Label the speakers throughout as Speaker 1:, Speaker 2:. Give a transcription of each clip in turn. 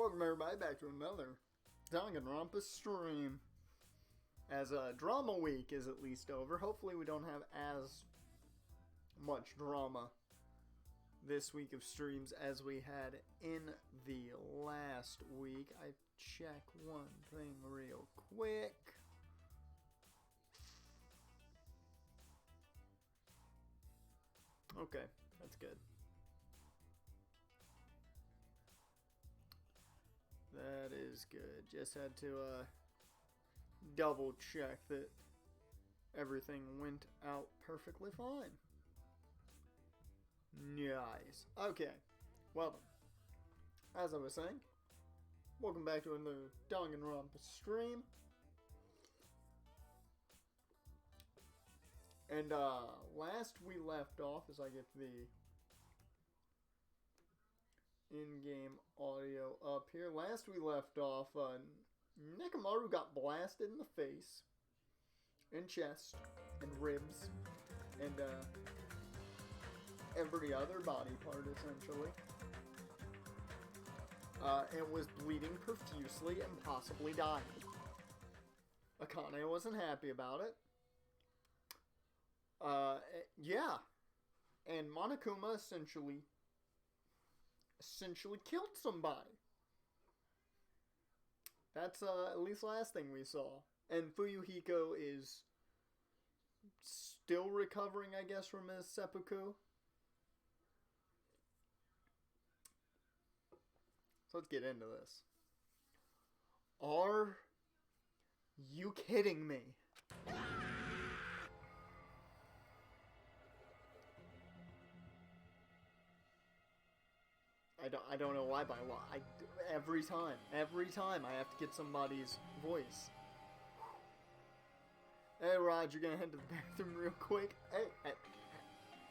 Speaker 1: Welcome everybody back to another Danganronpa stream. As drama week is at least over, hopefully we don't have as much drama this week of streams as we had in the last week. I check one thing real quick. Okay, that's good. That is good. Just had to double check that everything went out perfectly fine. Nice. Okay. Well, as I was saying, welcome back to another Danganronpa stream. And last we left off, as I get the in-game audio up here. Last we left off, Nekomaru got blasted in the face, and chest, and ribs, and every other body part, essentially. And was bleeding profusely and possibly dying. Akane wasn't happy about it. Yeah. And Monokuma essentially killed somebody. That's at least last thing we saw. And Fuyuhiko is still recovering, I guess, from his seppuku. So let's get into this. Are you kidding me? I don't know why, but every time I have to get somebody's voice. Hey Rod, you're gonna head to the bathroom real quick? Hey,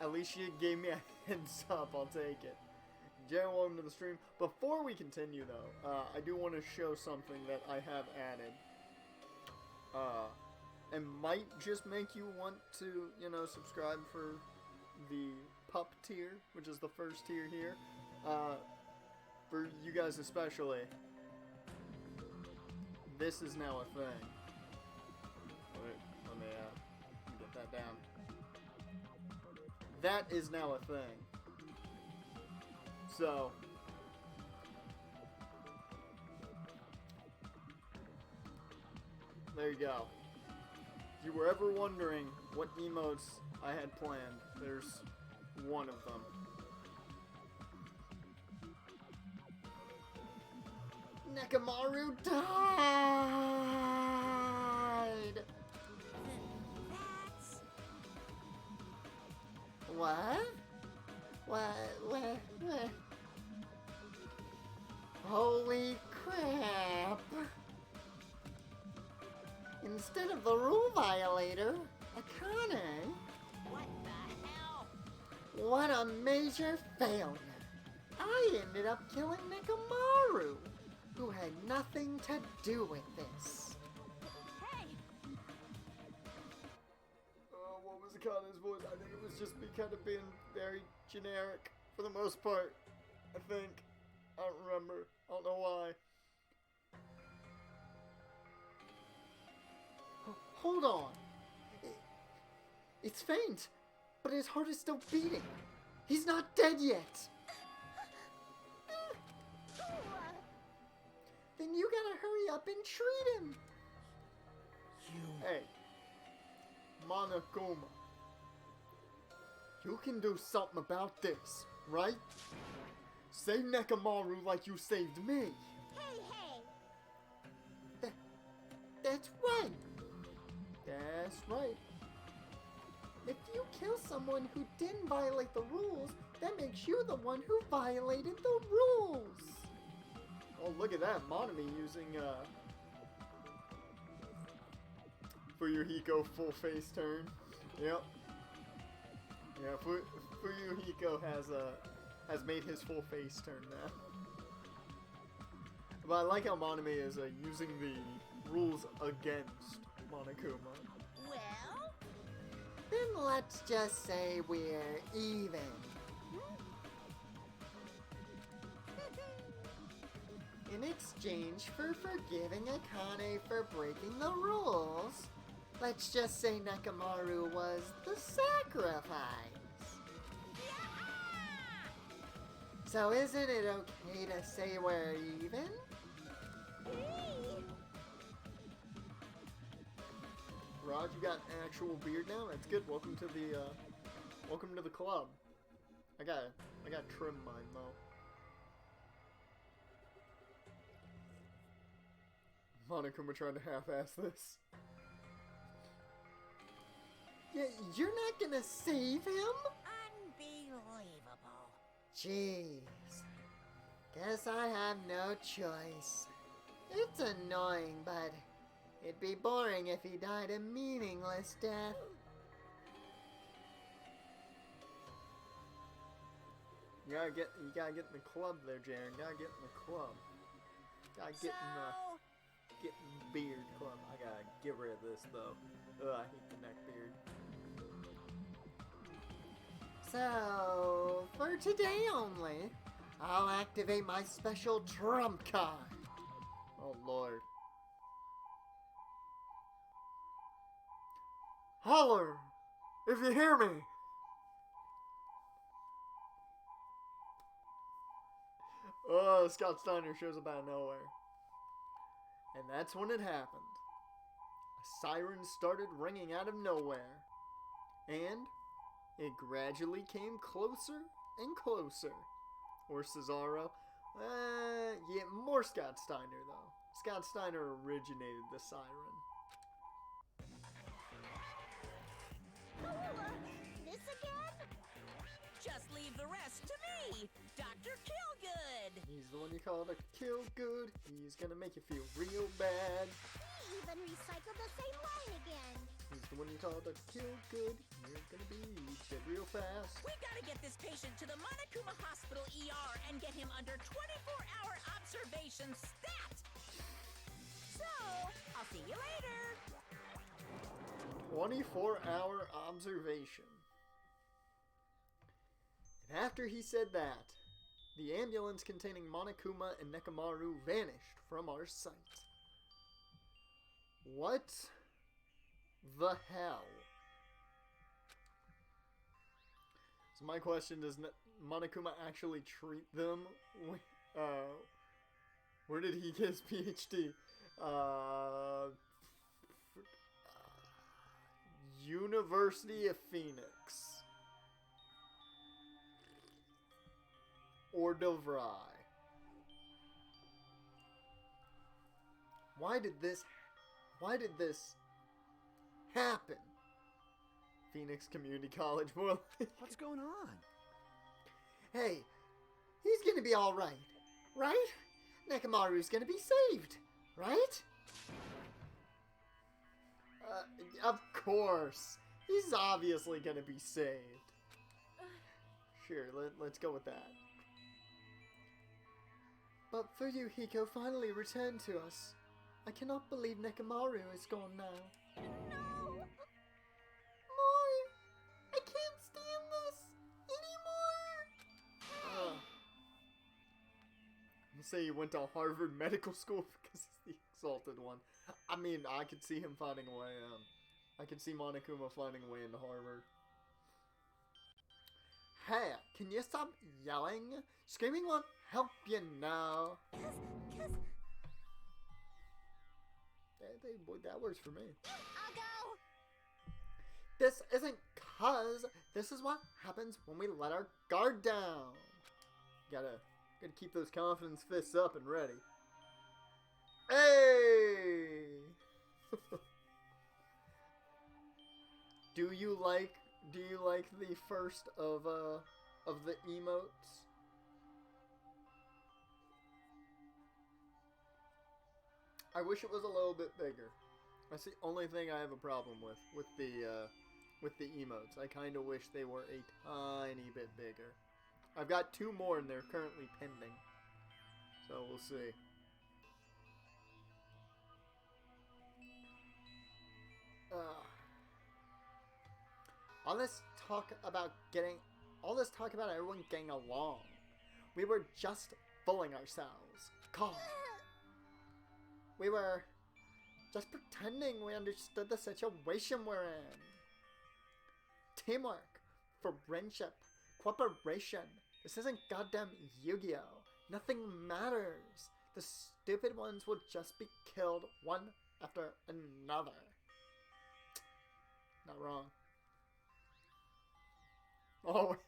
Speaker 1: at least you gave me a heads up, I'll take it. Jay, welcome to the stream. Before we continue though, I do want to show something that I have added. And might just make you want to, subscribe for the pup tier, which is the first tier here. For you guys especially, this is now a thing. Wait, let me get that down. That is now a thing. So, there you go. If you were ever wondering what emotes I had planned, there's one of them. Nekomaru died!
Speaker 2: That's...
Speaker 1: What? Holy crap! Instead of the rule violator, Akane?
Speaker 2: What the hell?
Speaker 1: What a major failure! I ended up killing Nekomaru, who had nothing to do with this.
Speaker 2: Hey!
Speaker 1: What was Akane's voice? I think it was just me kind of being very generic for the most part. I think. I don't remember. I don't know why. Hold on. It's faint, but his heart is still beating. He's not dead yet. Then you gotta hurry up and treat him. Hey, Monokuma, you can do something about this, right? Save Nekomaru like you saved me.
Speaker 2: Hey!
Speaker 1: That's right. That's right. If you kill someone who didn't violate the rules, that makes you the one who violated the rules. Oh, look at that. Monami using, Fuyuhiko full face turn. Yep. Yeah, Fuyuhiko has made his full face turn now. But I like how Monami is, using the rules against Monokuma.
Speaker 2: Well?
Speaker 1: Then let's just say we're even. In in exchange for forgiving Akane for breaking the rules. Let's just say Nekomaru was the sacrifice. So isn't it okay to say we're even? Rod, you got an actual beard now? That's good. Welcome to the club. I gotta trim mine though. Monokuma trying to half-ass this. Yeah, you're not gonna save him?
Speaker 2: Unbelievable.
Speaker 1: Jeez. Guess I have no choice. It's annoying, but it'd be boring if he died a meaningless death. You gotta get in the club there, Jaren. You gotta get in the club. Gotta get in the beard club. I gotta get rid of this though. Ugh, I hate the neck beard. So, for today only, I'll activate my special trump card. Oh lord. Holler! If you hear me! Oh, Scott Steiner shows up out of nowhere. And that's when it happened. A siren started ringing out of nowhere. And it gradually came closer and closer. Or Cesaro. Yeah, more Scott Steiner though. Scott Steiner originated the siren.
Speaker 2: This again? Just leave the rest to me, Dr. Killgood.
Speaker 1: He's the one you call the kill good. He's gonna make you feel real bad.
Speaker 2: He even recycled the same line again.
Speaker 1: He's the one you call the kill good. You're gonna be dead real fast.
Speaker 2: We gotta get this patient to the Monokuma Hospital ER and get him under 24-hour observation stat. So, I'll see you later.
Speaker 1: 24-hour observation. And after he said that, the ambulance containing Monokuma and Nekomaru vanished from our sight. What the hell? So my question, does Monokuma actually treat them? Where did he get his PhD? University of Phoenix. Or DeVry. Why did this happen? Phoenix Community College, more like.
Speaker 3: What's going on?
Speaker 1: Hey, he's gonna be alright, right? Nekomaru's gonna be saved, right? Of course. He's obviously gonna be saved. Sure, let's go with that. But Fuyuhiko finally returned to us. I cannot believe Nekomaru is gone now.
Speaker 2: No!
Speaker 1: More! I can't stand this anymore! I'm gonna say he went to Harvard Medical School because he's the exalted one. I mean, I could see him finding a way. I could see Monokuma finding a way into Harvard. Hey, can you stop yelling? Screaming won't help you now. That works for me.
Speaker 2: I'll go!
Speaker 1: This isn't cuz. This is what happens when we let our guard down. Gotta keep those confidence fists up and ready. Hey! Do you like the first of the emotes? I wish it was a little bit bigger. That's the only thing I have a problem with the emotes. I kind of wish they were a tiny bit bigger. I've got 2 more and they're currently pending. So we'll see. All this talk about everyone getting along. We were just fooling ourselves. Calm. We were just pretending we understood the situation we're in. Teamwork, friendship, cooperation. This isn't goddamn Yu-Gi-Oh! Nothing matters. The stupid ones will just be killed one after another. Not wrong. Always.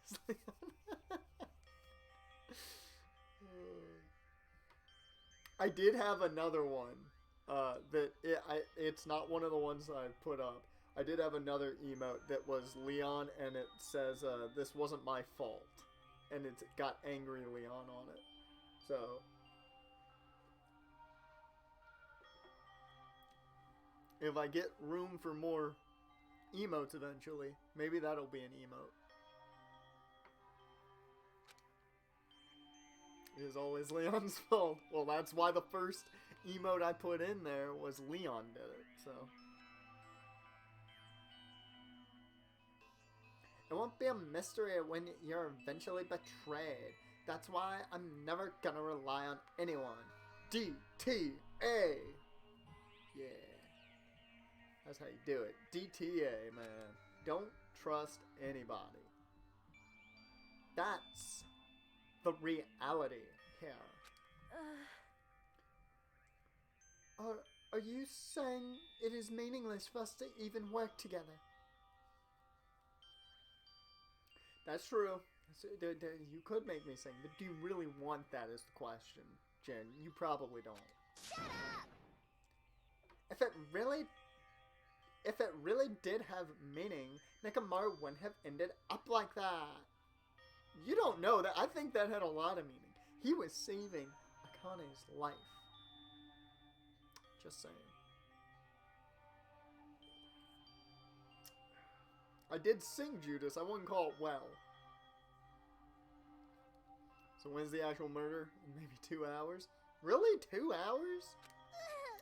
Speaker 1: I did have another one. It's not one of the ones that I put up. I did have another emote that was Leon, and it says, this wasn't my fault. And it's got angry Leon on it. So, if I get room for more emotes eventually, maybe that'll be an emote. It is always Leon's fault. Well, that's why the first emote I put in there was Leon did it, so. It won't be a mystery when you're eventually betrayed. That's why I'm never gonna rely on anyone. DTA! Yeah. That's how you do it. DTA, man. Don't trust anybody. That's the reality here. Are you saying it is meaningless for us to even work together? That's true. You could make me sing, but do you really want that is the question, Jen? You probably don't.
Speaker 2: Shut up!
Speaker 1: If it really did have meaning, Nekomaru wouldn't have ended up like that. You don't know that. I think that had a lot of meaning. He was saving Akane's life. Just saying. I did sing Judas. I wouldn't call it well. So when's the actual murder? Maybe 2 hours? Really? 2 hours?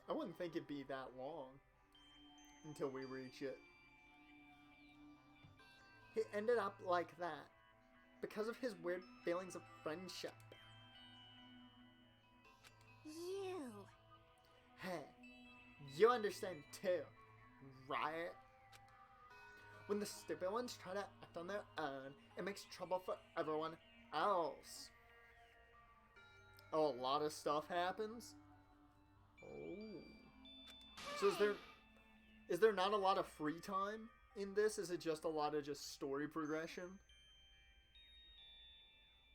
Speaker 1: I wouldn't think it'd be that long. Until we reach it. He ended up like that. Because of his weird feelings of friendship.
Speaker 2: You.
Speaker 1: Hey. You understand too. Right? When the stupid ones try to act on their own, it makes trouble for everyone else. Oh, a lot of stuff happens? Oh. So is there not a lot of free time in this? Is it just a lot of just story progression?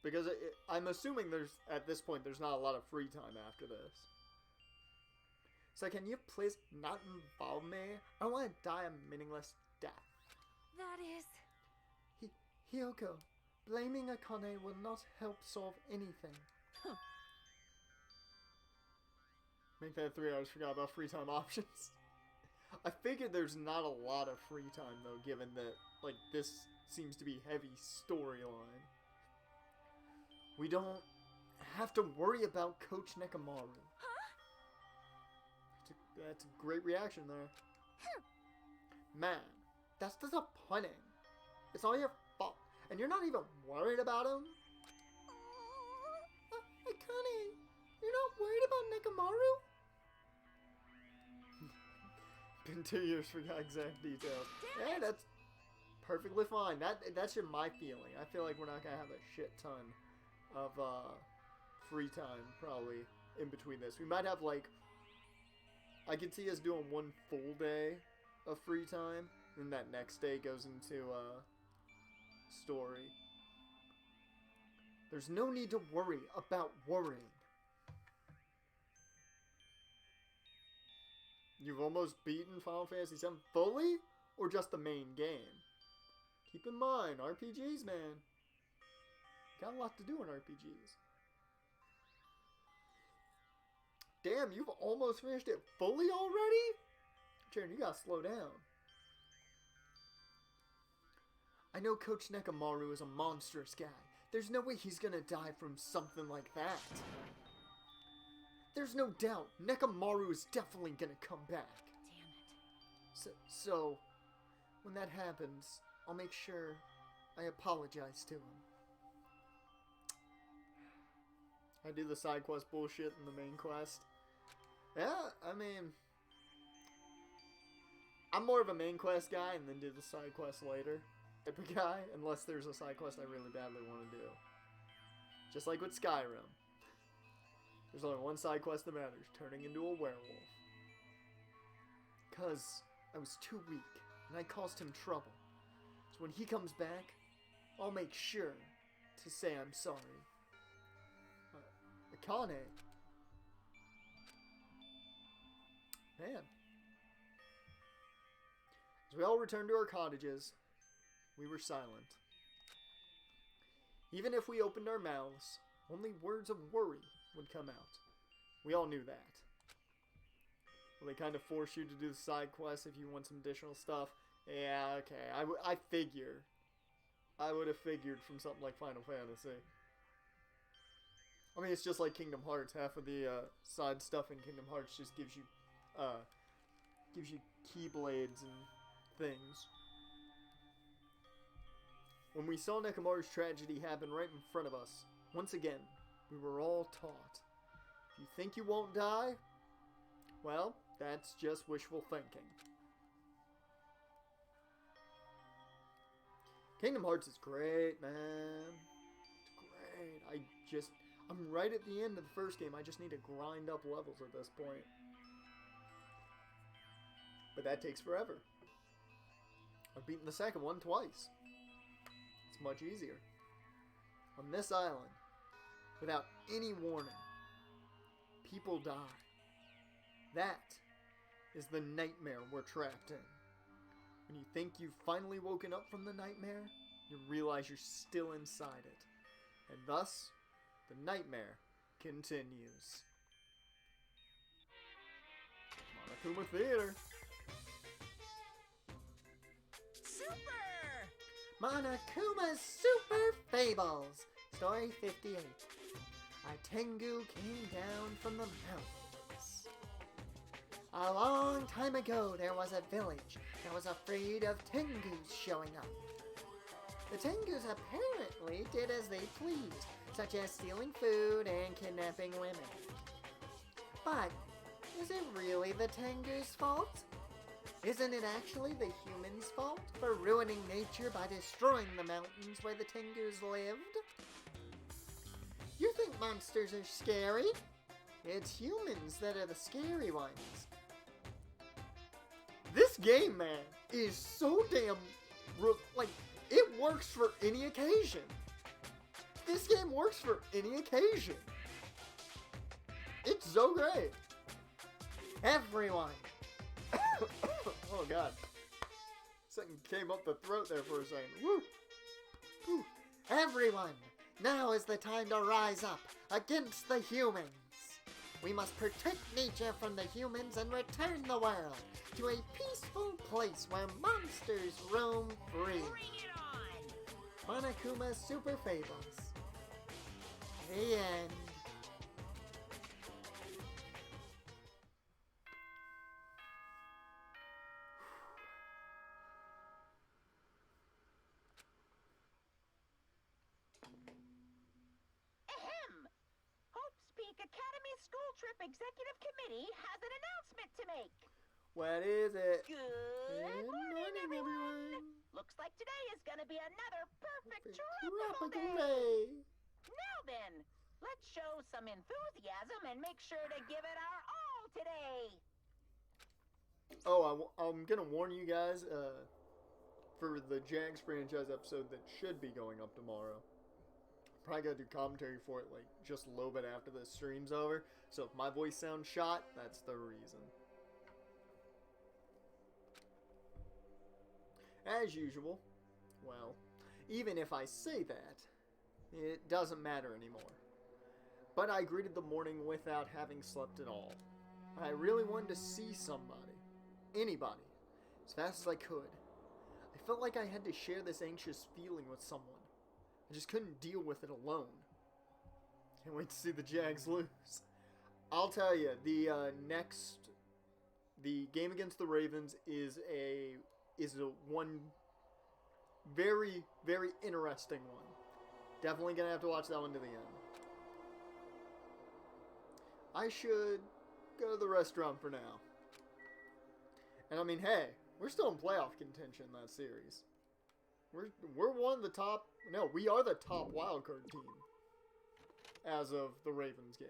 Speaker 1: Because I'm assuming at this point, there's not a lot of free time after this. So can you please not involve me? I don't want to die a meaningless death.
Speaker 2: That is...
Speaker 1: Hyoko, blaming Akane will not help solve anything.
Speaker 2: Huh.
Speaker 1: Make that 3 hours, forgot about free time options. I figured there's not a lot of free time though, given that, like, this seems to be heavy storyline. We don't have to worry about Coach Nekomaru.
Speaker 2: Huh?
Speaker 1: That's a great reaction there. Man, that's disappointing. It's all your fault, and you're not even worried about him? Akane, you're not worried about Nekomaru? Been 2 years, forgot exact details.
Speaker 2: Damn
Speaker 1: Yeah,
Speaker 2: it.
Speaker 1: that's perfectly fine. That's my feeling. I feel like we're not gonna have a shit ton of free time probably in between this. We might have like, I could see us doing one full day of free time, and that next day goes into story. There's no need to worry about worrying. You've almost beaten Final Fantasy VII fully, or just the main game? Keep in mind, RPGs, man. Got a lot to do in RPGs. Damn, you've almost finished it fully already? Jaren, you gotta slow down. I know Coach Nekomaru is a monstrous guy. There's no way he's gonna die from something like that. There's no doubt, Nekomaru is definitely gonna come back.
Speaker 2: Damn it.
Speaker 1: So, when that happens, I'll make sure I apologize to him. I do the side quest bullshit in the main quest. Yeah, I mean, I'm more of a main quest guy and then do the side quest later type of guy, unless there's a side quest I really badly want to do. Just like with Skyrim. There's only one side quest that matters, turning into a werewolf. Because I was too weak, and I caused him trouble. So when he comes back, I'll make sure to say I'm sorry. Akane. Man. As we all returned to our cottages, we were silent. Even if we opened our mouths, only words of worry would come out. We all knew that. Well, they kind of force you to do the side quests if you want some additional stuff. Yeah, okay. I figure. I would have figured from something like Final Fantasy. I mean, it's just like Kingdom Hearts. Half of the side stuff in Kingdom Hearts just gives you keyblades and things. When we saw Nekomaru's tragedy happen right in front of us, once again, we were all taught. If you think you won't die, well, that's just wishful thinking. Kingdom Hearts is great, man. It's great. I'm right at the end of the first game. I just need to grind up levels at this point. But that takes forever. I've beaten the second one twice. It's much easier. On this island, without any warning, people die. That is the nightmare we're trapped in. When you think you've finally woken up from the nightmare, you realize you're still inside it. And thus, the nightmare continues. Monokuma Theater.
Speaker 2: Super!
Speaker 3: Monokuma's Super Fables, Story 58. A Tengu came down from the mountains. A long time ago, there was a village that was afraid of Tengus showing up. The Tengus apparently did as they pleased, such as stealing food and kidnapping women. But is it really the Tengu's fault? Isn't it actually the humans' fault for ruining nature by destroying the mountains where the Tengus lived? You think monsters are scary? It's humans that are the scary ones.
Speaker 1: This game, man, is so damn... it works for any occasion. This game works for any occasion. It's so great.
Speaker 3: Everyone.
Speaker 1: Oh, God. Something came up the throat there for a second. Woo! Woo.
Speaker 3: Everyone. Now is the time to rise up against the humans. We must protect nature from the humans and return the world to a peaceful place where monsters roam free.
Speaker 2: Bring it on!
Speaker 3: Monokuma Super Fables. The end.
Speaker 2: Ahem! Hope's Peak Academy School Trip Executive Committee has an announcement to make.
Speaker 1: What is it?
Speaker 2: Good morning, everyone! Looks like today is gonna be another perfect tropical day. Now then, let's show some enthusiasm and make sure to give it our all today.
Speaker 1: Oh, I'm gonna warn you guys, for the Jags franchise episode that should be going up tomorrow. Probably gotta do commentary for it, like, just a little bit after the stream's over. So if my voice sounds shot, that's the reason. As usual, well, even if I say that, it doesn't matter anymore. But I greeted the morning without having slept at all. I really wanted to see somebody, anybody, as fast as I could. I felt like I had to share this anxious feeling with someone. I just couldn't deal with it alone. Can't wait to see the Jags lose. I'll tell you, the game against the Ravens is a one very, very interesting one. Definitely gonna have to watch that one to the end. I should go to the restaurant for now. And I mean, hey, we're still in playoff contention in that series. We're one of the top. No, we are the top wildcard team as of the Ravens game.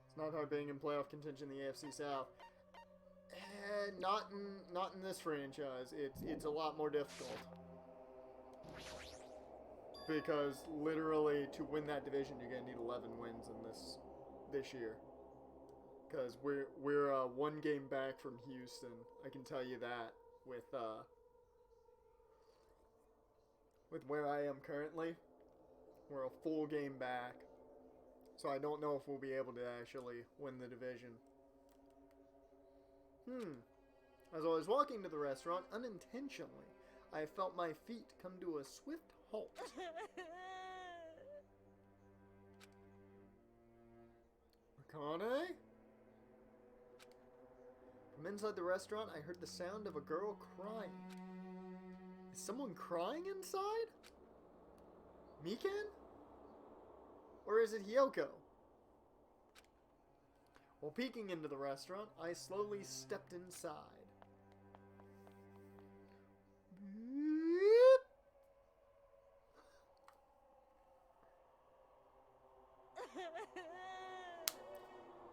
Speaker 1: It's not hard being in playoff contention in the AFC South. Not in this franchise. It's a lot more difficult. Because literally to win that division you're gonna need 11 wins in this year. Because we're one game back from Houston. I can tell you that with where I am currently. We're a full game back. So I don't know if we'll be able to actually win the division. As I was walking to the restaurant, unintentionally, I felt my feet come to a swift halt. Akane? From inside the restaurant, I heard the sound of a girl crying. Is someone crying inside? Mikan? Or is it Hyoko? While peeking into the restaurant, I slowly stepped inside.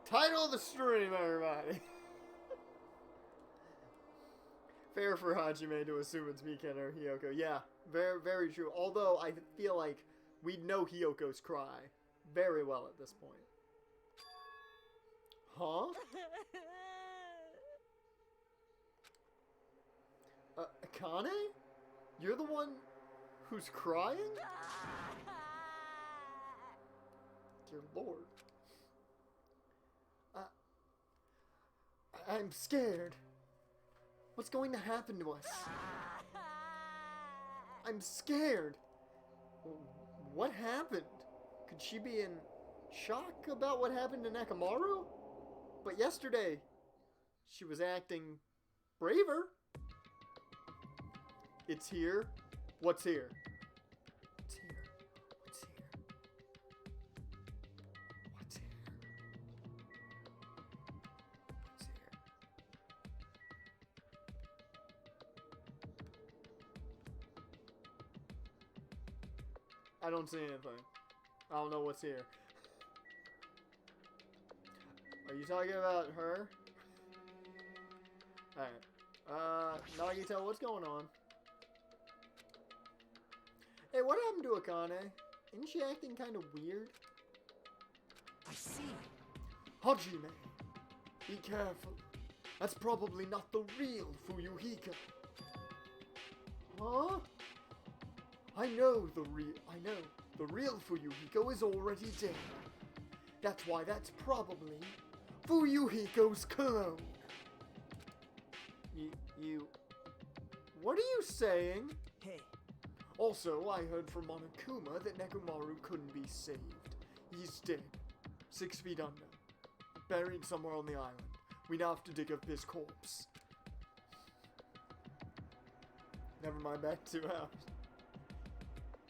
Speaker 1: Title of the stream, everybody. Fair for Hajime to assume it's Mikan or Hyoko. Yeah, very, very true. Although I feel like we know Hyoko's cry very well at this point. Huh? Akane? You're the one who's crying? Dear Lord. I'm scared. What's going to happen to us? I'm scared. What happened? Could she be in shock about what happened to Nekomaru? But yesterday, she was acting braver. It's here. What's here? What's here? What's here? What's here? What's here? I don't see anything. I don't know what's here. Are you talking about her? Alright. Nagito, what's going on? Hey, what happened to Akane? Isn't she acting kind of weird?
Speaker 4: I see.
Speaker 1: Hajime, be careful. That's probably not the real Fuyuhiko. Huh? I know the real Fuyuhiko is already dead. That's why that's probably Fuyuhiko's clone. You... What are you saying?
Speaker 4: Hey.
Speaker 1: Also, I heard from Monokuma that Nekomaru couldn't be saved. He's dead. 6 feet under. Buried somewhere on the island. We now have to dig up his corpse. Never mind, back to house.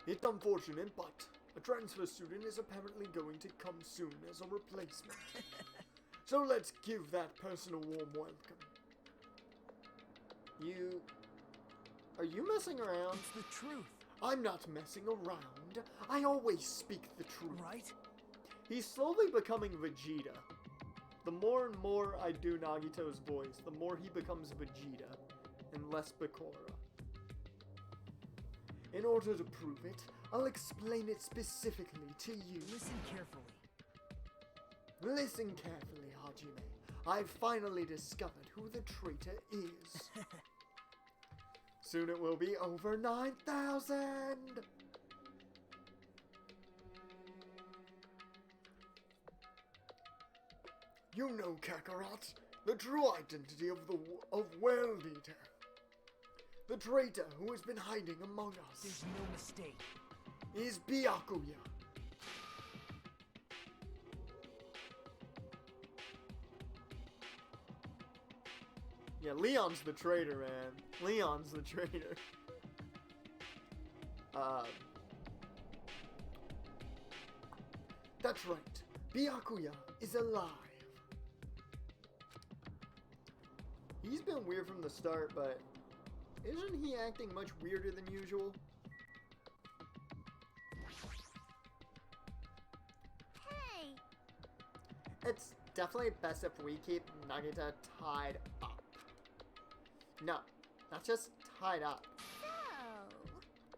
Speaker 1: It's unfortunate, but a transfer student is apparently going to come soon as a replacement. So let's give that person a warm welcome. Are you messing around?
Speaker 4: It's the truth.
Speaker 1: I'm not messing around. I always speak the truth.
Speaker 4: Right?
Speaker 1: He's slowly becoming Vegeta. The more and more I do Nagito's voice, the more he becomes Vegeta and less Bakura. In order to prove it, I'll explain it specifically to you.
Speaker 4: Listen carefully.
Speaker 1: Listen carefully, Hajime. I've finally discovered who the traitor is. Soon it will be over 9,000! You know, Kakarot, the true identity of World Eater. The traitor who has been hiding among us.
Speaker 4: There's no mistake.
Speaker 1: Is Byakuya. Yeah, Leon's the traitor, man. Leon's the traitor. That's right. Byakuya is alive. He's been weird from the start, but isn't he acting much weirder than usual?
Speaker 5: Hey!
Speaker 3: It's definitely best if we keep Nagita tied up. No, not just tied up.
Speaker 5: So...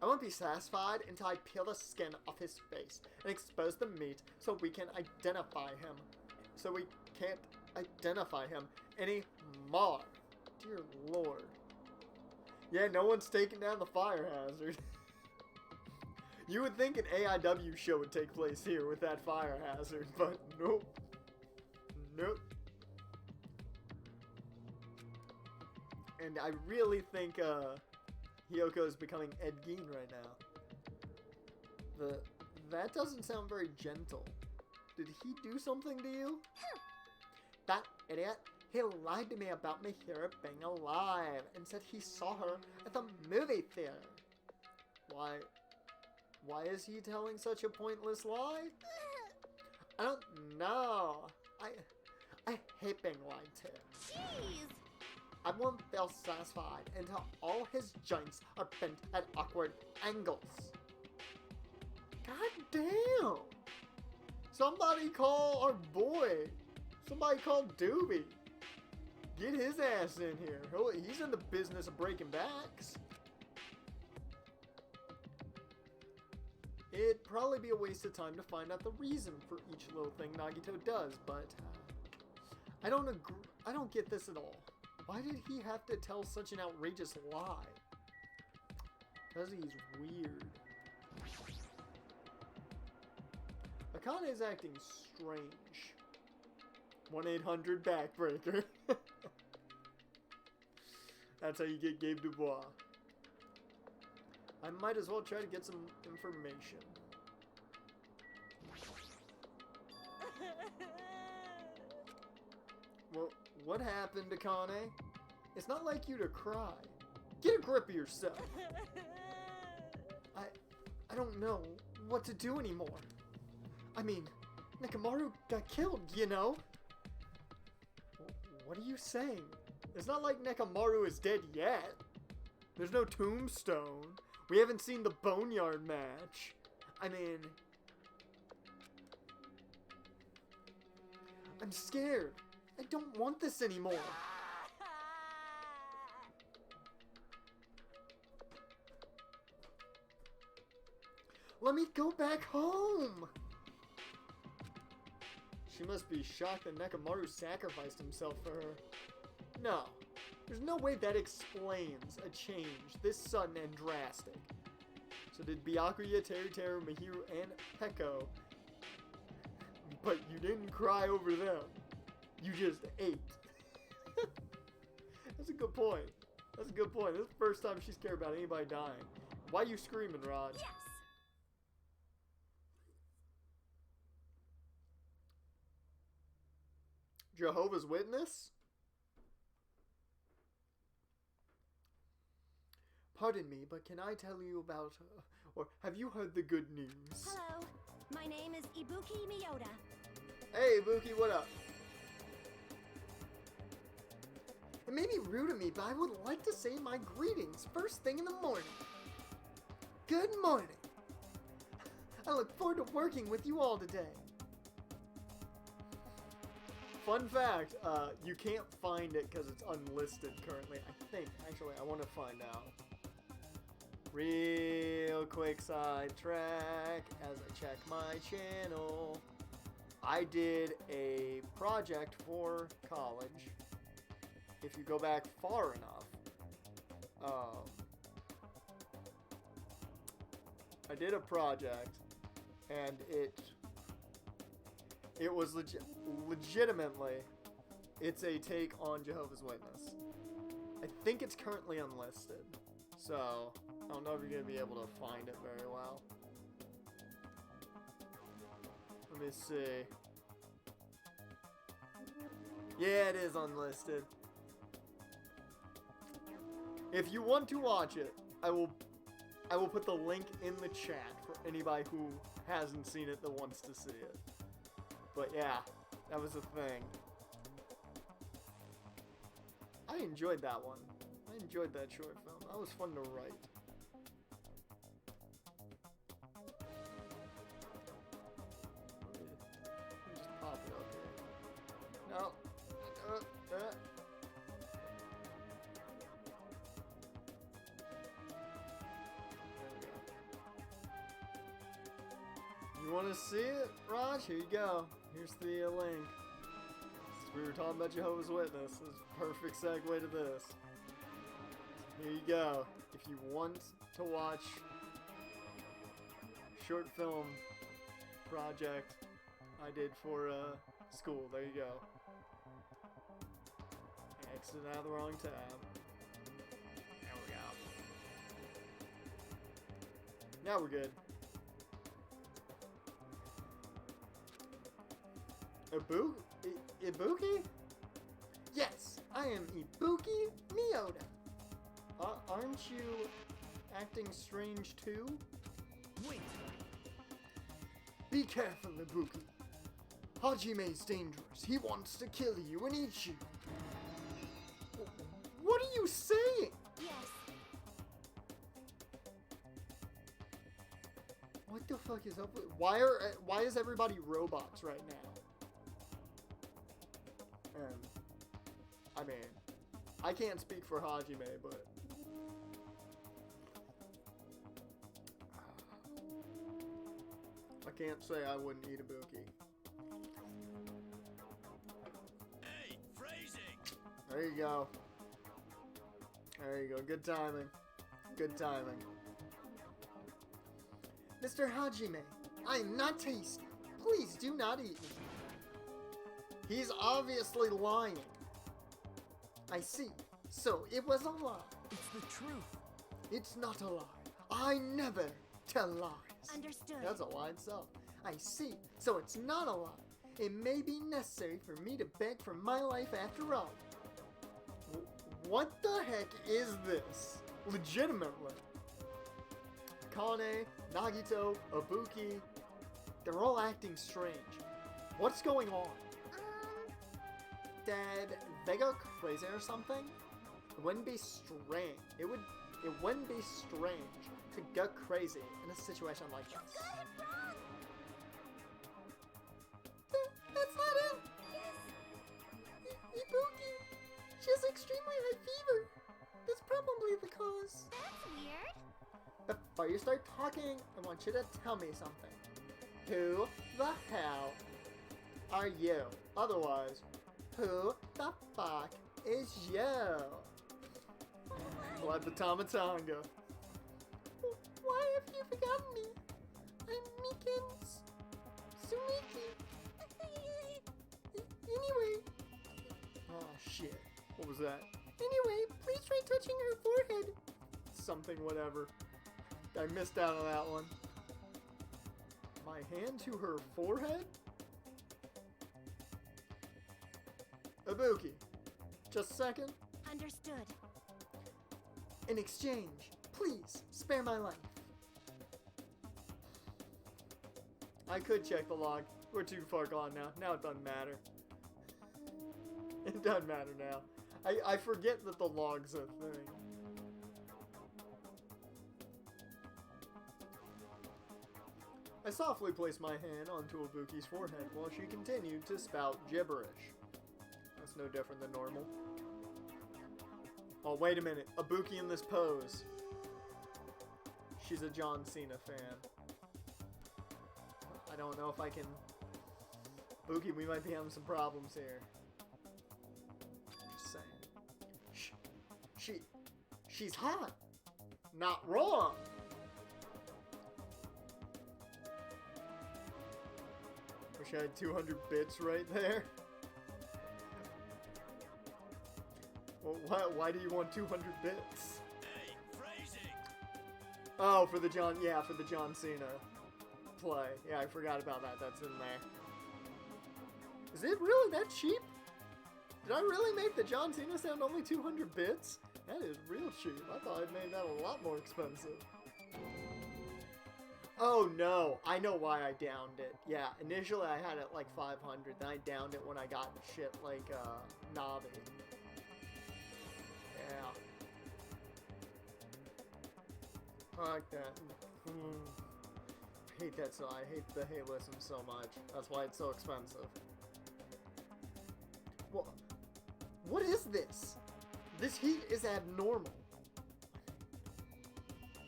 Speaker 3: I won't be satisfied until I peel the skin off his face and expose the meat so we can identify him. So we can't identify him anymore. Dear Lord. Yeah, no one's taking down the fire hazard. You would think an AIW show would take place here with that fire hazard, but nope. Nope. And I really think Hiyoko is becoming Ed Gein right now. That doesn't sound very gentle. Did he do something to you? That idiot. He lied to me about Mihira being alive and said he saw her at the movie theater. Why is he telling such a pointless lie? I don't know. I hate being lied to.
Speaker 5: Jeez!
Speaker 3: I won't feel satisfied until all his joints are bent at awkward angles. God damn! Somebody call our boy. Somebody call Doobie. Get his ass in here. He's in the business of breaking backs. It'd probably be a waste of time to find out the reason for each little thing Nagito does, but I don't agree. I don't get this at all. Why did he have to tell such an outrageous lie? Because he's weird. Akane is acting strange. 1-800 backbreaker. That's how you get Gabe Dubois. I might as well try to get some information. Well, what happened, Akane? It's not like you to cry. Get a grip of yourself. I don't know what to do anymore. I mean, Nekomaru got killed, you know? What are you saying? It's not like Nekomaru is dead yet. There's no tombstone. We haven't seen the Boneyard match. I mean... I'm scared. I don't want this anymore. Let me go back home. She must be shocked that Nekomaru sacrificed himself for her. No, there's no way that explains a change this sudden and drastic. So did Byakuya, Teruteru, Mihiru, and Peko. But you didn't cry over them. You just ate. That's a good point. That's a good point. This is the first time she's cared about anybody dying. Why are you screaming, Rod?
Speaker 5: Yes!
Speaker 1: Jehovah's Witness? Pardon me, but can I tell you about, or have you heard the good news?
Speaker 5: Hello, my name is Ibuki Miyota.
Speaker 1: Hey, Ibuki, what up?
Speaker 3: It may be rude of me, but I would like to say my greetings first thing in the morning. Good morning. I look forward to working with you all today.
Speaker 1: Fun fact, you can't find it because it's unlisted currently, I think. Actually, I want to find out. Real quick sidetrack as I check my channel. I did a project for college. If you go back far enough, I did a project, and it was legitimately, it's a take on Jehovah's Witness. I think it's currently unlisted, so I don't know if you're going to be able to find it very well. Let me see. Yeah, it is unlisted. If you want to watch it, I will put the link in the chat for anybody who hasn't seen it that wants to see it. But yeah, that was a thing. I enjoyed that one. I enjoyed that short film. That was fun to write. Just pop it up here. No. You want to see it, Raj? Here you go. Here's the link. Since we were talking about Jehovah's Witness, this is a perfect segue to this. Here you go. If you want to watch short film project I did for school, there you go. Exit out of the wrong tab. There we go. Now we're good. Ibuki? Yes, I am Ibuki Miyota. Aren't you acting strange too?
Speaker 4: Wait!
Speaker 1: Be careful, Ibuki. Hajime's dangerous. He wants to kill you and eat you. What are you saying?
Speaker 5: Yes.
Speaker 1: What the fuck is up with... Why is everybody robots right now? I mean, I can't speak for Hajime, but... I can't say I wouldn't eat Ibuki.
Speaker 6: Hey, phrasing!
Speaker 1: There you go. There you go. Good timing. Good timing. Mr. Hajime, I'm not tasty. Please do not eat me. He's obviously lying. I see. So it was a lie.
Speaker 4: It's the truth.
Speaker 1: It's not a lie. I never tell lies.
Speaker 5: Understood.
Speaker 1: That's a lie itself. I see. So it's not a lie. It may be necessary for me to beg for my life after all. What the heck is this? Legitimately. Akane, Nagito, Ibuki, they're all acting strange. What's going on? Did they go crazy or something? It wouldn't be strange. It wouldn't be strange to go crazy in a situation like this.
Speaker 5: Got it wrong.
Speaker 1: That's not it. Ibuki, she has extremely high fever. That's probably the cause.
Speaker 5: That's weird.
Speaker 1: Before you start talking, I want you to tell me something. Who the hell are you? Otherwise, who the fuck is you? Let the Tamatanga. Why have you forgotten me? I'm Miken's Sumiki. Anyway. Oh shit. What was that? Anyway, please try touching her forehead. Something, whatever. I missed out on that one. My hand to her forehead? Ibuki, just a second.
Speaker 5: Understood.
Speaker 1: In exchange, please spare my life. I could check the log. We're too far gone now. Now it doesn't matter. It doesn't matter now. I forget that the log's a thing. I softly placed my hand onto Ibuki's forehead while she continued to spout gibberish. That's no different than normal. Oh, wait a minute. Ibuki in this pose. She's a John Cena fan. I don't know if I can... Ibuki, we might be having some problems here. Just saying. She's hot. Not wrong. Wish I had 200 bits right there. Well, why do you want 200 bits?
Speaker 6: Hey, phrasing!
Speaker 1: Oh, for the John Cena play. Yeah, I forgot about that. That's in there. Is it really that cheap? Did I really make the John Cena sound only 200 bits? That is real cheap. I thought I'd made that a lot more expensive. Oh no, I know why I downed it. Yeah, initially I had it like 500, then I downed it when I got shit like Navi. Yeah. Fuck that. I hate that so I hate the Halism so much. That's why it's so expensive. What is this? This heat is abnormal.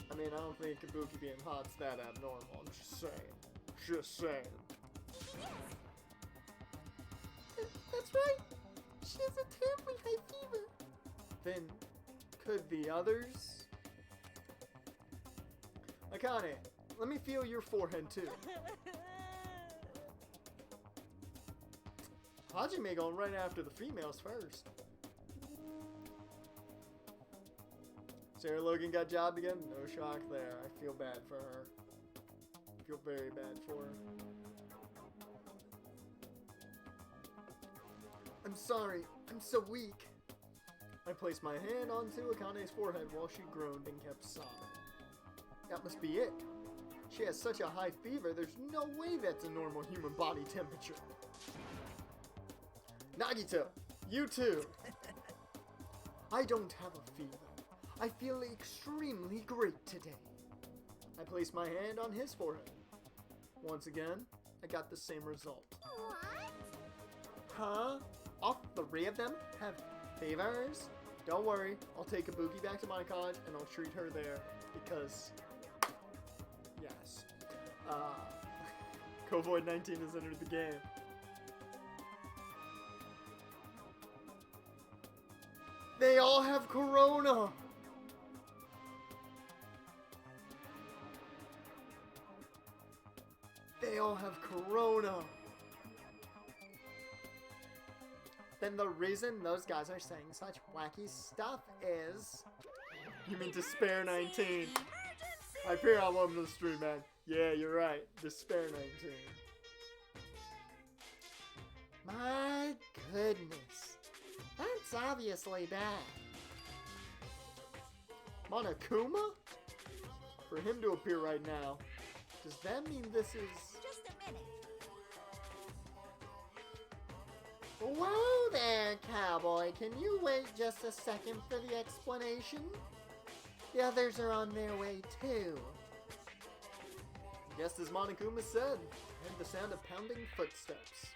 Speaker 1: I mean, I don't think Kabuki being hot's that abnormal. I'm just saying. Just saying.
Speaker 3: That's right. She has a terribly high fever.
Speaker 1: Then, could the others? Akane, let me feel your forehead too. Hajime going right after the females first. Sarah Logan got jobbed again? No shock there. I feel bad for her. I feel very bad for her. I'm sorry. I'm so weak. I placed my hand onto Akane's forehead while she groaned and kept sobbing. That must be it. She has such a high fever, there's no way that's a normal human body temperature. Nagito, you too. I don't have a fever. I feel extremely great today. I placed my hand on his forehead. Once again, I got the same result.
Speaker 5: What?
Speaker 1: Huh? All three of them have fevers? Don't worry, I'll take Kabuki back to my college and I'll treat her there because, yes. COVID-19 has entered the game. They all have corona! They all have corona! Then the reason those guys are saying such wacky stuff is... You mean Despair 19? I appear on one of the stream, man. Yeah, you're right. Despair 19.
Speaker 3: My goodness. That's obviously bad.
Speaker 1: Monokuma? For him to appear right now, does that mean this is...
Speaker 5: Just a minute.
Speaker 3: Whoa there, cowboy. Can you wait just a second for the explanation? The others are on their way too.
Speaker 1: Just as Monokuma said, I heard the sound of pounding footsteps.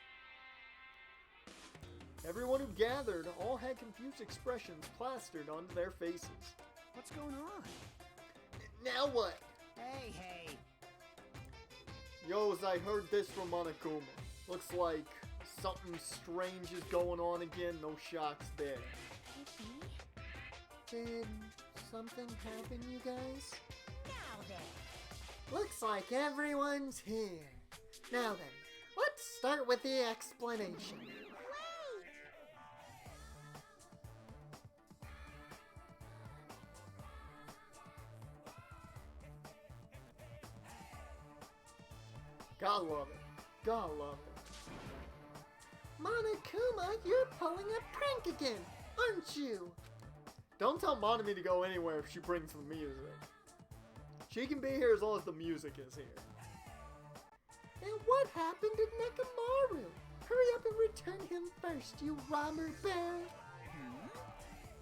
Speaker 1: Everyone who gathered all had confused expressions plastered onto their faces.
Speaker 4: What's going on?
Speaker 1: Now what?
Speaker 4: Hey, hey.
Speaker 1: Yos, I heard this from Monokuma. Looks like something strange is going on again. No shocks there.
Speaker 3: Did something happen, you guys?
Speaker 5: Now then.
Speaker 3: Looks like everyone's here. Now then, let's start with the explanation.
Speaker 1: God love it. God love it.
Speaker 3: Monokuma, you're pulling a prank again, aren't you?
Speaker 1: Don't tell Monami to go anywhere if she brings the music. She can be here as long as the music is here.
Speaker 3: And what happened to Nekamaru? Hurry up and return him first, you robber bear.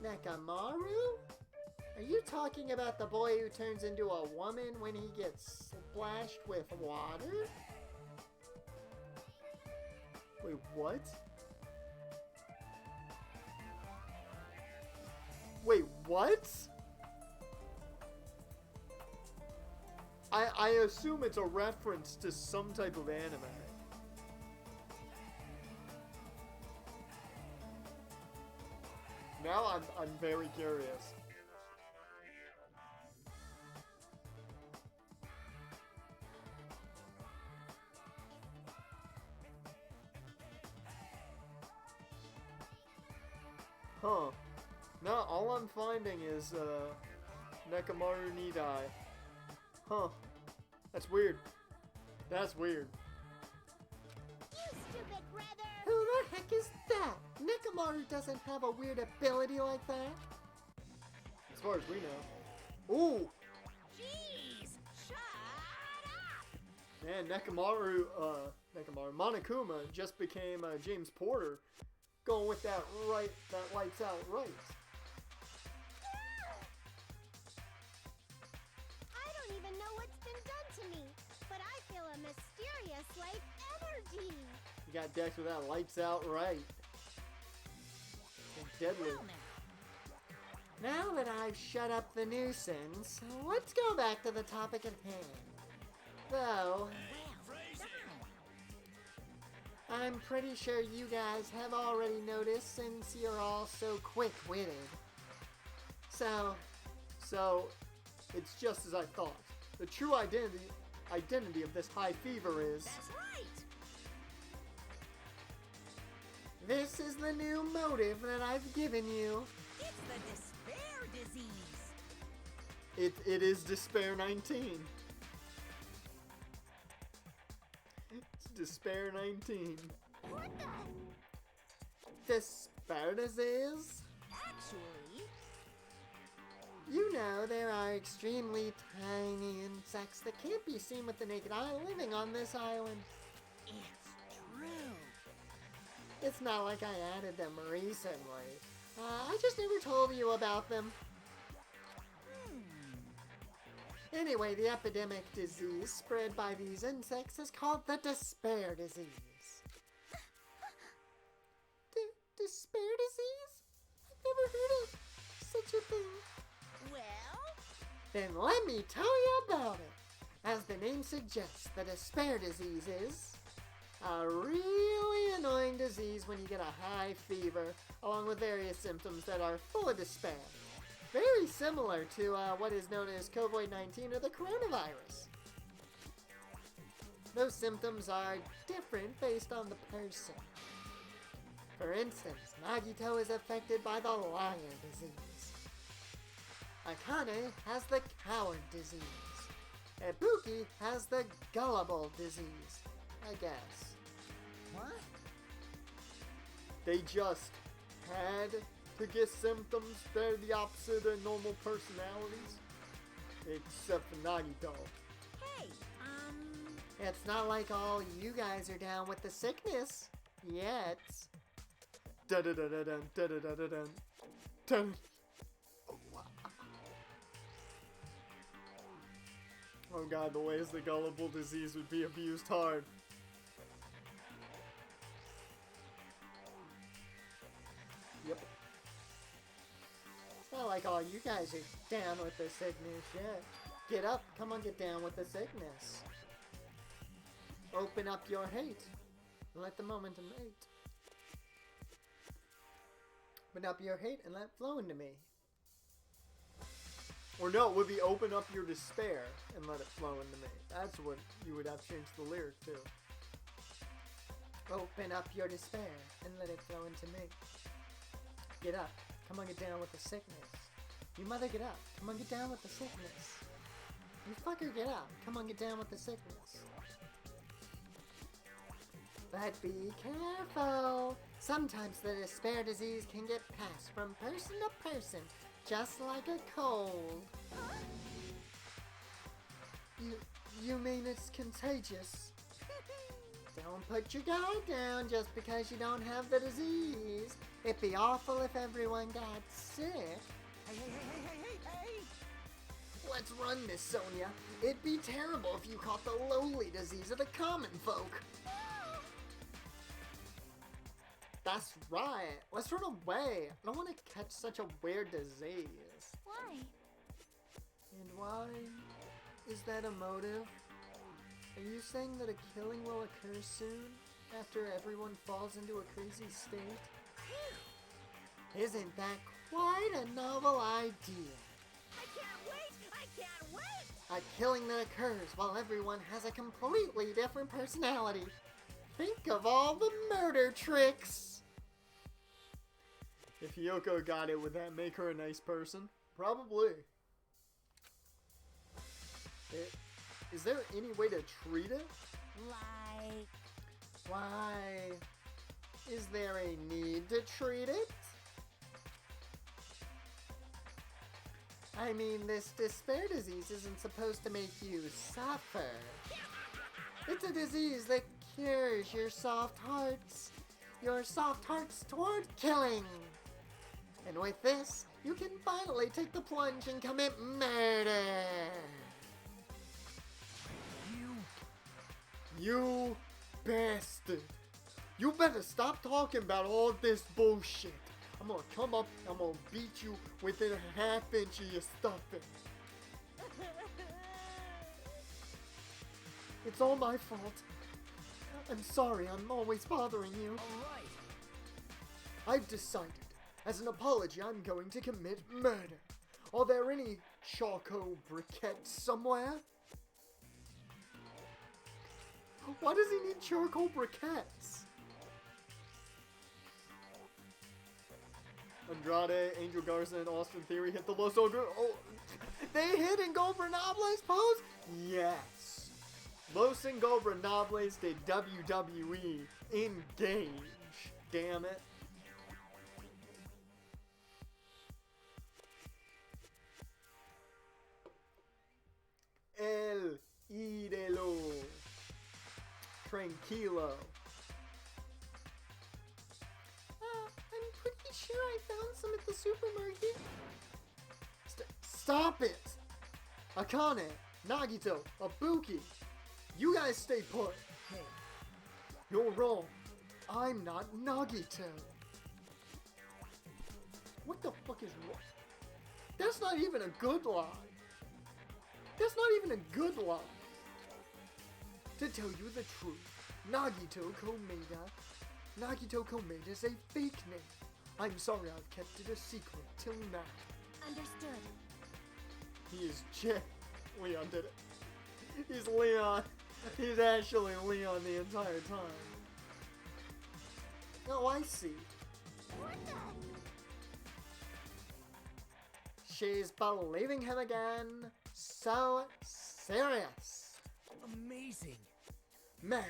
Speaker 3: Nekamaru? Are you talking about the boy who turns into a woman when he gets splashed with water?
Speaker 1: Wait, what? Wait, what? I assume it's a reference to some type of anime. Now I'm very curious. Huh. No, all I'm finding is, Nekamaru Nidai. Huh. That's weird. That's weird.
Speaker 5: You stupid brother.
Speaker 3: Who the heck is that? Nekomaru doesn't have a weird ability like that.
Speaker 1: As far as we know. Ooh!
Speaker 5: Jeez, shut up!
Speaker 1: Man, Nekomaru, Monokuma just became James Porter, going with that lights out right.
Speaker 7: I don't even know what's been done to me, but I feel a mysterious life energy.
Speaker 1: You got decked with that lights out right. And deadly.
Speaker 5: Well, now.
Speaker 3: Now that I've shut up the nuisance, let's go back to the topic at hand. Though, I'm pretty sure you guys have already noticed since you're all so quick-witted. So,
Speaker 1: it's just as I thought. The true identity of this high fever is...
Speaker 5: That's right.
Speaker 3: this is the new motive that I've given you.
Speaker 5: It's the despair disease.
Speaker 1: It is Despair 19. It's Despair 19.
Speaker 7: What the?
Speaker 3: Despair disease?
Speaker 5: Actually,
Speaker 3: You know, there are extremely tiny insects that can't be seen with the naked eye living on this island.
Speaker 5: it's true.
Speaker 3: It's not like I added them recently. I just never told you about them. Anyway, the epidemic disease spread by these insects is called the despair disease. Despair disease? I've never heard of such a thing.
Speaker 5: Well,
Speaker 3: Then let me tell you about it. As the name suggests, the despair disease is a really annoying disease when you get a high fever, along with various symptoms that are full of despair. Very similar to what is known as COVID-19 or the coronavirus. Those symptoms are different based on the person. For instance, Nagito is affected by the liar disease. Akane has the coward disease. Ibuki has the gullible disease, I guess.
Speaker 5: what?
Speaker 1: They just had to get symptoms. They're the opposite of normal personalities. Except for Nagito.
Speaker 5: Hey,
Speaker 3: It's not like all you guys are down with the sickness yet.
Speaker 1: Da-da-da-da-dun, da-da-da-da-dun, dun. Oh god, the ways the gullible disease would be abused hard. Yep.
Speaker 3: It's not like all you guys are down with the sickness yet. Get up, come on, get down with the sickness. Open up your hate. Let the momentum hate. Open up your hate and let it flow into me.
Speaker 1: Or no, it would be open up your despair and let it flow into me. That's what you would have to change the lyric to.
Speaker 3: Open up your despair and let it flow into me. Get up. Come on, get down with the sickness. You mother, get up. Come on, get down with the sickness. You fucker, get up. Come on, get down with the sickness. But be careful. Sometimes the despair disease can get passed from person to person, just like a cold. You mean it's contagious? Don't put your guard down just because you don't have the disease. It'd be awful if everyone got sick.
Speaker 5: Hey!
Speaker 1: Let's run, Miss Sonia. It'd be terrible if you caught the lowly disease of the common folk. That's right. Let's run away. I don't want to catch such a weird disease.
Speaker 7: Why?
Speaker 3: And why is that a motive? Are you saying that a killing will occur soon, after everyone falls into a crazy state? Isn't that quite a novel idea?
Speaker 5: I can't wait!
Speaker 3: A killing that occurs while everyone has a completely different personality. Think of all the murder tricks!
Speaker 1: If Yoko got it, would that make her a nice person? Probably. Is there any way to treat it?
Speaker 5: Like,
Speaker 3: Why? Is there a need to treat it? I mean, this despair disease isn't supposed to make you suffer. It's a disease that cures your soft hearts toward killing. And with this, you can finally take the plunge and commit murder. You bastard. You better stop talking about all this bullshit. I'm gonna come up, I'm gonna beat you within a half inch of your stuffing. It's all my fault. I'm sorry, I'm always bothering you.
Speaker 4: Alright.
Speaker 3: I've decided, as an apology, I'm going to commit murder. Are there any charcoal briquettes somewhere? Why does he need charcoal briquettes? Andrade, Angel Garza, and Austin Theory hit the Los Ogre. Oh, they hit Ingobernables pose? Yes. Los Ingobernables de WWE. Engage. Damn it. El Ídolo. Tranquilo. I'm pretty sure I found some at the supermarket. Stop it! Akane, Nagito, Ibuki, you guys stay put.
Speaker 4: Hey.
Speaker 3: You're wrong. I'm not Nagito. What the fuck is wrong? That's not even a good lie. That's not even a good lie. To tell you the truth, Nagito Komeda's a fake name. I'm sorry I've kept it a secret till now.
Speaker 7: Understood.
Speaker 3: He is Leon did it. He's Leon. He's actually Leon the entire time. Oh, I see.
Speaker 7: What the?
Speaker 3: She's believing him again. So serious.
Speaker 4: Amazing.
Speaker 3: Man,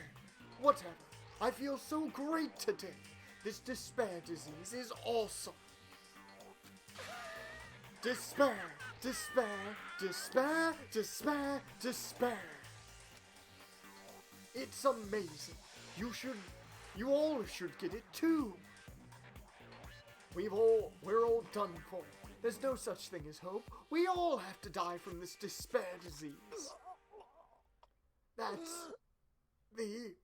Speaker 3: whatever. I feel so great today. This despair disease is awesome. Despair, despair, despair, despair, despair. It's amazing. You all should get it too. We're all done for. There's no such thing as hope. We all have to die from this despair disease. That's the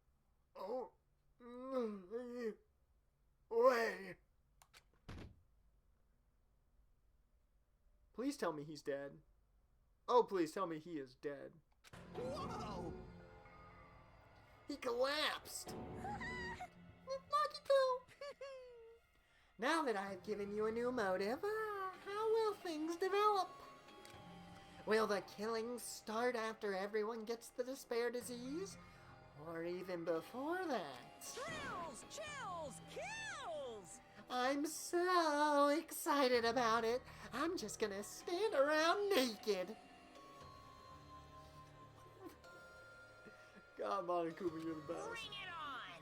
Speaker 3: only way. Please tell me he's dead. Oh, please tell me he is dead.
Speaker 4: Whoa!
Speaker 3: He collapsed. Now that I've given you a new motive, how will things develop? Will the killings start after everyone gets the despair disease? Or even before that?
Speaker 5: Thrills, chills, kills!
Speaker 3: I'm so excited about it. I'm just gonna stand around naked. God, Monty Cooper, you're the best.
Speaker 5: Bring it on!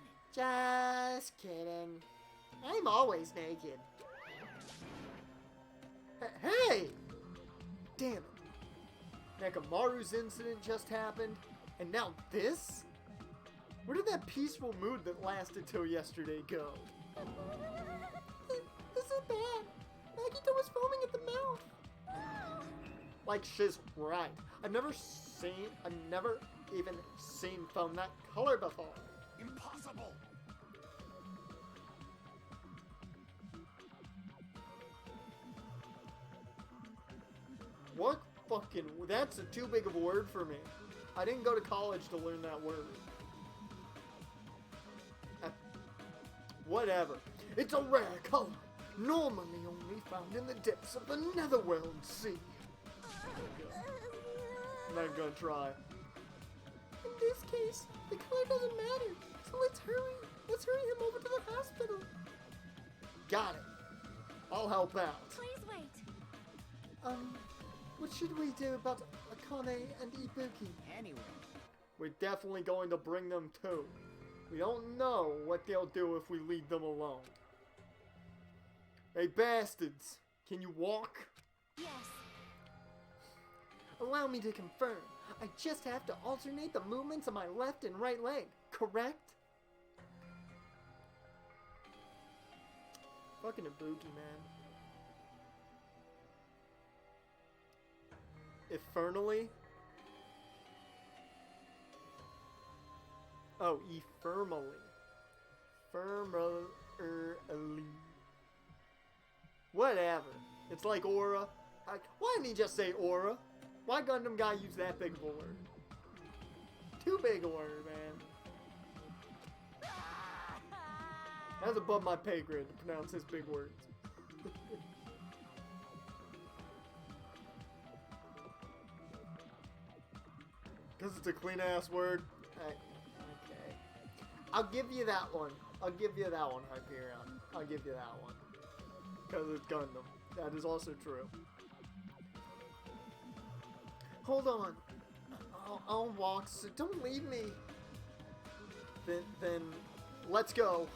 Speaker 3: Just kidding. I'm always naked. Hey! Damn it. Nakamaru's incident just happened, and now this? Where did that peaceful mood that lasted till yesterday go? This is bad. Nagito was foaming at the mouth. Like she's right. I've never even seen foam that color before.
Speaker 6: Impossible!
Speaker 3: What fucking... That's too big of a word for me. I didn't go to college to learn that word. Whatever. It's a rare color. Normally only found in the depths of the Netherworld Sea. I'm not gonna try. In this case, the color doesn't matter. So let's hurry. Let's hurry him over to the hospital. Got it. I'll help out.
Speaker 7: Please wait.
Speaker 3: What should we do about Akane and Ibuki?
Speaker 4: Anyway.
Speaker 3: We're definitely going to bring them too.
Speaker 1: We don't know what they'll do if we leave them alone. Hey, bastards! Can you walk?
Speaker 7: Yes.
Speaker 3: Allow me to confirm. I just have to alternate the movements of my left and right leg, correct?
Speaker 1: Fucking Ibuki, man. Infernally? Oh, Efirmally. Firmally. Whatever. It's like aura. Why didn't he just say aura? Why Gundam guy use that big of a word? Too big a word, man. That's above my pay grade to pronounce his big words. Because it's a clean ass word. Okay. I'll give you that one. I'll give you that one, Hyperion. I'll give you that one. Because it's Gundam. That is also true.
Speaker 3: Hold on. I'll walk, so don't leave me.
Speaker 1: Then let's go.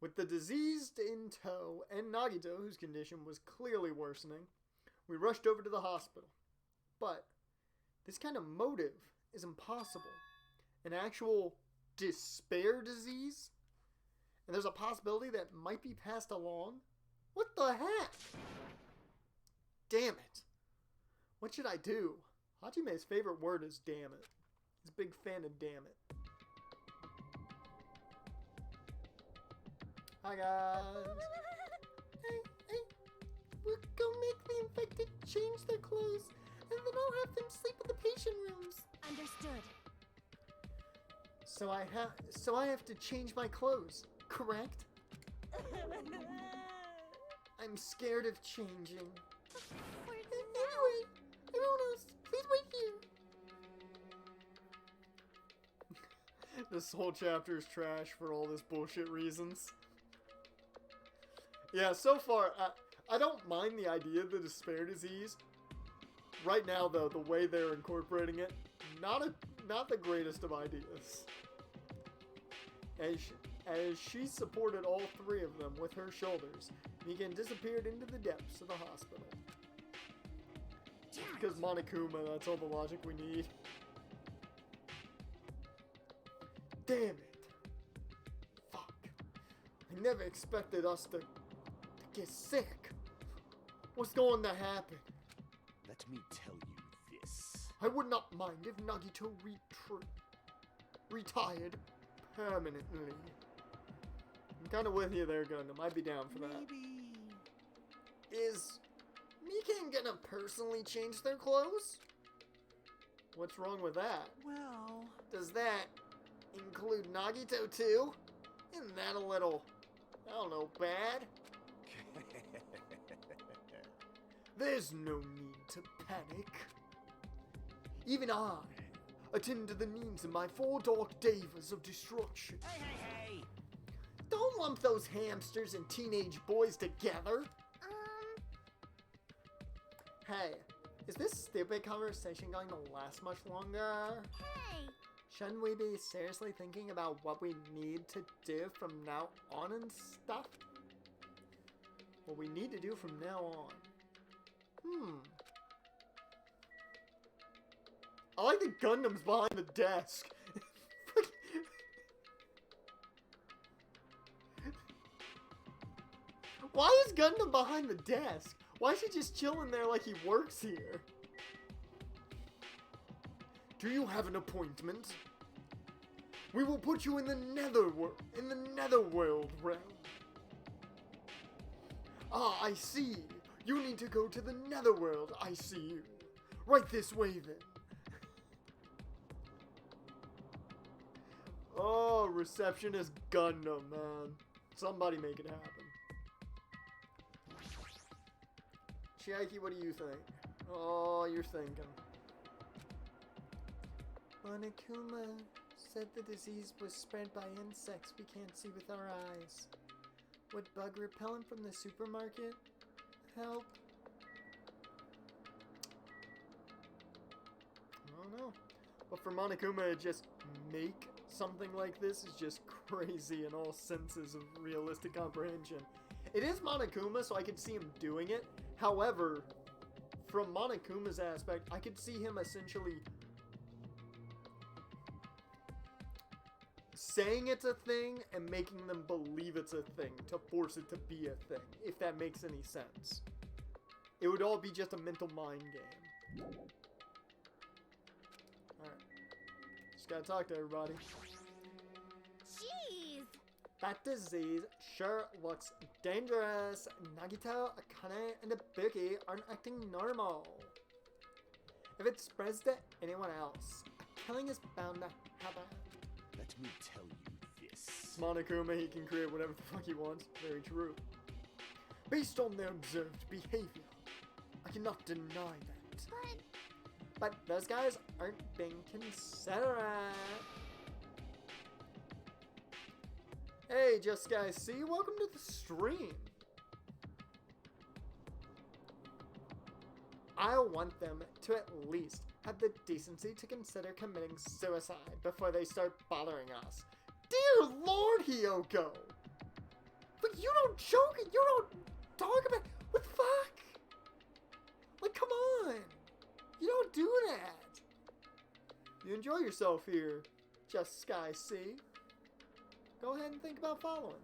Speaker 1: With the diseased in tow and Nagito, whose condition was clearly worsening, we rushed over to the hospital. But this kind of motive is impossible. An actual despair disease? And there's a possibility that might be passed along? What the heck? Damn it. What should I do? Hajime's favorite word is damn it. He's a big fan of damn it. Hi guys.
Speaker 3: Hey, we'll go make the infected change their clothes, and then I'll have them sleep in the patient rooms.
Speaker 7: Understood.
Speaker 3: So I have to change my clothes, correct? I'm scared of changing. Anyway, everyone else, please wait here.
Speaker 1: This whole chapter is trash for all this bullshit reasons. Yeah, so far, I don't mind the idea of the despair disease. Right now, though, the way they're incorporating it, not the greatest of ideas. As she supported all three of them with her shoulders, Negan disappeared into the depths of the hospital. Because Monokuma, that's all the logic we need. Damn it. Fuck. I never expected us to get sick. What's going to happen?
Speaker 4: Let me tell you this.
Speaker 1: I would not mind if Nagito retired permanently. I'm kind of with you there, Gundam. I'd be down for that.
Speaker 4: Maybe.
Speaker 1: Is Mikan gonna personally change their clothes? What's wrong with that?
Speaker 4: Well,
Speaker 1: Does that include Nagito too? Isn't that a little, I don't know, bad? There's no need to panic. Even I attend to the needs of my four dark devas of destruction.
Speaker 4: hey!
Speaker 1: Don't lump those hamsters and teenage boys together. Hey, is this stupid conversation going to last much longer?
Speaker 7: Hey!
Speaker 1: Shouldn't we be seriously thinking about what we need to do from now on and stuff? What we need to do from now on. I like the Gundams behind the desk. Why is Gundam behind the desk? Why is he just chilling there like he works here? Do you have an appointment? We will put you in the netherworld realm. Ah, I see. You need to go to the netherworld. I see you. Right this way then. Oh, receptionist Gundam, man. Somebody make it happen. Chiaki, what do you think? Oh, you're thinking.
Speaker 3: Monokuma said the disease was spread by insects we can't see with our eyes. Would bug repellent from the supermarket help?
Speaker 1: I don't know. But for Monokuma to just make something like this is just crazy in all senses of realistic comprehension. It is Monokuma, so I could see him doing it. However, from Monokuma's aspect, I could see him essentially saying it's a thing and making them believe it's a thing to force it to be a thing, if that makes any sense. It would all be just a mental mind game. Alright. Just gotta talk to everybody.
Speaker 7: Jeez!
Speaker 3: That disease sure looks dangerous. Nagito, Akane, and Ibuki aren't acting normal. If it spreads to anyone else, a killing is bound to happen.
Speaker 4: Let me tell you this.
Speaker 1: Monokuma, he can create whatever the fuck he wants. Very true. Based on their observed behavior, I cannot deny that.
Speaker 3: But those guys aren't being considerate.
Speaker 1: Hey, Just Guys C, welcome to the stream.
Speaker 3: I want them to at least have the decency to consider committing suicide before they start bothering us.
Speaker 1: Dear Lord, Hyoko! But you don't joke it, you don't talk about what the fuck? Like, come on! You don't do that! You enjoy yourself here, Just Sky C. Go ahead and think about following.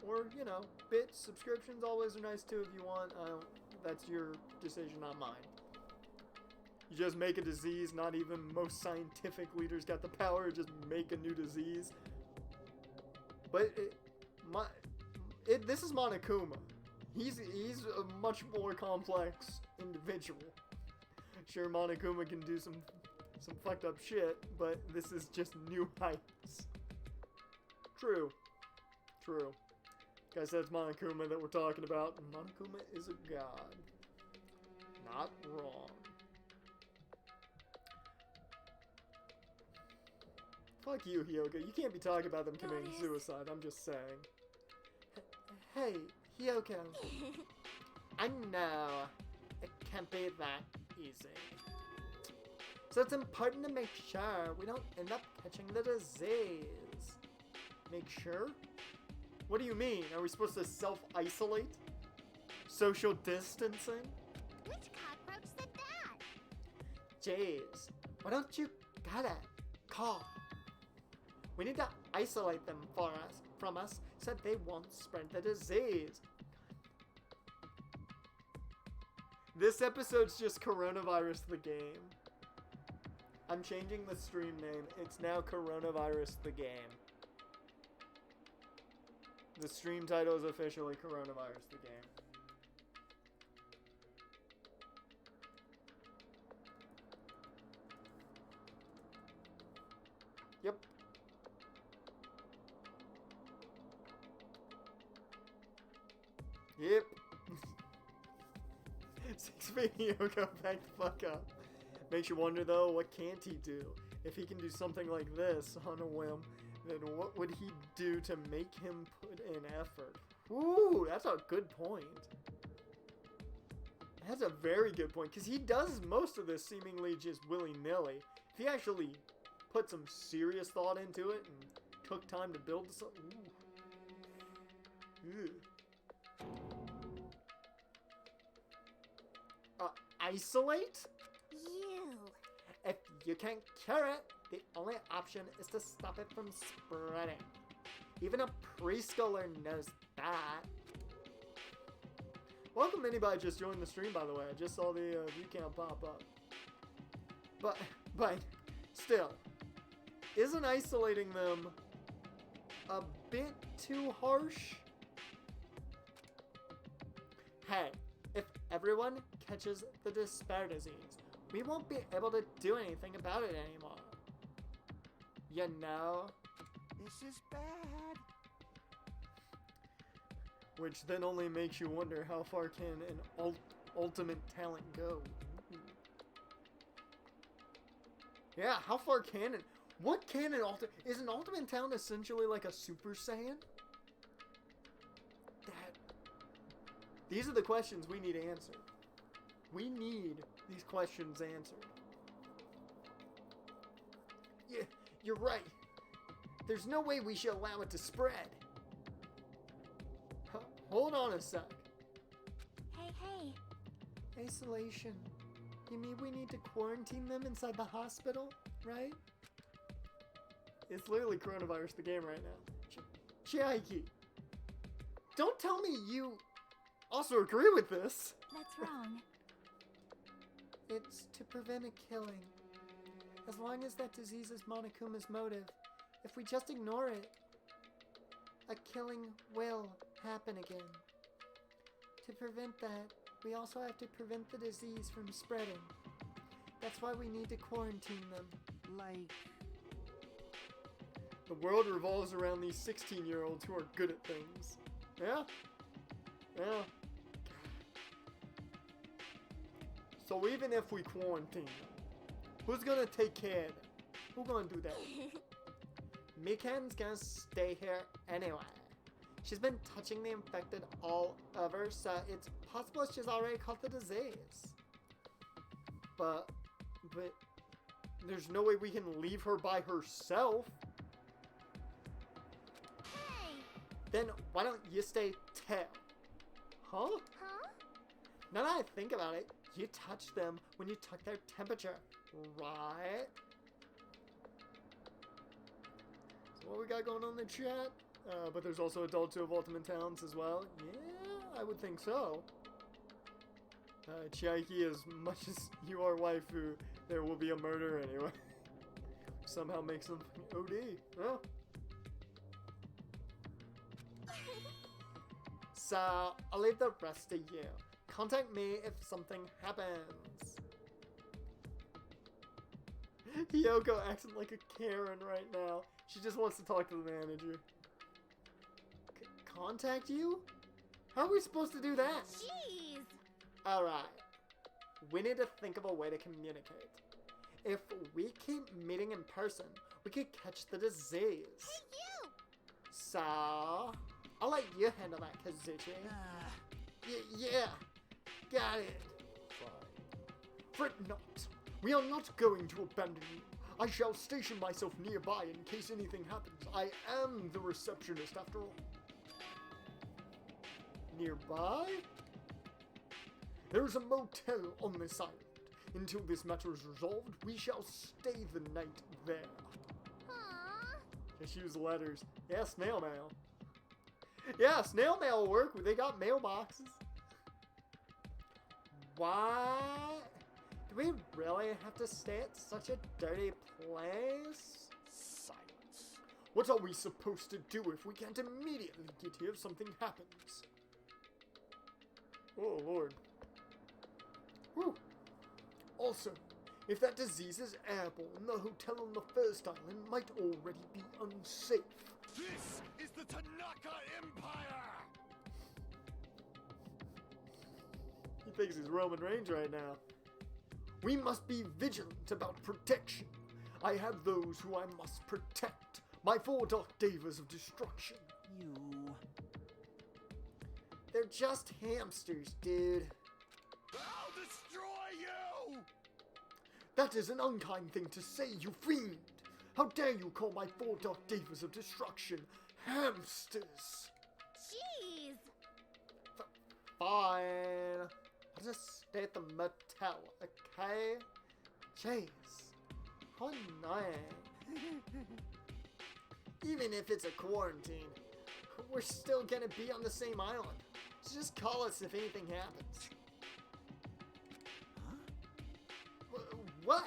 Speaker 1: Or, you know, bits, subscriptions always are nice too if you want. That's your decision, not mine. You just make a disease, not even most scientific leaders got the power to just make a new disease. But this is Monokuma. He's a much more complex individual. Sure, Monokuma can do some fucked up shit, but this is just new heights. True. True. Like I said, it's Monokuma that we're talking about, and Monokuma is a god. Not wrong. Fuck you, Hyoko. You can't be talking about them committing suicide. I'm just saying.
Speaker 3: Hey, Hyoko. I know it can't be that easy. So it's important to make sure we don't end up catching the disease.
Speaker 1: Make sure? What do you mean? Are we supposed to self-isolate? Social distancing?
Speaker 7: Which cockroach said that?
Speaker 3: Jeez, why don't you get it? Call. We need to isolate them from us so they won't spread the disease.
Speaker 1: This episode's just Coronavirus the Game. I'm changing the stream name. It's now Coronavirus the Game. The stream title is officially Coronavirus the Game. Yep. Yep. 6 video, go back the fuck up. Makes you wonder though, what can't he do? If he can do something like this on a whim, then what would he do to make him put in effort? Ooh, that's a good point. That's a very good point, because he does most of this seemingly just willy-nilly. If he actually put some serious thought into it and took time to build something. Ooh. Isolate?
Speaker 7: You.
Speaker 3: If you can't cure it, the only option is to stop it from spreading. Even a preschooler knows that.
Speaker 1: Welcome anybody just joined the stream, by the way. I just saw the view count pop up. But still, isn't isolating them a bit too harsh?
Speaker 3: Hey, if everyone catches the despair disease, we won't be able to do anything about it anymore. You know?
Speaker 4: This is bad.
Speaker 1: Which then only makes you wonder how far can an ultimate talent go. Ooh. Yeah, how far can it? What can an ultimate... Is an ultimate talent essentially like a Super Saiyan? These are the questions we need answered. We need these questions answered.
Speaker 3: You're right. There's no way we should allow it to spread. Hold on a sec.
Speaker 7: Hey.
Speaker 3: Isolation. You mean we need to quarantine them inside the hospital, right?
Speaker 1: It's literally coronavirus the game right now.
Speaker 3: Chiaki, don't tell me you also agree with this.
Speaker 7: That's wrong.
Speaker 3: It's to prevent a killing. As long as that disease is Monokuma's motive, if we just ignore it, a killing will happen again. To prevent that, we also have to prevent the disease from spreading. That's why we need to quarantine them.
Speaker 4: Like,
Speaker 1: The world revolves around these 16-year-olds who are good at things. Yeah? Yeah. So even if we quarantine them, who's gonna take care of them? Who's gonna do that?
Speaker 3: Mikan's gonna stay here anyway. She's been touching the infected all over, so it's possible she's already caught the disease.
Speaker 1: But there's no way we can leave her by herself.
Speaker 7: Hey!
Speaker 3: Then why don't you stay tail?
Speaker 1: Huh?
Speaker 7: Huh?
Speaker 3: Now that I think about it, you touch them when you took their temperature, right?
Speaker 1: So what we got going on in the chat? But there's also adults who have ultimate talents as well. Yeah, I would think so. Chiaki, as much as you are waifu, there will be a murder anyway. Somehow makes them OD. Well,
Speaker 3: So I'll leave the rest to you. Contact me if something happens.
Speaker 1: Hiyoko acting like a Karen right now. She just wants to talk to the manager.
Speaker 3: Contact you? How are we supposed to do that?
Speaker 7: Jeez!
Speaker 3: Alright. We need to think of a way to communicate. If we keep meeting in person, we could catch the disease.
Speaker 7: Hey, you!
Speaker 3: So, I'll let you handle that, Kazuchi. Yeah, got it.
Speaker 1: Fret not. We are not going to abandon you. I shall station myself nearby in case anything happens. I am the receptionist after all. Nearby? There is a motel on this island. Until this matter is resolved, we shall stay the night there.
Speaker 7: Aww.
Speaker 1: Just use letters. Yeah, snail mail. Yeah, snail mail will work. They got mailboxes.
Speaker 3: What? Do we really have to stay at such a dirty place?
Speaker 4: silence.
Speaker 1: What are we supposed to do if we can't immediately get here if something happens? Oh, Lord. Whew. Also, if that disease is airborne, the hotel on the first island might already be unsafe.
Speaker 6: This is the Tanaka Empire!
Speaker 1: He thinks he's Roman Reigns right now. We must be vigilant about protection. I have those who I must protect. My four dark devas of destruction.
Speaker 4: You.
Speaker 3: They're just hamsters, dude.
Speaker 6: I'll destroy you!
Speaker 1: That is an unkind thing to say, you fiend! How dare you call my four dark devas of destruction hamsters?
Speaker 7: Jeez!
Speaker 3: Fine. I'll just stay at the motel, okay? Jeez. How annoying. Even if it's a quarantine, we're still gonna be on the same island. So just call us if anything happens. What?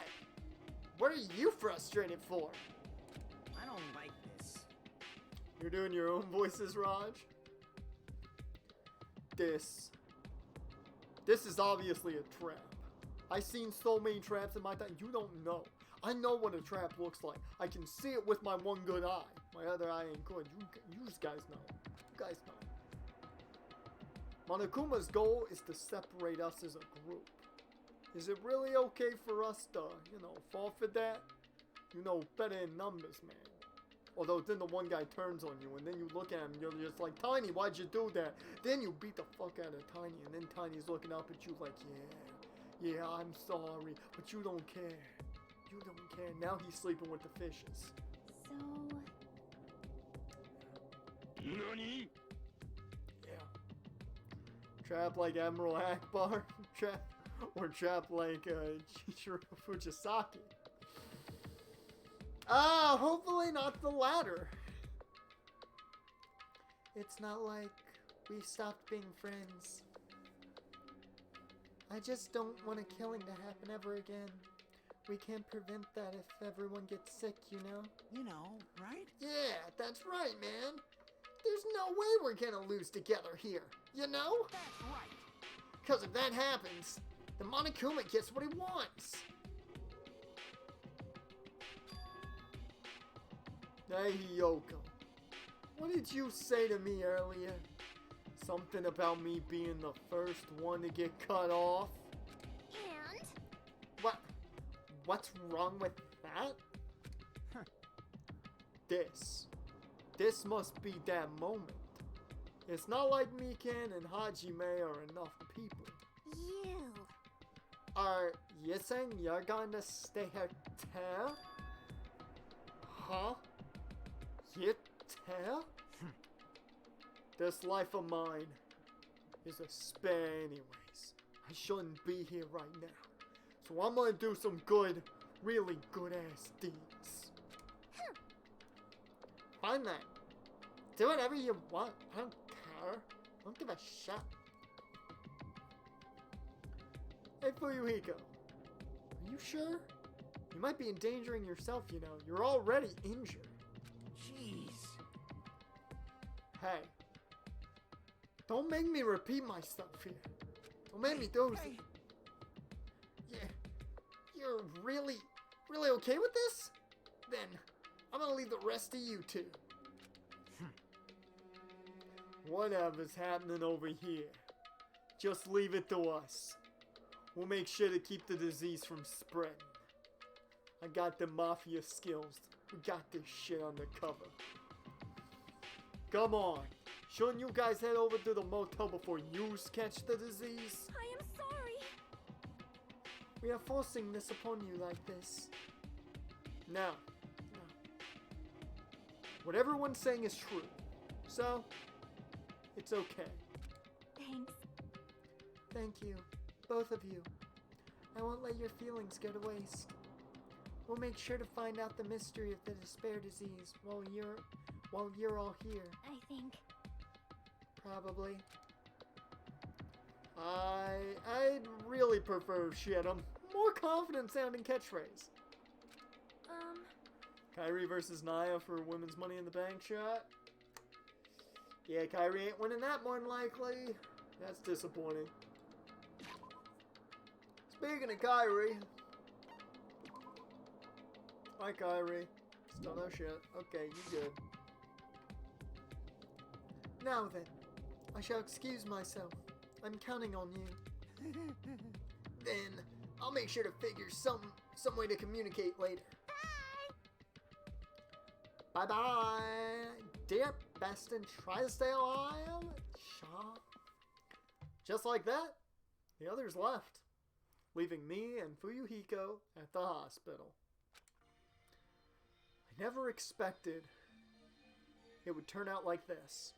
Speaker 3: What are you frustrated for?
Speaker 4: I don't like this.
Speaker 1: You're doing your own voices, Raj? This is obviously a trap. I've seen so many traps in my time, you don't know. I know what a trap looks like. I can see it with my one good eye. My other eye ain't good. You guys know. You guys know. Monokuma's goal is to separate us as a group. Is it really okay for us to, forfeit that? Better in numbers, man. Although then the one guy turns on you and then you look at him and you're just like, Tiny, why'd you do that? Then you beat the fuck out of Tiny and then Tiny's looking up at you like, yeah, I'm sorry, but you don't care. You don't care. Now he's sleeping with the fishes.
Speaker 7: So,
Speaker 6: Nani?
Speaker 1: Yeah. Trap like Admiral Akbar? Trap, or trap like Chichiro Fujisaki? Hopefully not the latter.
Speaker 3: It's not like we stopped being friends. I just don't want a killing to happen ever again. We can't prevent that if everyone gets sick, you know?
Speaker 4: You know, right?
Speaker 1: Yeah, that's right, man. There's no way we're gonna lose together here, you know?
Speaker 4: That's right.
Speaker 1: Because if that happens, then Monokuma gets what he wants. Hey, Yoko. What did you say to me earlier? Something about me being the first one to get cut off?
Speaker 7: and
Speaker 1: What's wrong with that?
Speaker 4: Huh.
Speaker 1: This must be that moment. It's not like Mikan and Hajime are enough people.
Speaker 7: you.
Speaker 1: Are you saying you're gonna stay here too? Huh? You too? This life of mine is a spare anyways. I shouldn't be here right now. So I'm gonna do some good, really good ass deeds. Fine then. Do whatever you want. I don't care. I don't give a shit. Hey Fuyuhiko. Are you sure? You might be endangering yourself, you know. You're already injured.
Speaker 4: Jeez.
Speaker 1: Hey. Don't make me repeat myself here. Don't make me do
Speaker 4: Hey,
Speaker 1: Yeah. You're really okay with this? Then I'm gonna leave the rest to you two. Whatever's happening over here, just leave it to us. We'll make sure to keep the disease from spreading. I got the mafia skills. We got this shit under cover. Come on. Shouldn't you guys head over to the motel before you catch the disease?
Speaker 7: I am sorry.
Speaker 3: We are forcing this upon you like this.
Speaker 1: No. What everyone's saying is true. So, it's okay.
Speaker 7: Thanks.
Speaker 3: Thank you, both of you. I won't let your feelings go to waste. We'll make sure to find out the mystery of the despair disease while you're all here.
Speaker 7: I think.
Speaker 3: Probably.
Speaker 1: I'd really prefer if she had a more confident sounding catchphrase. Kyrie versus Naya for women's Money in the Bank shot. Yeah, Kyrie ain't winning that more than likely. That's disappointing. Speaking of Kyrie. Hi, Kyrie. Still no shit. Okay, you good.
Speaker 3: Now then, I shall excuse myself. I'm counting on you.
Speaker 1: Then I'll make sure to figure some way to communicate later. Bye bye. Dear best and try to stay alive. Shaw. Just like that, the others left, leaving me and Fuyuhiko at the hospital. I never expected it would turn out like this.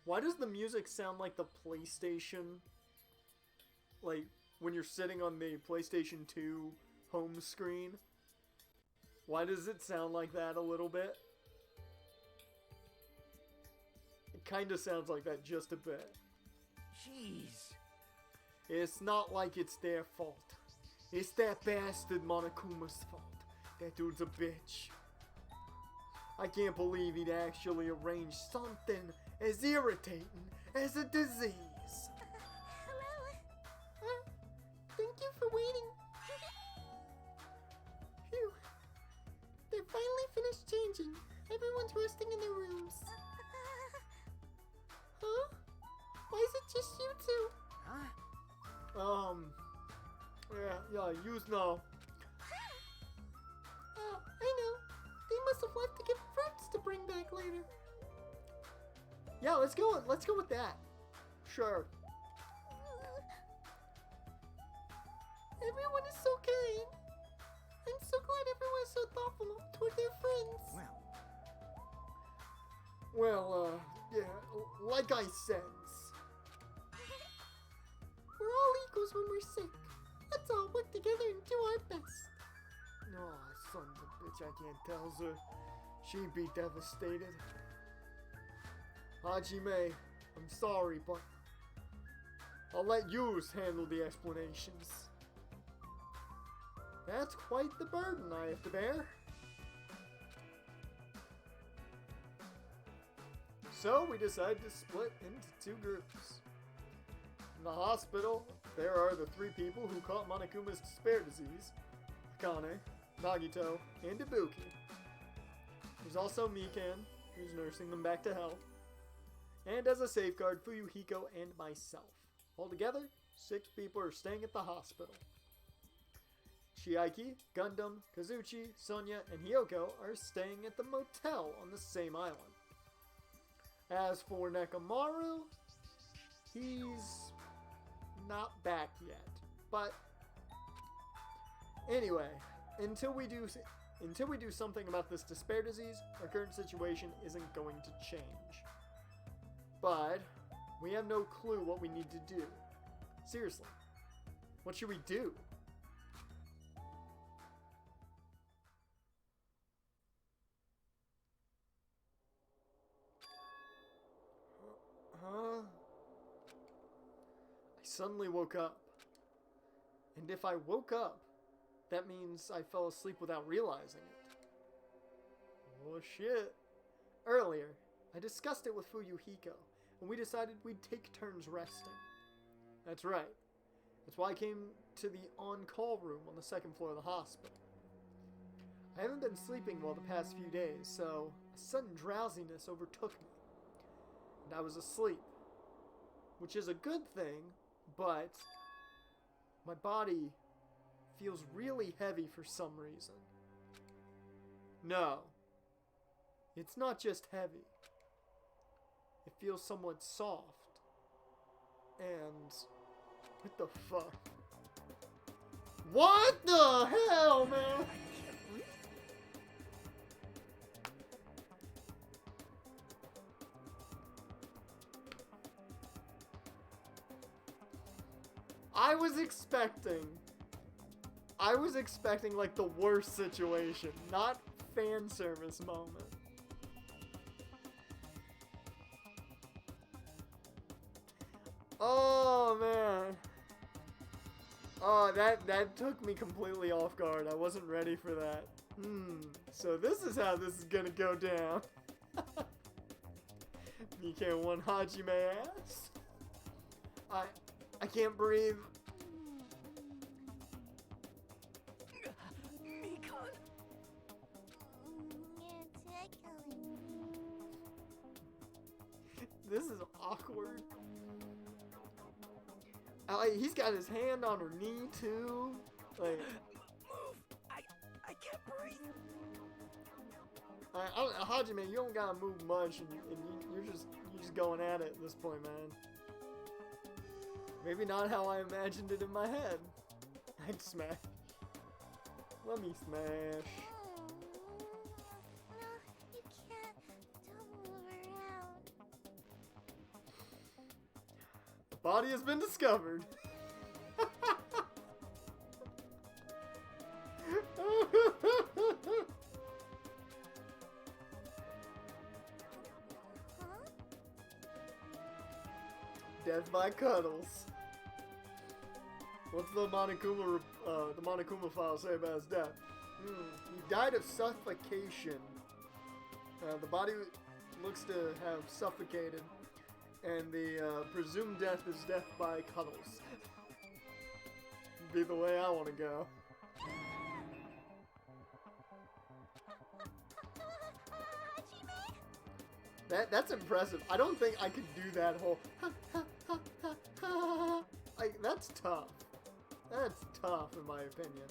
Speaker 1: Why does the music sound like the PlayStation? Like when you're sitting on the PlayStation 2 home screen? Why does it sound like that a little bit? It kind of sounds like that just a bit.
Speaker 4: Jeez.
Speaker 1: It's not like it's their fault. It's that bastard Monokuma's fault. That dude's a bitch. I can't believe he'd actually arrange something as irritating as a disease.
Speaker 7: Hello.
Speaker 3: Thank you for waiting. Phew. They're finally finished changing. Everyone's resting in their rooms. Huh? Why is it just you two?
Speaker 4: Huh?
Speaker 1: Yeah, you know.
Speaker 3: I know. They must have left to get fruits to bring back later.
Speaker 1: Yeah, let's go with that. Sure.
Speaker 3: Everyone is so kind. I'm so glad everyone is so that guy says. We're all equals when we're sick. Let's all work together and do our best. Oh, son of a bitch, I can't tell her. She'd be devastated. Hajime, I'm sorry, but I'll let yous handle the explanations. That's quite the burden I have to bear. So we decided to split into two groups. In the hospital, there are the three people who caught Monokuma's despair disease: Akane, Nagito, and Ibuki. There's also Mikan, who's nursing them back to health. And as a safeguard, Fuyuhiko and myself. Altogether, 6 people are staying at the hospital. Chiaki, Gundam, Kazuchi, Sonya, and Hyoko are staying at the motel on the same island. As for Nekamaru, he's not back yet. But anyway, until we do something about this despair disease, our current situation isn't going to change. But we have no clue what we need to do. Seriously, what should we do? Huh? I suddenly woke up. And if I woke up, that means I fell asleep without realizing it. Oh shit. Earlier, I discussed it with Fuyuhiko, and we decided we'd take turns resting. That's right. That's why I came to the on-call room on the 2nd floor of the hospital. I haven't been sleeping well the past few days, so a sudden drowsiness overtook me. And I was asleep. Which is a good thing, but my body feels really heavy for some reason. No. It's not just heavy. It feels somewhat soft. And what the fuck? What the hell, man? I was expecting like the worst situation, not fan service moment. Oh man. Oh, that took me completely off guard. I wasn't ready for that. So this is how this is gonna go down. BK1 Hajime ass. I can't breathe. This is awkward. He's got his hand on her knee too. Like,
Speaker 5: Move! I can't breathe.
Speaker 3: Hajime, you don't gotta move much, and you're just going at it at this point, man. Maybe not how I imagined it in my head. I'd smash. Let me smash.
Speaker 7: No, you can't. Don't move around.
Speaker 3: The body has been discovered. Death by cuddles. What's the Monokuma file say about his death? He died of suffocation. The body looks to have suffocated, and the presumed death is death by cuddles. Be the way I want to go. That's impressive. I don't think I could do that whole that's tough. That's tough in my opinion.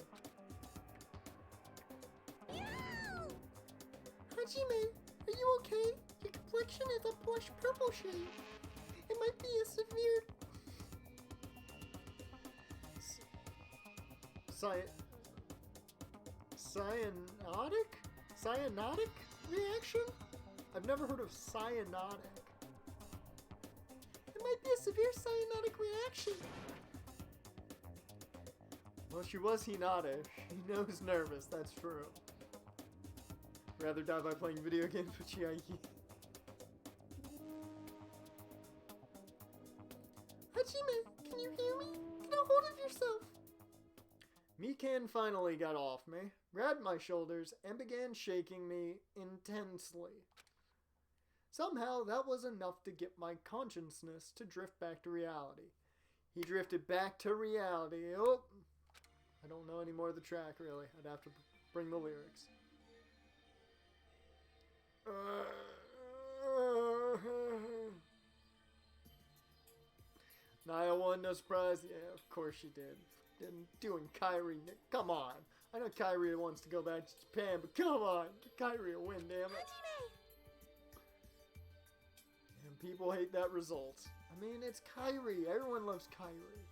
Speaker 3: Hajime, are you okay? Your complexion is a blush purple shade. It might be a severe cyanotic reaction? I've never heard of cyanotic. might be a severe cyanotic reaction.
Speaker 1: Well, she was Hinata. She knows nervous, that's true. Rather die by playing video games with Chiaki.
Speaker 3: Hajime, can you hear me? Get a hold of yourself.
Speaker 1: Mikan finally got off me, grabbed my shoulders, and began shaking me intensely. Somehow, that was enough to get my consciousness to drift back to reality. He drifted back to reality. Oh, I don't know any more of the track, really. I'd have to bring the lyrics. Naya won, no surprise. Yeah, of course she did. Doing Kairi. Come on. I know Kairi wants to go back to Japan, but come on. Get Kairi a win, damn it. And people hate that result. I mean, it's Kairi. Everyone loves Kairi.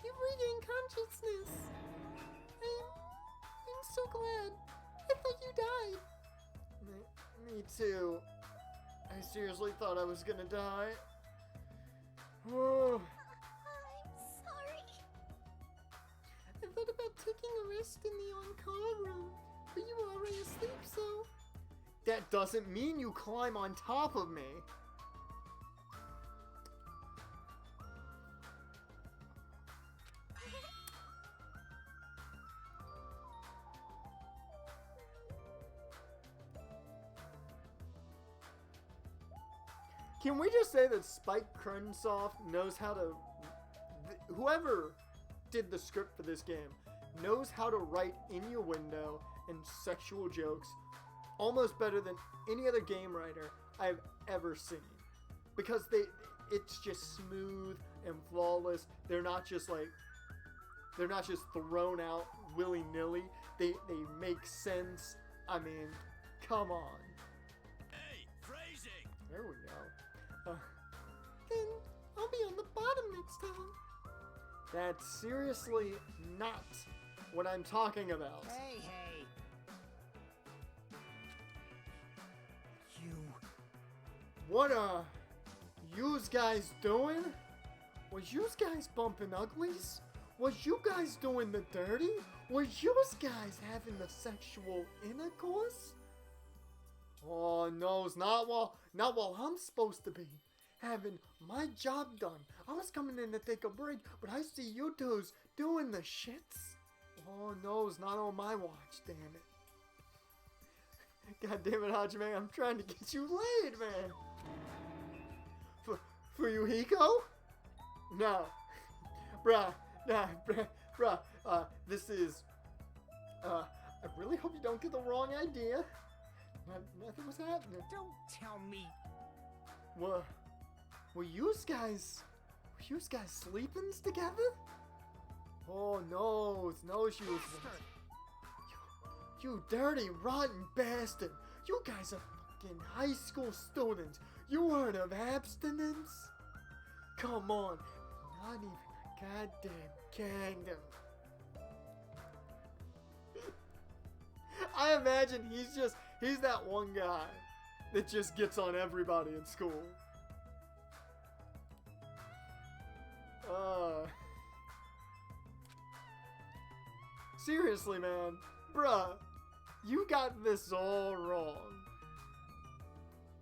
Speaker 3: You've regained consciousness. I'm so glad. I thought you died.
Speaker 1: Me too. I seriously thought I was gonna die. Oh.
Speaker 7: I'm sorry.
Speaker 3: I thought about taking a rest in the on-call room, but you were already asleep, so...
Speaker 1: That doesn't mean you climb on top of me. Can we just say that Spike Chunsoft knows how to... Whoever did the script for this game knows how to write innuendo and sexual jokes almost better than any other game writer I've ever seen. Because it's just smooth and flawless. They're not just thrown out willy-nilly. They make sense. I mean, come on.
Speaker 6: Hey, phrasing!
Speaker 1: There we go.
Speaker 3: Then I'll be on the bottom next time.
Speaker 1: That's seriously not what I'm talking about.
Speaker 4: Hey. You.
Speaker 1: What are yous guys doing? Was yous guys bumping uglies? Was you guys doing the dirty? Was yous guys having the sexual intercourse? Oh no, it's not while I'm supposed to be having my job done. I was coming in to take a break, but I see you dudes doing the shits. Oh no, it's not on my watch, damn it. God damn it, Hajime, I'm trying to get you laid, man. For Yuhiko? No. Bruh, this is... I really hope you don't get the wrong idea. Nothing was happening.
Speaker 4: Don't tell me.
Speaker 1: What? Were you guys sleeping together? Oh no, she was. You dirty, rotten bastard! You guys are fucking high school students. You heard of abstinence? Come on, not even a goddamn kingdom. I imagine he's that one guy that just gets on everybody in school. Seriously, man. Bruh, you got this all wrong.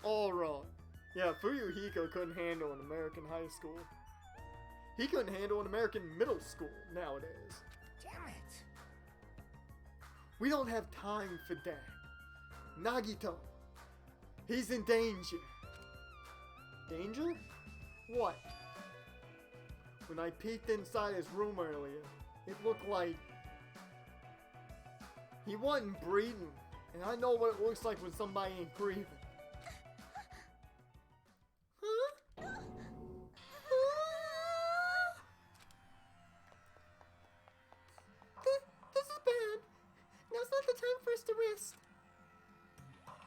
Speaker 1: All wrong. Yeah, Fuyuhiko couldn't handle an American high school. He couldn't handle an American middle school nowadays.
Speaker 4: Damn it.
Speaker 1: We don't have time for that. Nagito, he's in danger. Danger? What? When I peeked inside his room earlier, it looked like he wasn't breathing. And I know what it looks like when somebody ain't breathing.
Speaker 3: Huh? This is bad. Now's not the time for us to rest.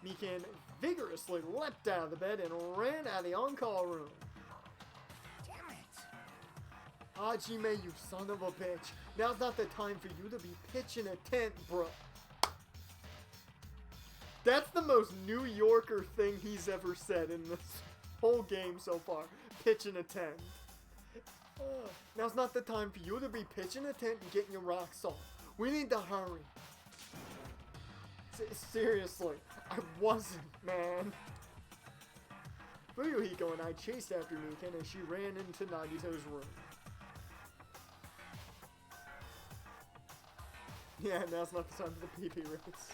Speaker 1: Mikan vigorously leapt out of the bed and ran out of the on-call room.
Speaker 4: Damn it.
Speaker 1: Hajime, you son of a bitch. Now's not the time for you to be pitching a tent, bro. That's the most New Yorker thing he's ever said in this whole game so far. Pitch and a tent. Now's not the time for you to be pitching a tent and getting your rocks off. We need to hurry. Seriously, I wasn't, man. Fuyuhiko and I chased after Mikan as she ran into Nagito's room. Yeah, now's not the time for the pee-pee race.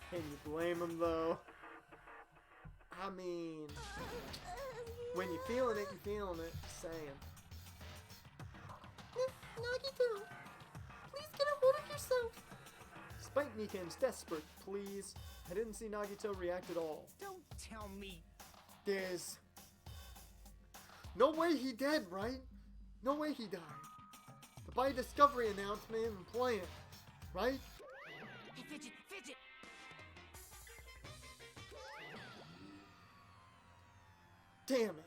Speaker 1: Can you blame him, though? I mean, when you're feeling it, you're feeling it. Just saying.
Speaker 3: Nagito, please get a hold of yourself.
Speaker 1: Despite Mikan's desperate pleas, I didn't see Nagito react at all.
Speaker 4: Don't tell me.
Speaker 1: There's no way he dead, right? No way he died. The By Discovery announcement and plan, right?
Speaker 4: Hey, Fidget, Fidget.
Speaker 1: Damn it.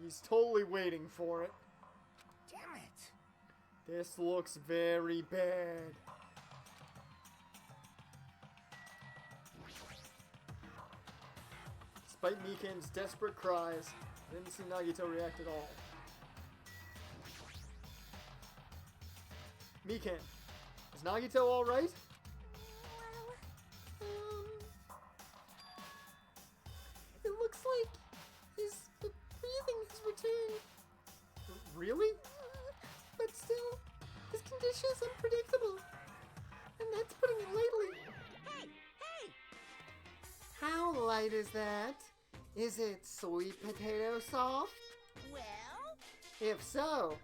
Speaker 1: He's totally waiting for it.
Speaker 4: Damn it.
Speaker 1: This looks very bad. Despite Mikan's desperate cries, I didn't see Nagito react at all. Mikan, is Nagito alright?
Speaker 3: Well, it looks like his breathing has returned.
Speaker 1: Really?
Speaker 3: But still, his condition is unpredictable. And that's putting it lightly.
Speaker 2: Hey, hey!
Speaker 3: How light is that? Is it sweet potato soft?
Speaker 2: Well,
Speaker 3: If so,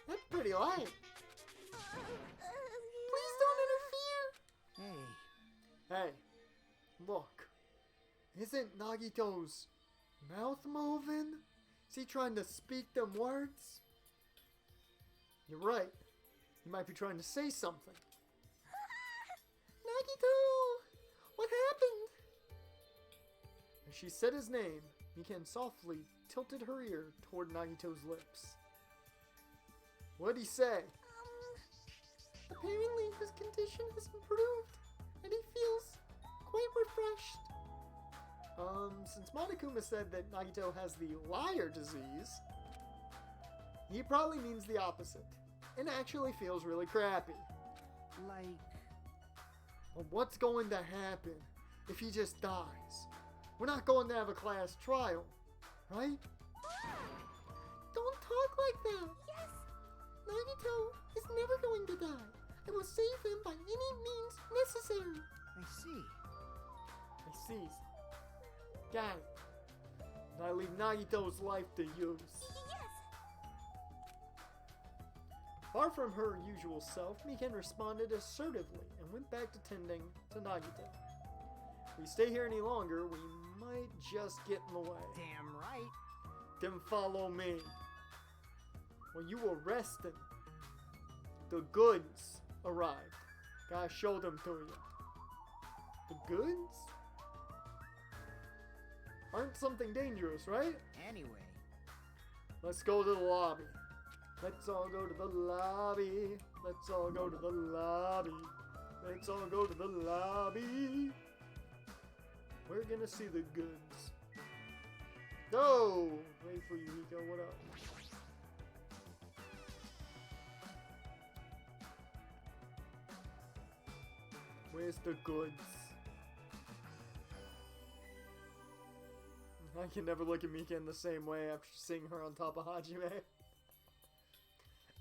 Speaker 3: that's pretty light. Please don't interfere.
Speaker 4: Hey,
Speaker 1: Hey, look. Isn't Nagito's mouth moving? Is he trying to speak them words? You're right. He might be trying to say something.
Speaker 3: Nagito, what happened?
Speaker 1: As she said his name, Mikan softly tilted her ear toward Nagito's lips. What'd he say?
Speaker 3: Apparently his condition has improved, and he feels quite refreshed.
Speaker 1: Since Monokuma said that Nagito has the liar disease, he probably means the opposite, and actually feels really crappy.
Speaker 4: like,
Speaker 1: Well, what's going to happen if he just dies? We're not going to have a class trial, right?
Speaker 3: Don't talk like that. Yes. Nagito is never going to die. I will save him by any means necessary.
Speaker 4: I see.
Speaker 1: I see. Got it. And I leave Nagito's life to use.
Speaker 7: Yes.
Speaker 1: Far from her usual self, Mikan responded assertively and went back to tending to Nagito. If we stay here any longer, we might just get in the way.
Speaker 4: Damn right.
Speaker 1: Then follow me. When you were resting, the goods arrived. Gotta show them to you. The goods? Aren't something dangerous, right?
Speaker 4: Anyway,
Speaker 1: Let's go to the lobby. Let's all go to the lobby. Let's all go to the lobby. Let's all go to the lobby. We're gonna see the goods. Go! Wait for you, Nico. What up? Where's the goods? I can never look at Mika in the same way after seeing her on top of Hajime.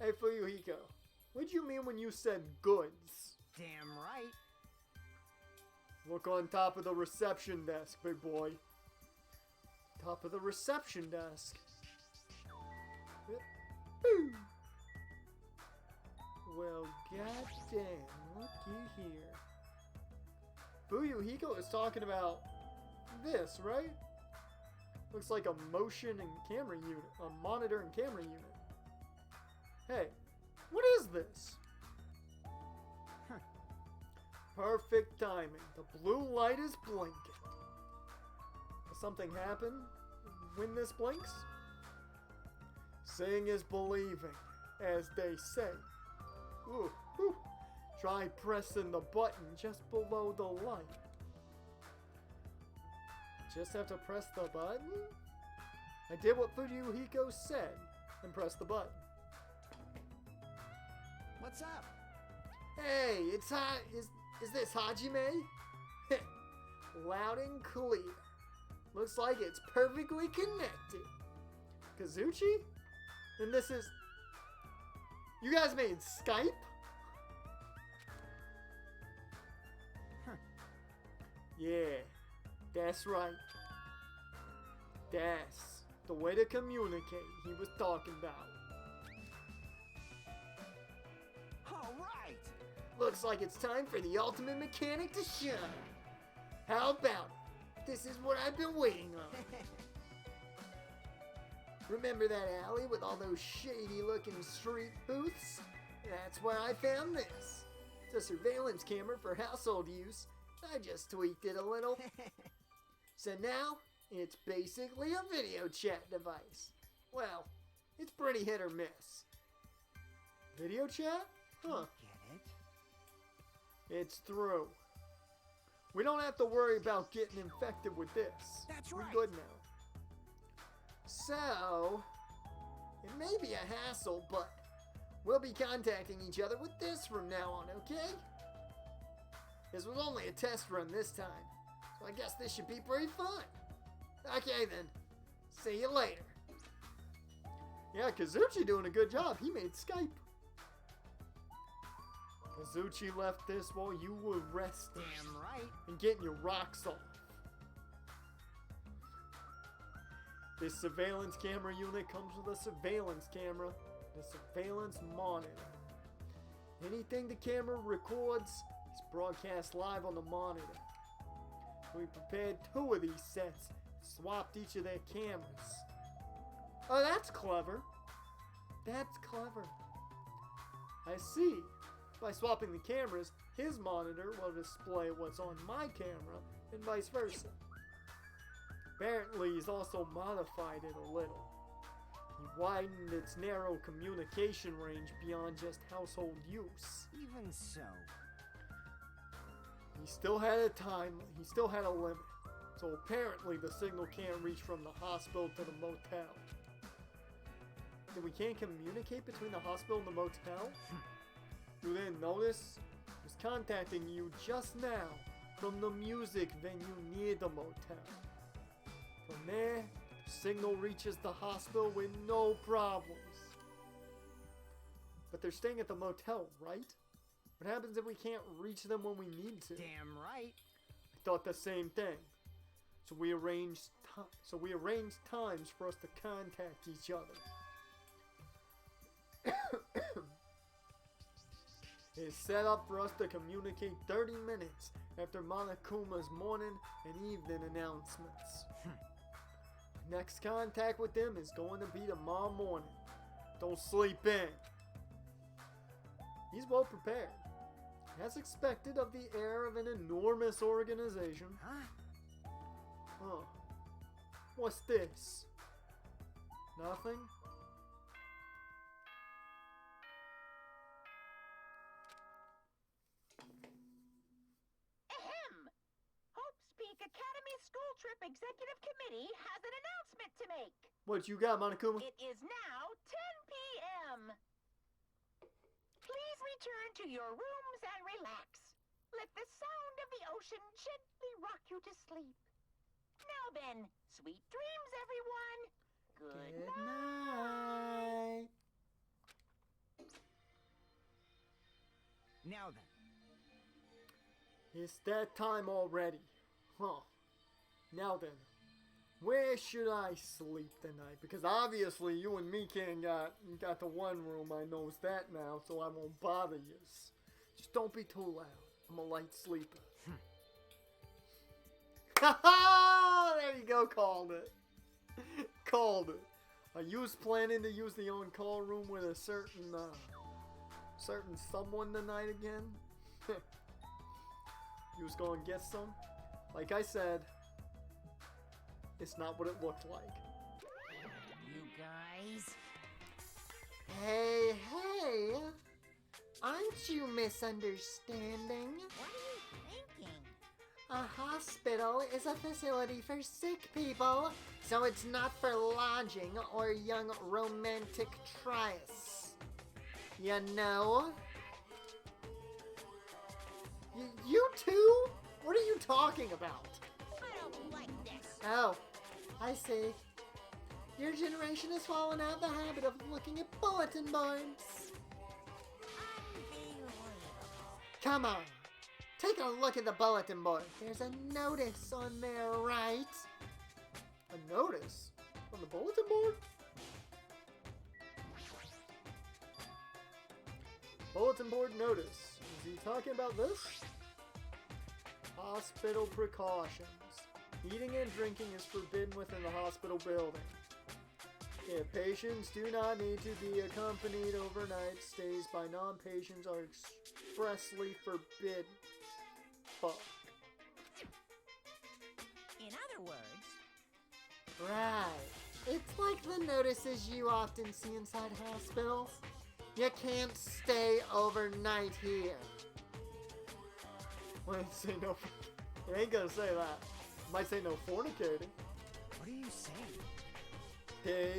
Speaker 1: Hey, Fuyuhiko, what'd you mean when you said goods?
Speaker 4: damn right.
Speaker 1: Look on top of the reception desk, big boy. Top of the reception desk. Boo. Well, goddamn, looky here. Fuyuhiko is talking about this, right? Looks like a motion and camera unit, a monitor and camera unit. Hey, what is this? Perfect timing. The blue light is blinking. Does something happen when this blinks? Seeing is believing, as they say. Ooh, whew. Try pressing the button just below the light. Just have to press the button? I did what Fuyuhiko said and pressed the button.
Speaker 4: What's up?
Speaker 1: Hey, it's is this Hajime? Loud and clear. Looks like it's perfectly connected. Kazuchi? And this is... You guys made Skype? Yeah, that's right. That's the way to communicate he was talking about.
Speaker 4: All right.
Speaker 1: Looks like it's time for the ultimate mechanic to shine. How about it? This is what I've been waiting on. Remember that alley with all those shady looking street booths? That's where I found this. It's a surveillance camera for household use. I just tweaked it a little. So now, it's basically a video chat device. Well, it's pretty hit or miss. Video chat? Huh.
Speaker 4: Get it?
Speaker 1: It's through. We don't have to worry about getting infected with this.
Speaker 4: That's
Speaker 1: We're
Speaker 4: right.
Speaker 1: good now. So, it may be a hassle, but we'll be contacting each other with this from now on, okay? This was only a test run this time, so I guess this should be pretty fun. Okay then, see you later. Yeah, Kazuchi doing a good job. He made Skype. Kazuchi left this while you were resting
Speaker 4: Damn right.
Speaker 1: and getting your rocks off. This surveillance camera unit comes with a surveillance camera and a surveillance monitor. Anything the camera records is broadcast live on the monitor. We prepared 2 of these sets, swapped each of their cameras. Oh, that's clever. That's clever. I see. By swapping the cameras, his monitor will display what's on my camera and vice versa. Apparently, he's also modified it a little. He widened its narrow communication range beyond just household use.
Speaker 4: Even so.
Speaker 1: He still had a limit. So apparently the signal can't reach from the hospital to the motel. Then we can't communicate between the hospital and the motel? You didn't notice? I was contacting you just now from the music venue near the motel. From there, the signal reaches the hospital with no problems. But they're staying at the motel, right? What happens if we can't reach them when we need to?
Speaker 4: Damn right.
Speaker 1: I thought the same thing. So we arranged times for us to contact each other. It's set up for us to communicate 30 minutes after Monokuma's morning and evening announcements. Next contact with them is going to be tomorrow morning. Don't sleep in. He's well prepared. As expected of the heir of an enormous organization.
Speaker 4: Huh?
Speaker 1: Huh. What's this? Nothing?
Speaker 2: Ahem! Hope's Peak Academy School Trip Executive Committee has an announcement to make.
Speaker 1: What you got, Monokuma?
Speaker 2: It is now 10 p.m. Please return to your rooms and relax. Let the sound of the ocean gently rock you to sleep. Now then, sweet dreams, everyone. Good night.
Speaker 1: night.
Speaker 4: Now then.
Speaker 1: It's that time already. Huh. Now then, where should I sleep tonight? Because obviously you and me can't got the one room. I knows that now, so I won't bother you. Just don't be too loud. I'm a light sleeper. Ha ha! There you go, called it. Called it. Are you planning to use the on-call room with a certain someone tonight again? You was gonna get some? Like I said, it's not what it looked like.
Speaker 4: You guys.
Speaker 3: Hey, hey! I'm Aren't you misunderstanding?
Speaker 2: What are you thinking?
Speaker 3: A hospital is a facility for sick people, so it's not for lodging or young romantic trysts. You know? You too? What are you talking about?
Speaker 2: I don't like this.
Speaker 3: Oh, I see. Your generation has fallen out of the habit of looking at bulletin boards.
Speaker 2: Unbelievable.
Speaker 3: Come on, take a look at the bulletin board. There's a notice on there, right?
Speaker 1: A notice? On the bulletin board? Bulletin board notice. Is he talking about this? Hospital precautions. Eating and drinking is forbidden within the hospital building. If patients do not need to be accompanied, overnight stays by non-patients are expressly forbidden. Fuck.
Speaker 2: In other words,
Speaker 3: Right. It's like the notices you often see inside hospitals. You can't stay overnight here.
Speaker 1: Well, it say no. It ain't gonna say that. It might say no fornicating.
Speaker 4: What are you saying?
Speaker 1: There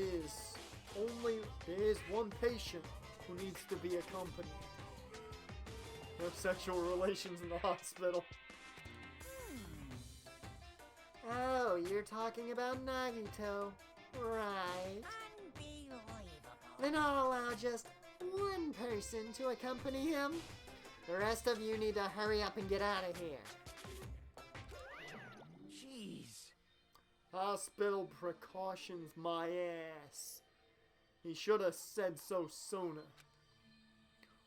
Speaker 1: is one patient who needs to be accompanied. No sexual relations in the hospital.
Speaker 3: Oh, you're talking about Nagito. Right.
Speaker 2: unbelievable.
Speaker 3: Then I'll allow just one person to accompany him. The rest of you need to hurry up and get out of here.
Speaker 4: Jeez.
Speaker 1: Hospital precautions, my ass. He should have said so sooner.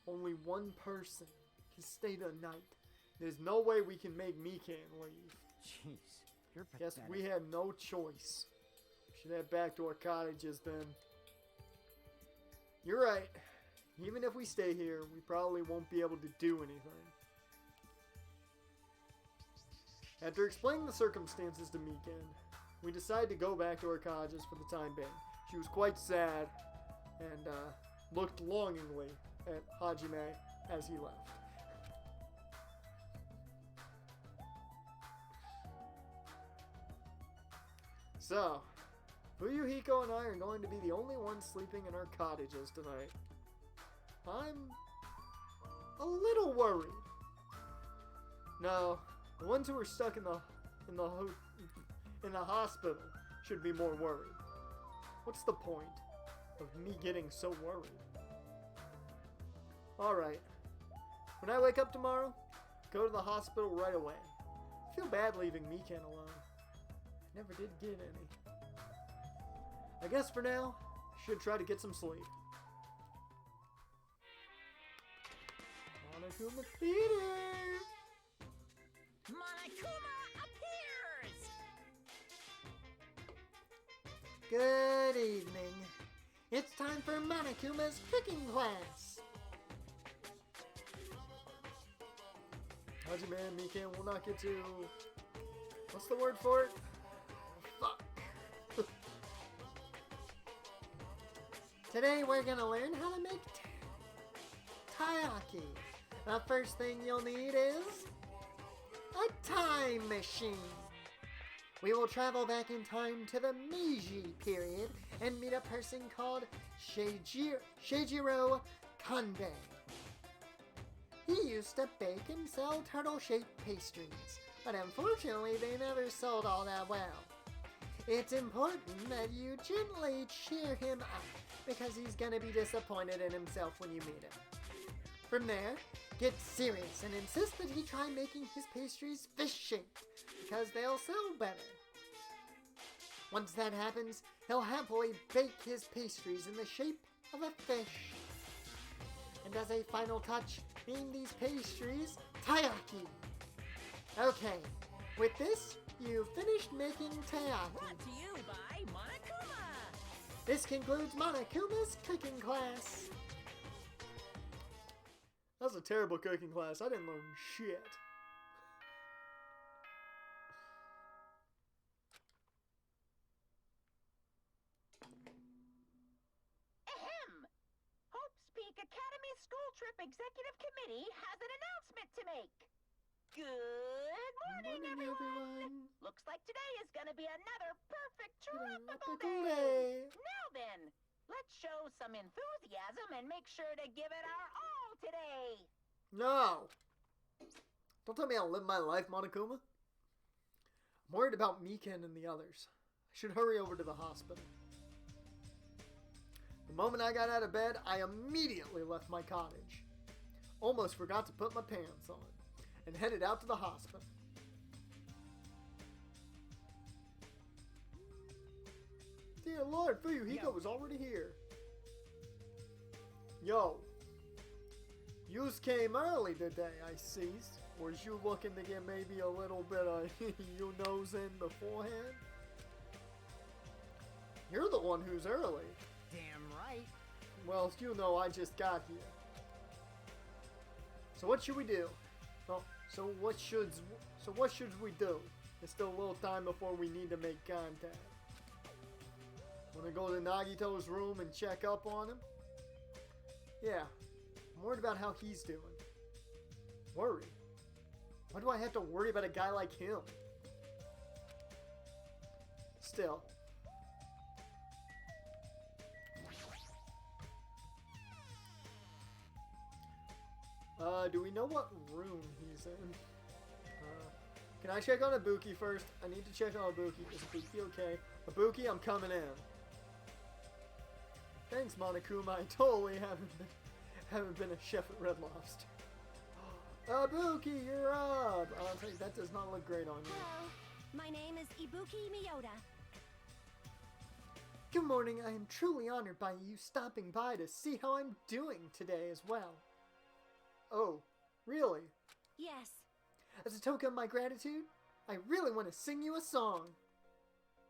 Speaker 1: Only one person can stay the night. There's no way we can make Mikan leave.
Speaker 4: Jeez. You're
Speaker 1: Guess
Speaker 4: pathetic.
Speaker 1: we had no choice. Should head back to our cottages then. You're right. Even if we stay here, we probably won't be able to do anything. After explaining the circumstances to Mikan, we decided to go back to our cottages for the time being. She was quite sad and looked longingly at Hajime as he left. So, Fuyuhiko and I are going to be the only ones sleeping in our cottages tonight. I'm a little worried. No, the ones who are stuck in the hospital should be more worried. What's the point of me getting so worried? Alright. When I wake up tomorrow, go to the hospital right away. I feel bad leaving Mikan alone. I never did get any. I guess for now, I should try to get some sleep. Monokuma Theater!
Speaker 2: Monokuma appears!
Speaker 3: Good evening. It's time for Monokuma's cooking class.
Speaker 1: Hajime and Mikan will not get to... What's the word for it? Fuck.
Speaker 3: Today we're gonna learn how to make taiyaki. The first thing you'll need is a time machine. We will travel back in time to the Meiji period and meet a person called Seijiro Kanbei. He used to bake and sell turtle-shaped pastries, but unfortunately they never sold all that well. It's important that you gently cheer him up because he's gonna be disappointed in himself when you meet him. From there, get serious and insist that he try making his pastries fish-shaped because they'll sell better. Once that happens, he'll happily bake his pastries in the shape of a fish. And as a final touch, name these pastries taiyaki. Okay, with this, you've finished making taiyaki.
Speaker 2: Brought to you by Monokuma!
Speaker 3: This concludes Monokuma's cooking class.
Speaker 1: That was a terrible cooking class. I didn't learn shit.
Speaker 2: Ahem! Hope's Peak Academy School Trip Trip Executive Committee has an announcement to make. Good morning, everyone. Looks like today is going to be another perfect tropical day. Now then, let's show some enthusiasm and make sure to give it our all today.
Speaker 1: No! Don't tell me I'll live my life, Monokuma. I'm worried about Mikan and the others. I should hurry over to the hospital. The moment I got out of bed, I immediately left my cottage. Almost forgot to put my pants on and headed out to the hospital. Dear Lord, Fuyuhiko was already here. Yo. Yous came early today, I see. Was you looking to get maybe a little bit of your nose in beforehand? You're the one who's early.
Speaker 4: Damn right.
Speaker 1: Well, you know I just got here. So what should we do? Oh, so what should we do? There's still a little time before we need to make contact. Wanna go to Nagito's room and check up on him? Yeah, I'm worried about how he's doing. Worried? Why do I have to worry about a guy like him? Still. Do we know what room he's in? Can I check on Ibuki first? I need to check on Ibuki. Is Ibuki okay? Ibuki, I'm coming in. Thanks, Monokuma. I totally haven't been a chef at Red Lobster. Ibuki, you're up! I'll tell you, that does not look great on you.
Speaker 7: Hello, my name is Ibuki Miyota.
Speaker 3: Good morning. I am truly honored by you stopping by to see how I'm doing today as well.
Speaker 1: Oh, really?
Speaker 7: Yes.
Speaker 3: As a token of my gratitude, I really want to sing you a song.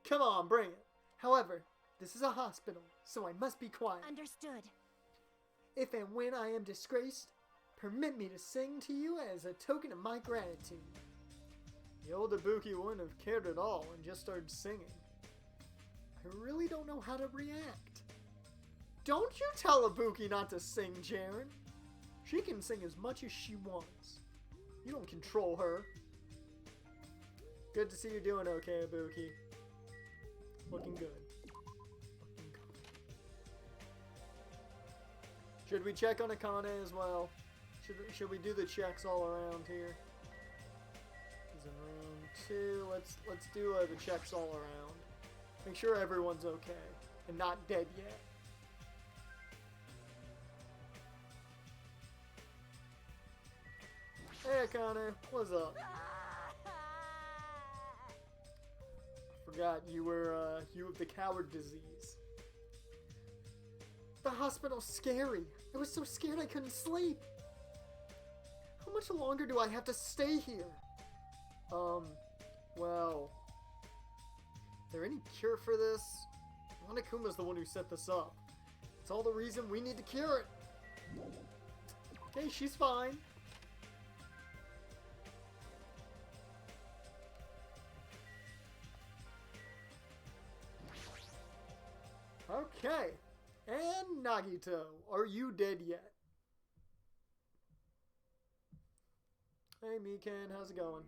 Speaker 1: Come on, bring it.
Speaker 3: However, this is a hospital, so I must be quiet.
Speaker 7: Understood.
Speaker 3: If and when I am disgraced, permit me to sing to you as a token of my gratitude.
Speaker 1: The old Ibuki wouldn't have cared at all and just started singing. I really don't know how to react. Don't you tell Ibuki not to sing, Jaren. She can sing as much as she wants. You don't control her. Good to see you doing okay, Ibuki. Looking good. Looking good. Should we check on Akane as well? Should we do the checks all around here? He's in room 2. Let's do the checks all around. Make sure everyone's okay and not dead yet. Hey Akane, what's up? Forgot you were you have the coward disease.
Speaker 3: The hospital's scary. I was so scared I couldn't sleep. How much longer do I have to stay here?
Speaker 1: Well, is there any cure for this? Monokuma's the one who set this up. It's all the reason we need to cure it. Okay, she's fine. Okay, and Nagito, are you dead yet? Hey Mikan, how's it going?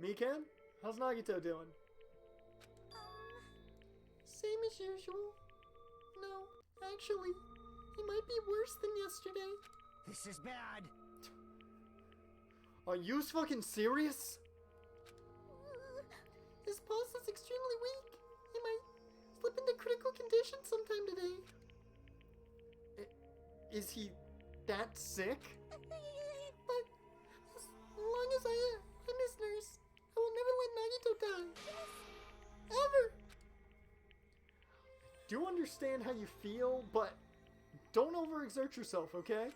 Speaker 1: Mikan, how's Nagito doing?
Speaker 3: Same as usual. No, actually, he might be worse than yesterday.
Speaker 4: This is bad.
Speaker 1: Are you fucking serious?
Speaker 3: His pulse is extremely weak. He might slip into critical condition sometime today.
Speaker 1: Is he that sick?
Speaker 3: But as long as I'm his nurse, I will never let Nagito die. Ever.
Speaker 1: Do understand how you feel, but don't overexert yourself, okay?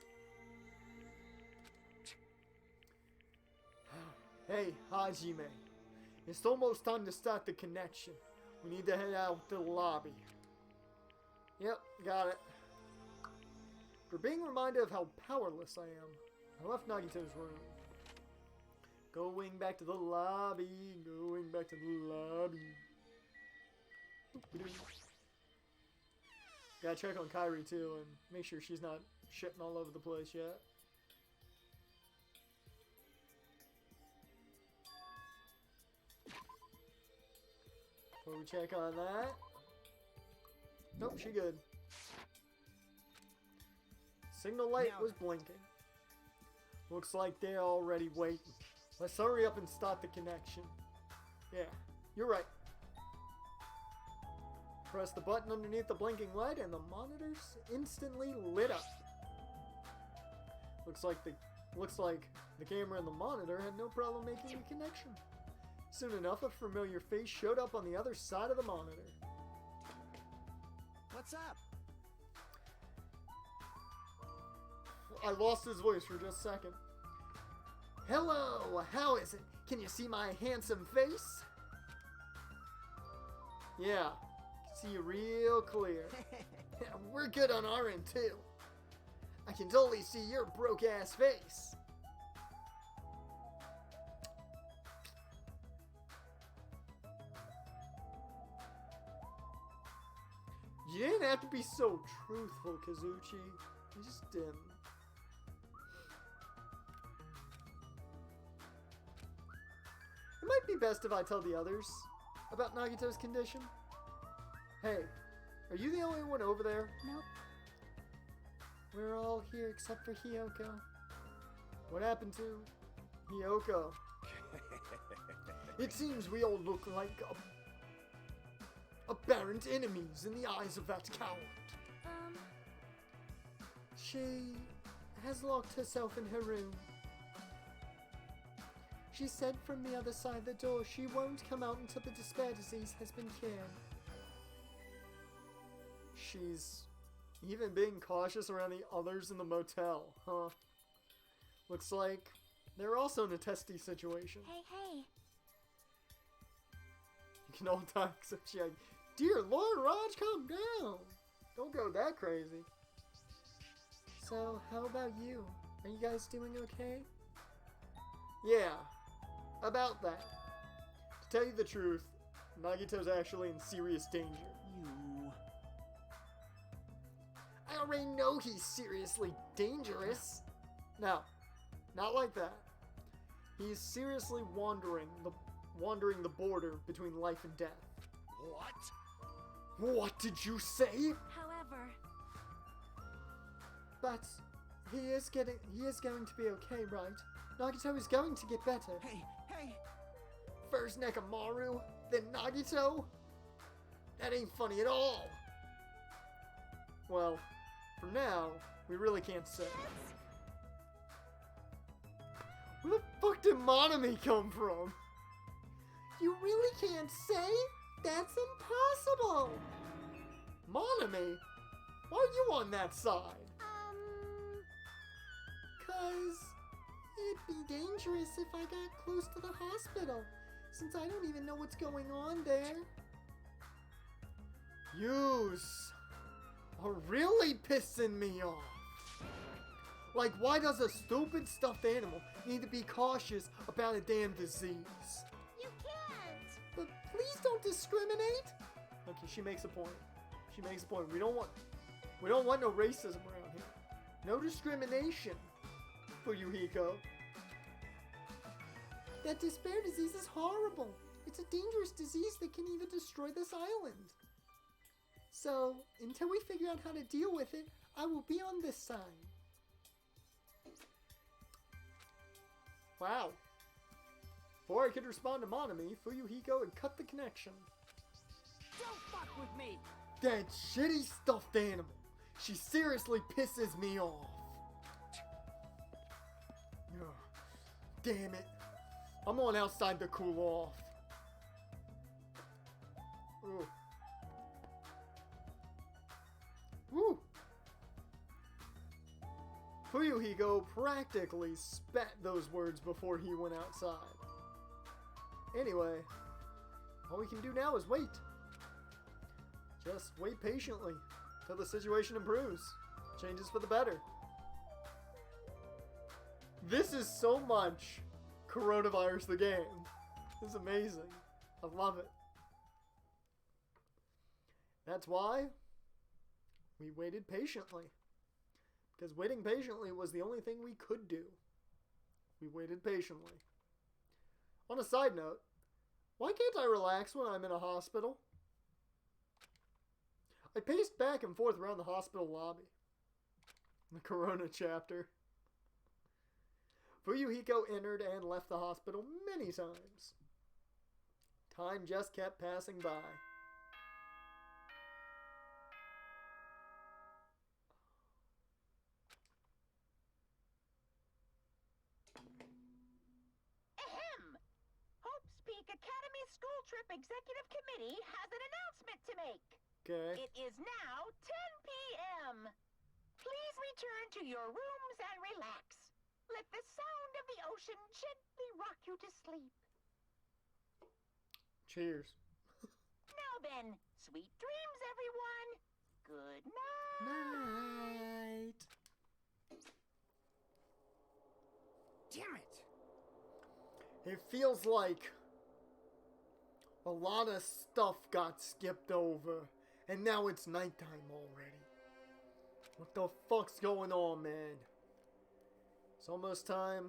Speaker 1: Hey, Hajime. It's almost time to start the connection. We need to head out to the lobby. Yep, got it. For being reminded of how powerless I am, I left Nagito's room. Going back to the lobby, going back to the lobby. Gotta check on Kairi too and make sure she's not shitting all over the place yet. Before we check on that. Nope, she good. Signal light was blinking. Looks like they're already waiting. Let's hurry up and start the connection. Yeah, you're right. Press the button underneath the blinking light and the monitors instantly lit up. Looks like the camera and the monitor had no problem making a connection. Soon enough, a familiar face showed up on the other side of the monitor.
Speaker 4: What's up?
Speaker 1: I lost his voice for just a second. Hello, how is it? Can you see my handsome face? Yeah, see you real clear. We're good on our end too. I can totally see your broke ass face. You didn't have to be so truthful, Kazuchi. You just didn't. It might be best if I tell the others about Nagito's condition. Hey, are you the only one over there?
Speaker 7: Nope.
Speaker 1: We're all here except for Hiyoko. What happened to Hiyoko? It seems we all look like apparent enemies in the eyes of that coward. She has locked herself in her room. She said from the other side of the door she won't come out until the despair disease has been cured. She's even being cautious around the others in the motel, huh? Looks like they're also in a testy situation.
Speaker 7: Hey.
Speaker 1: You can all talk except she like, dear Lord, Raj, calm down. Don't go that crazy. So, how about you? Are you guys doing okay? Yeah, about that. To tell you the truth, Nagito's actually in serious danger. I already know he's seriously dangerous. No, not like that. He's seriously wandering the border between life and death.
Speaker 6: What?
Speaker 1: What did you say?
Speaker 7: However,
Speaker 3: But he is going to be okay, right? Nagito is going to get better.
Speaker 4: Hey!
Speaker 1: First Nekomaru, then Nagito? That ain't funny at all. Well, for now, we really can't say. Where the fuck did Monami come from?
Speaker 3: You really can't say? That's impossible!
Speaker 1: Monami? Why are you on that side?
Speaker 3: 'Cause it'd be dangerous if I got close to the hospital, since I don't even know what's going on there.
Speaker 1: Yous are really pissing me off. Like, why does a stupid stuffed animal need to be cautious about a damn disease?
Speaker 7: you can't.
Speaker 3: But please don't discriminate.
Speaker 1: Okay, she makes a point. She makes a point. We don't want no racism around here. No discrimination for Yuhiko.
Speaker 3: That despair disease is horrible. It's a dangerous disease that can even destroy this island. So, until we figure out how to deal with it, I will be on this side.
Speaker 1: Wow. Before I could respond to Monami, Fuyuhiko had cut the connection.
Speaker 4: Don't fuck with me!
Speaker 1: That shitty stuffed animal. She seriously pisses me off. Ugh. Damn it. I'm on outside to cool off. Ooh. Woo! Fuyuhiko practically spat those words before he went outside. Anyway, all we can do now is wait. Just wait patiently till the situation improves. Changes for the better. This is so much Coronavirus the game. This is amazing. I love it. That's why We waited patiently. Because waiting patiently was the only thing we could do. We waited patiently. On a side note, why can't I relax when I'm in a hospital? I paced back and forth around the hospital lobby. The Corona chapter. Fuyuhiko entered and left the hospital many times. Time just kept passing by.
Speaker 2: Ahem! Hope's Peak Academy School Trip Executive Committee has an announcement to make.
Speaker 1: Okay.
Speaker 2: It is now 10 p.m. Please return to your rooms and relax. Let the sound of the ocean gently rock you to sleep.
Speaker 1: Cheers.
Speaker 2: Now then, sweet dreams, everyone. Good night.
Speaker 1: Night.
Speaker 5: Damn it!
Speaker 1: It feels like a lot of stuff got skipped over, and now it's nighttime already. What the fuck's going on, man? It's almost time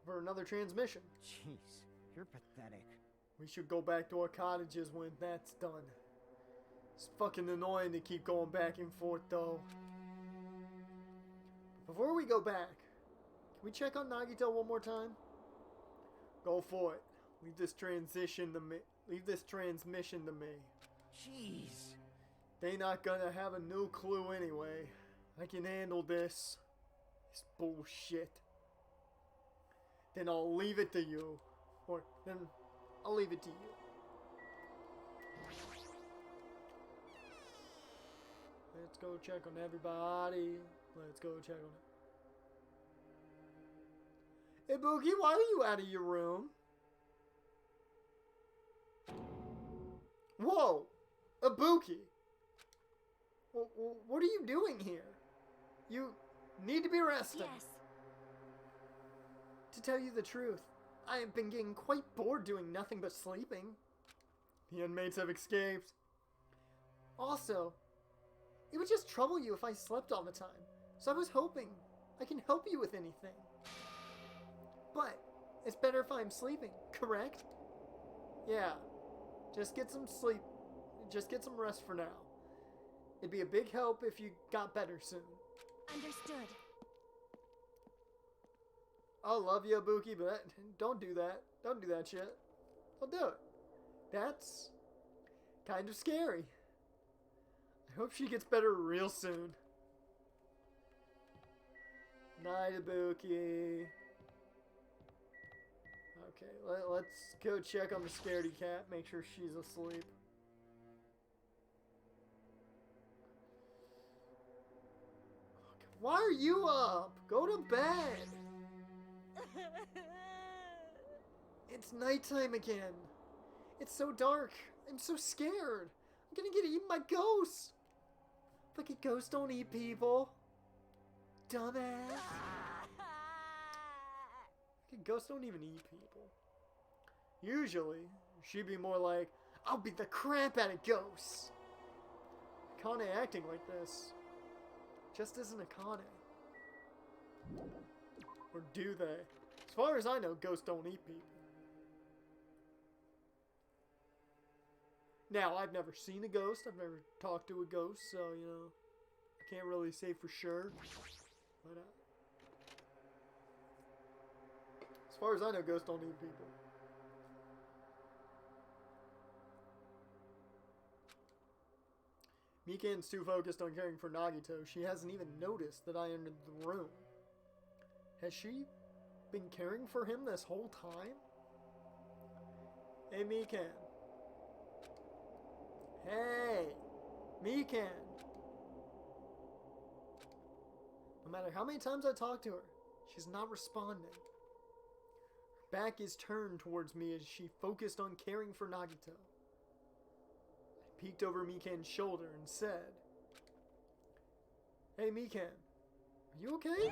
Speaker 1: for another transmission.
Speaker 4: Jeez, you're pathetic.
Speaker 1: We should go back to our cottages when that's done. It's fucking annoying to keep going back and forth, though. Before we go back, can we check on Nagito one more time? Go for it. Leave this transmission to me. Leave this transmission to me.
Speaker 4: Jeez.
Speaker 1: They not gonna have a new clue anyway. I can handle this. This bullshit. Then I'll leave it to you. Or then I'll leave it to you. Let's go check on everybody. Let's go check on it. Hey Boogie, why are you out of your room? Whoa! Ibuki! What are you doing here? You need to be resting.
Speaker 7: Yes.
Speaker 1: To tell you the truth, I have been getting quite bored doing nothing but sleeping. The inmates have escaped. Also, it would just trouble you if I slept all the time, so I was hoping I can help you with anything. But it's better if I'm sleeping, correct? Yeah, just get some sleep. Just get some rest for now. It'd be a big help if you got better soon.
Speaker 7: Understood.
Speaker 1: I love you, Ibuki, but don't do that. Don't do that shit. Don't do it. That's kind of scary. I hope she gets better real soon. Night, Ibuki. Okay, let's go check on the scaredy cat, make sure she's asleep. Why are you up? Go to bed. It's nighttime again. It's so dark. I'm so scared. I'm gonna get eaten by ghosts. Fucking ghosts don't eat people. Dumbass. Fucking ghosts don't even eat people. Usually, she'd be more like, I'll beat the crap out of ghosts. Akane acting like this just isn't Akane. Or do they? As far as I know, ghosts don't eat people. Now, I've never seen a ghost. I've never talked to a ghost, so, you know, I can't really say for sure. But, as far as I know, ghosts don't eat people. Mikan's too focused on caring for Nagito. She hasn't even noticed that I entered the room. Has she been caring for him this whole time? Hey, Mikan. Hey, Mikan. No matter how many times I talk to her, she's not responding. Her back is turned towards me as she focused on caring for Nagito. I peeked over Mikan's shoulder and said, Hey, Mikan, are you okay?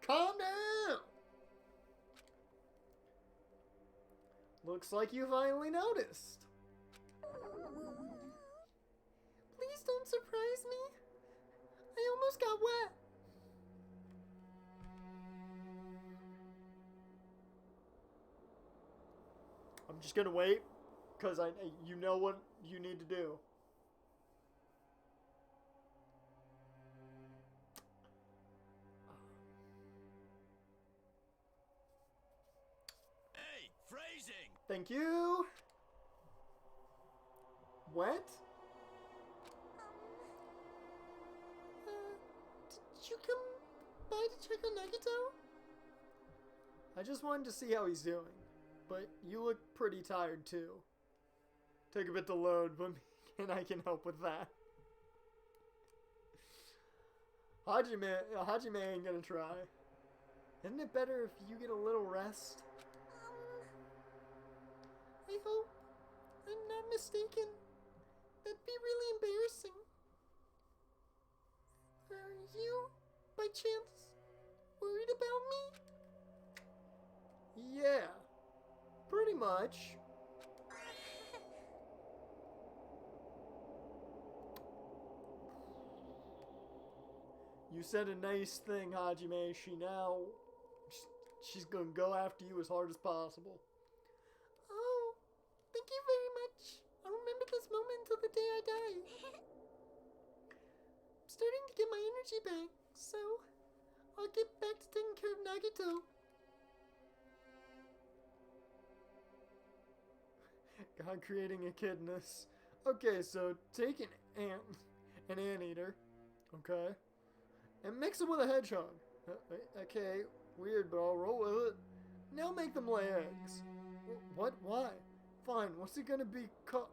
Speaker 1: Calm down! Looks like you finally noticed.
Speaker 3: clothes got wet.
Speaker 1: I'm just gonna wait, because you know what you need to do.
Speaker 6: Hey, phrasing!
Speaker 1: Thank you. What?
Speaker 3: Did you come by to check on Nagito?
Speaker 1: I just wanted to see how he's doing, but you look pretty tired too. Take a bit to load, but I can help with that. Hajime ain't gonna try. Isn't it better if you get a little rest?
Speaker 3: I hope I'm not mistaken. That'd be really embarrassing. Are you, by chance, worried about me?
Speaker 1: Yeah, pretty much. You said a nice thing, Hajime. She's gonna go after you as hard as possible.
Speaker 3: Oh, thank you very much. I'll remember this moment until the day I die. I'm starting to get my energy back, so I'll get back to taking care of Nagito.
Speaker 1: God creating a kidness. Okay, so take an anteater, okay, and mix it with a hedgehog. Okay, weird, but I'll roll with it. Now make them lay eggs. What? Why? Fine, what's it gonna be called?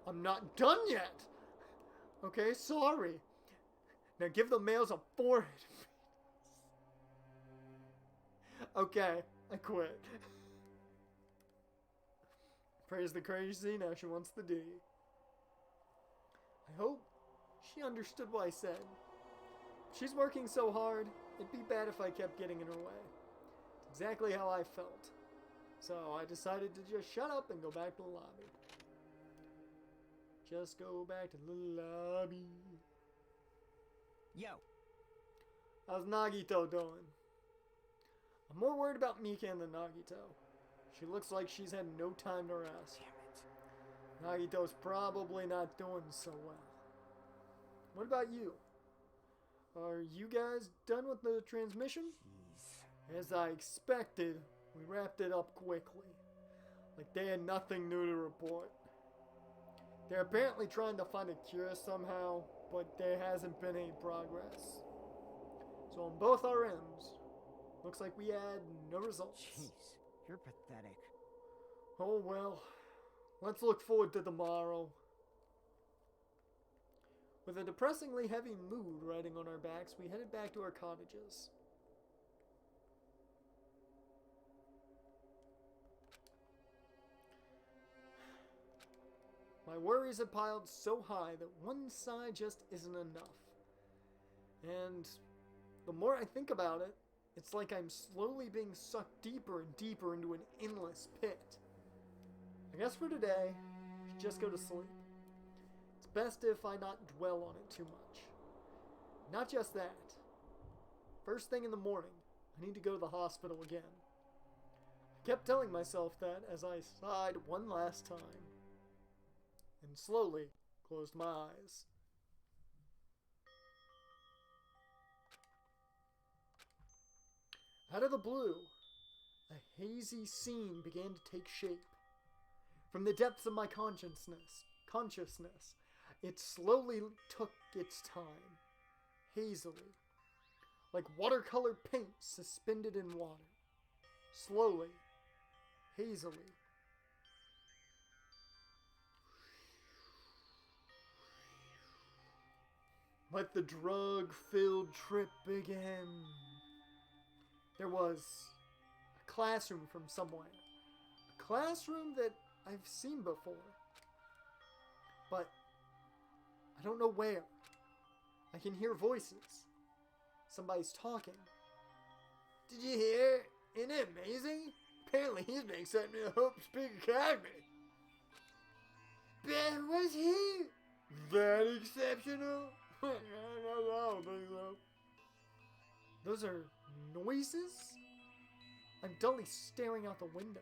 Speaker 1: I'm not done yet! Okay, sorry. Now give the males a forehead. Okay, I quit. Praise the crazy, now she wants the D. I hope she understood what I said. She's working so hard, it'd be bad if I kept getting in her way. It's exactly how I felt. So I decided to just shut up and go back to the lobby. Just go back to the lobby.
Speaker 4: Yo.
Speaker 1: How's Nagito doing? I'm more worried about Mikan than Nagito. She looks like she's had no time to rest.
Speaker 4: Damn it.
Speaker 1: Nagito's probably not doing so well. What about you? Are you guys done with the transmission?
Speaker 4: Jeez.
Speaker 1: As I expected, we wrapped it up quickly. Like they had nothing new to report. They're apparently trying to find a cure somehow, but there hasn't been any progress. So on both our ends, looks like we had no results.
Speaker 4: Jeez. You're pathetic.
Speaker 1: Oh well, let's look forward to tomorrow. With a depressingly heavy mood riding on our backs, we headed back to our cottages. My worries have piled so high that one side just isn't enough. And the more I think about it, it's like I'm slowly being sucked deeper and deeper into an endless pit. I guess for today, I should just go to sleep. It's best if I not dwell on it too much. Not just that. First thing in the morning, I need to go to the hospital again. I kept telling myself that as I sighed one last time. And slowly closed my eyes. Out of the blue, a hazy scene began to take shape. From the depths of my consciousness, it slowly took its time, hazily, like watercolor paint suspended in water. Slowly, hazily. Let the drug-filled trip begin. There was a classroom from somewhere. A classroom that I've seen before. But I don't know where. I can hear voices. Somebody's talking. Did you hear? Isn't it amazing? Apparently he's being accepted in the Hope Speak Academy. That was he. That exceptional? I don't think so. Those are noises? I'm dully staring out the window,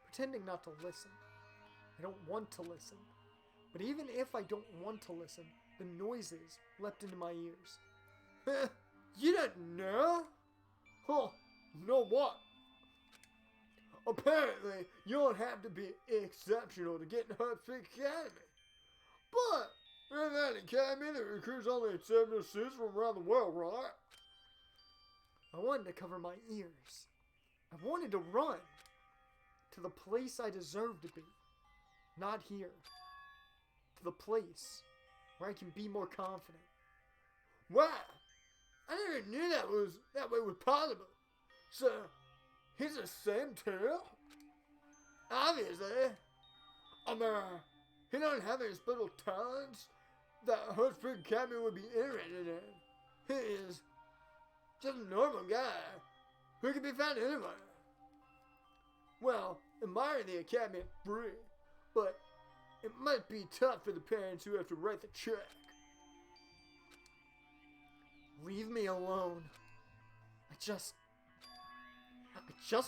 Speaker 1: pretending not to listen. I don't want to listen. But even if I don't want to listen, the noises leapt into my ears. You don't know? Huh, know what? Apparently, you don't have to be exceptional to get in Hot Spring Academy. But, in that academy that recruits only exceptional students from around the world, right? I wanted to cover my ears. I wanted to run to the place I deserve to be. Not here. To the place where I can be more confident. Wow! I never knew that way was possible. So, he's the same too? Obviously. I mean, he don't have any special talents that Hot Spring Academy would be interested in. He is just a normal guy who can be found anywhere. Well, admiring the academy is free, but it might be tough for the parents who have to write the check. Leave me alone. I just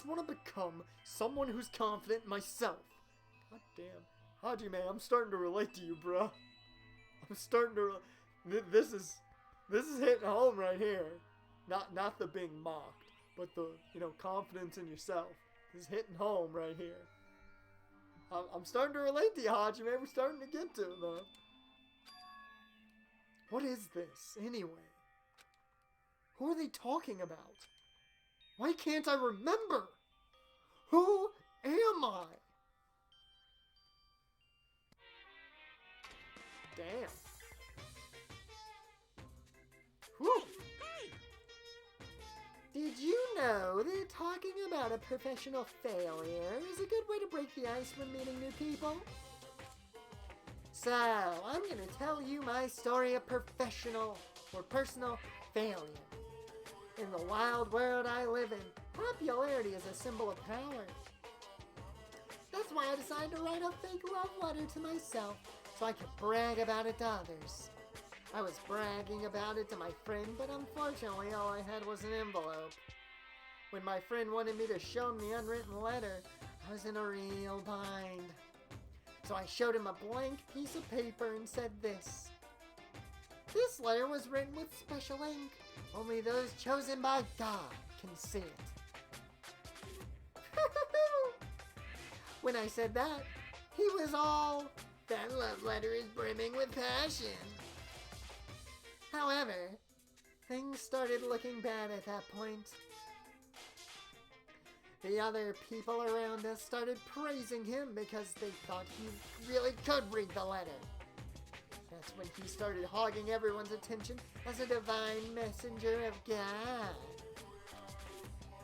Speaker 1: want to become someone who's confident in myself. God damn. Hajime, I'm starting to relate to you, bro. I'm starting to... This is hitting home right here. Not the being mocked, but the, confidence in yourself. This is hitting home right here. I'm starting to relate to you, Hajime. We're starting to get to it, man. What is this, anyway? Who are they talking about? Why can't I remember? Who am I? Damn. Whew.
Speaker 3: Did you know that talking about a professional failure is a good way to break the ice when meeting new people? So, I'm going to tell you my story of professional or personal failure. In the wild world I live in, popularity is a symbol of power. That's why I decided to write a fake love letter to myself so I could brag about it to others. I was bragging about it to my friend, but unfortunately all I had was an envelope. When my friend wanted me to show him the unwritten letter, I was in a real bind. So I showed him a blank piece of paper and said this. This letter was written with special ink. Only those chosen by God can see it. When I said that, he was all, that love letter is brimming with passion. However, things started looking bad at that point. The other people around us started praising him because they thought he really could read the letter. That's when he started hogging everyone's attention as a divine messenger of God.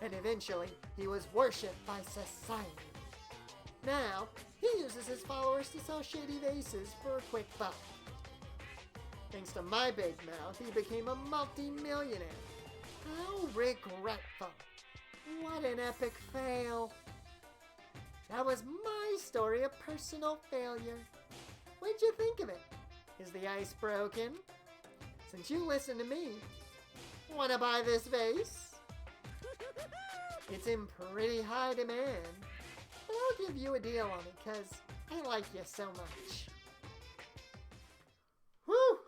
Speaker 3: And eventually, he was worshipped by society. Now, he uses his followers to sell shady vases for a quick buck. Thanks to my big mouth, he became a multi-millionaire. How regretful. What an epic fail. That was my story of personal failure. What'd you think of it? Is the ice broken? Since you listen to me, wanna buy this vase? It's in pretty high demand, but I'll give you a deal on it because I like you so much.
Speaker 1: Whew!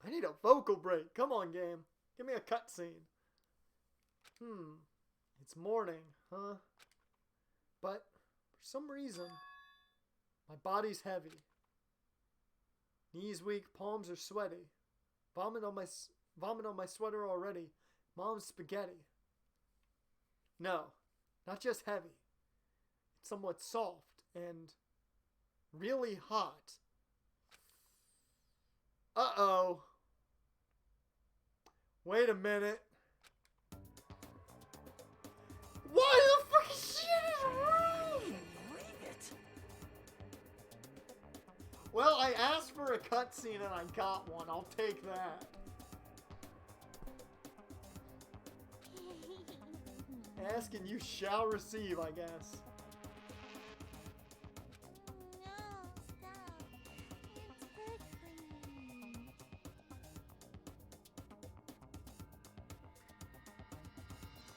Speaker 1: I need a vocal break. Come on, game. Give me a cutscene. It's morning, huh? But for some reason, my body's heavy. Knees weak, palms are sweaty. Vomit on my sweater already. Mom's spaghetti. No, not just heavy. It's somewhat soft and really hot. Uh-oh. Wait a minute. Why the fucking shit is wrong? Well, I asked for a cutscene and I got one. I'll take that. Ask and you shall receive, I guess.
Speaker 7: No, stop. It's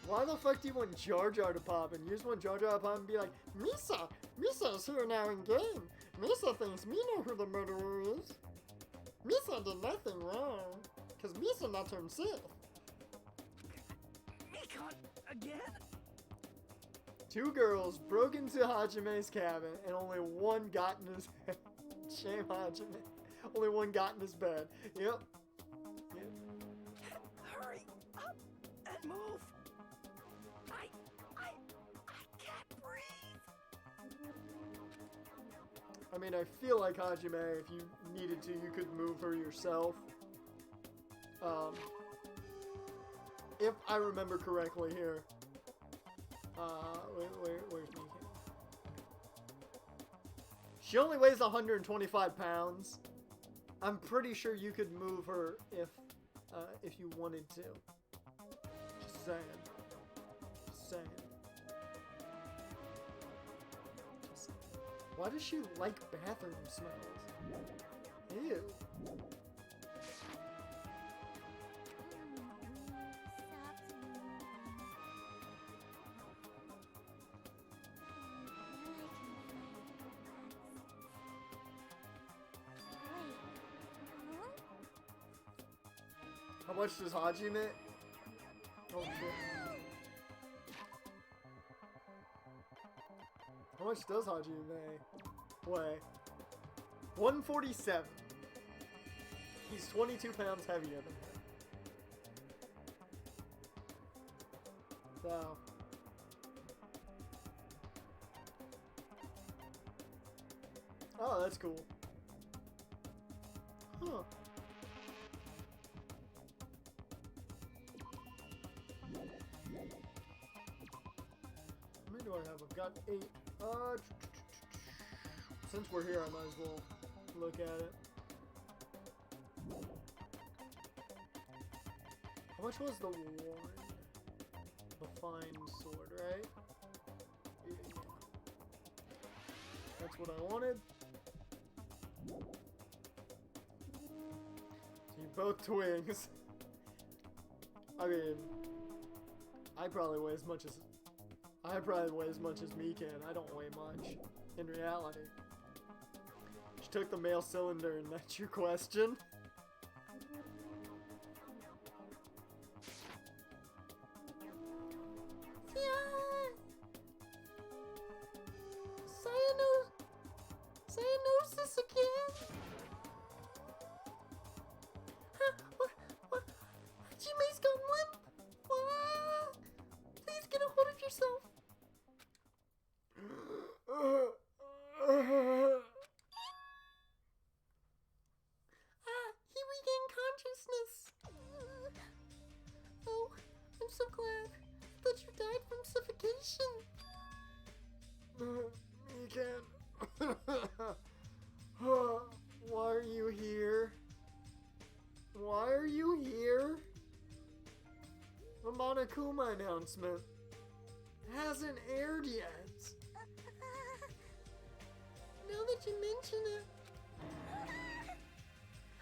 Speaker 3: Why the fuck do you want Jar Jar to pop? And you just want Jar Jar to pop and be like, Misa! Misa's here now in game. Misa thinks me know who the murderer is. Misa did nothing wrong. Because Misa not himself.
Speaker 5: Nikon again?
Speaker 3: Two girls broke into Hajime's cabin and only one got in his head. Shame Hajime. Only one got in his bed. Yep.
Speaker 5: Hurry up and move. I can't breathe.
Speaker 3: I mean, I feel like Hajime, if you needed to, you could move her yourself. If I remember correctly here. Where's Mika? She only weighs 125 pounds. I'm pretty sure you could move her if you wanted to. Just saying. Just saying. Just saying. Why does she like bathroom smells? Ew. How much does Hajime? Oh shit. How much does Hajime weigh? 147. He's 22 pounds heavier than her. So. Oh, that's cool. Huh. How many do I have? I've got 8. Since we're here, I might as well look at it. How much was the one? The fine sword, right? Yeah. That's what I wanted. So you both twins. I mean, I probably weigh as much as me can. I don't weigh much in reality. She took the male cylinder, and that's your question? Cyanosis again? What? Jimmy's gone limp? Please get a hold of yourself. He regained consciousness. Oh, I'm so glad. I thought you died from suffocation. You can't. Why are you here? Why are you here? The Monokuma announcement hasn't aired yet. Now that you mention it,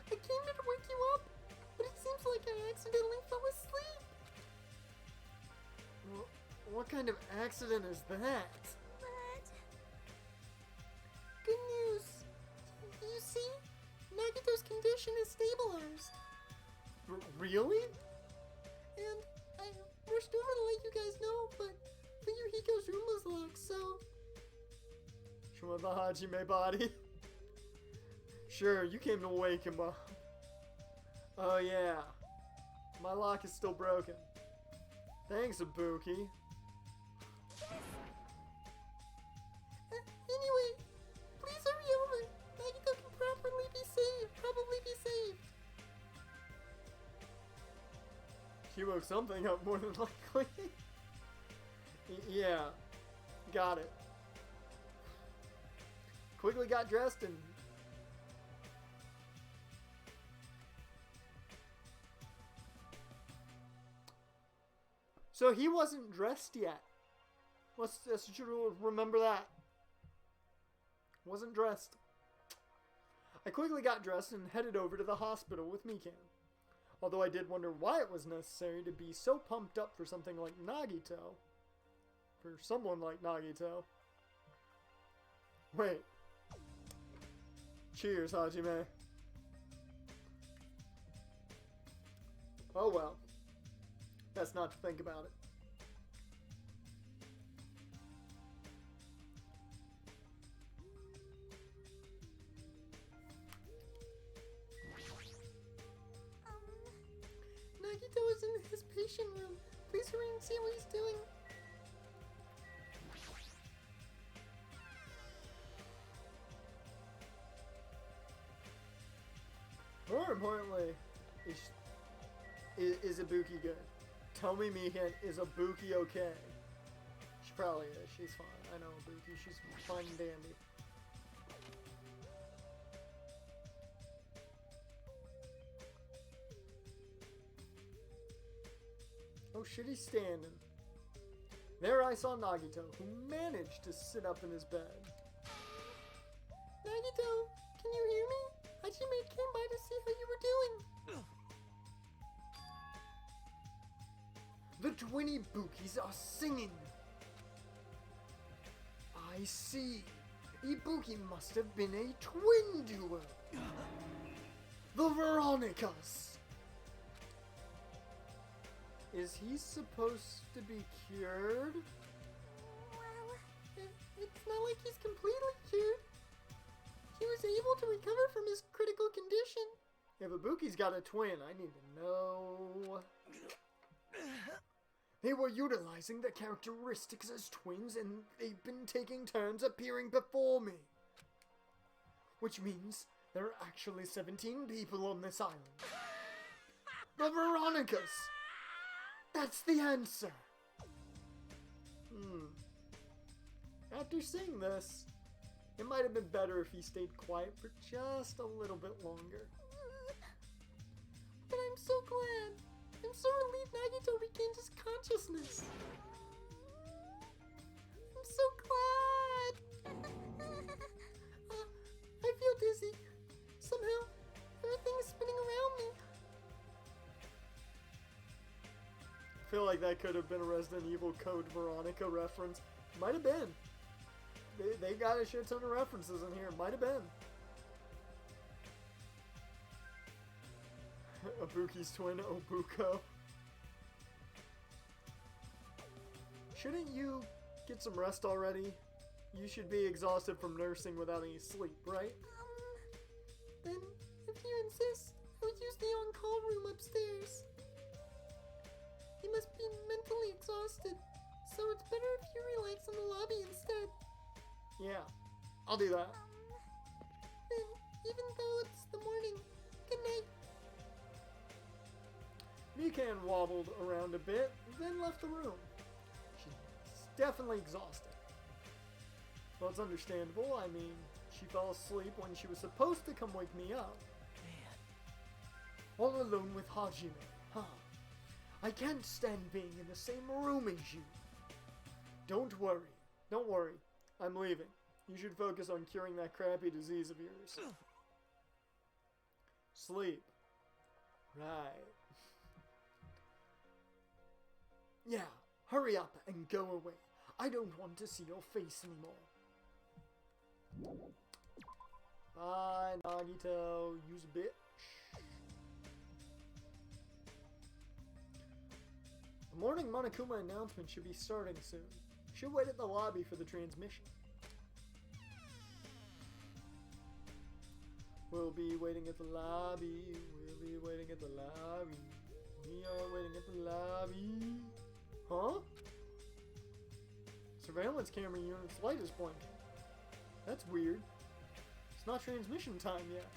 Speaker 3: I came here to wake you up, but it seems like I accidentally fell asleep. What kind of accident is that? Good news. You see, Nagito's condition is stabilized. Really? And I rushed over to let you guys know, but Yurihiko's room was locked, so... Show the Hajime body. Sure, you came to wake him up. Oh yeah. My lock is still broken. Thanks, Ibuki. Anyway, please hurry over. Nagito can probably be saved. She woke something up more than likely. Yeah, got it. Quickly got dressed and... So he wasn't dressed yet. Let's remember that. Wasn't dressed. I quickly got dressed and headed over to the hospital with Mikan.
Speaker 1: Although I did wonder why it was necessary to be so pumped up for something like Nagito. For someone like Nagito. Wait. Cheers, Hajime. Oh well. Best not to think about it.
Speaker 3: Nagito is in his patient room. Please hurry and see what he's doing.
Speaker 1: More importantly, is Ibuki good? Tell me, Mikan, is Ibuki okay? She probably is. She's fine. I know Ibuki. She's fine and dandy. Oh shit, he's standing. There I saw Nagito, who managed to sit up in his bed.
Speaker 3: Nagito, can you hear me? Hajime came by to see how you were doing.
Speaker 1: The twin Ibukis are singing. I see. Ibuki must have been a twin duo. The Veronicas. Is he supposed to be cured?
Speaker 3: Well, it's not like he's completely cured. He was able to recover from his critical condition.
Speaker 1: If Ibuki's got a twin, I need to know. They were utilizing their characteristics as twins, and they've been taking turns appearing before me. Which means there are actually 17 people on this island. The Veronicas! That's the answer! After seeing this, it might have been better if he stayed quiet for just a little bit longer.
Speaker 3: But I'm so glad. I'm so relieved Nagito regained his consciousness. I'm so glad. I feel dizzy. Somehow, everything is spinning around me.
Speaker 1: I feel like that could have been a Resident Evil Code Veronica reference. Might have been. They got a shit ton of references in here. Might have been. Ibuki's twin, Obuko. Shouldn't you get some rest already? You should be exhausted from nursing without any sleep, right?
Speaker 3: Then, if you insist, I would use the on-call room upstairs. You must be mentally exhausted, so it's better if you relax in the lobby instead.
Speaker 1: Yeah, I'll do that.
Speaker 3: Then, even though it's the morning, good night.
Speaker 1: Mikan wobbled around a bit, then left the room. She's definitely exhausted. Well, it's understandable. I mean, she fell asleep when she was supposed to come wake me up. All alone with Hajime, huh? I can't stand being in the same room as you. Don't worry. Don't worry. I'm leaving. You should focus on curing that crappy disease of yours. Sleep. Right. Yeah, hurry up and go away. I don't want to see your face anymore. Bye, Nagito. Use a bitch. The morning Monokuma announcement should be starting soon. Should wait at the lobby for the transmission. We'll be waiting at the lobby. We'll be waiting at the lobby. We are waiting at the lobby. Huh? Surveillance camera unit's light is blinking. That's weird. It's not transmission time yet.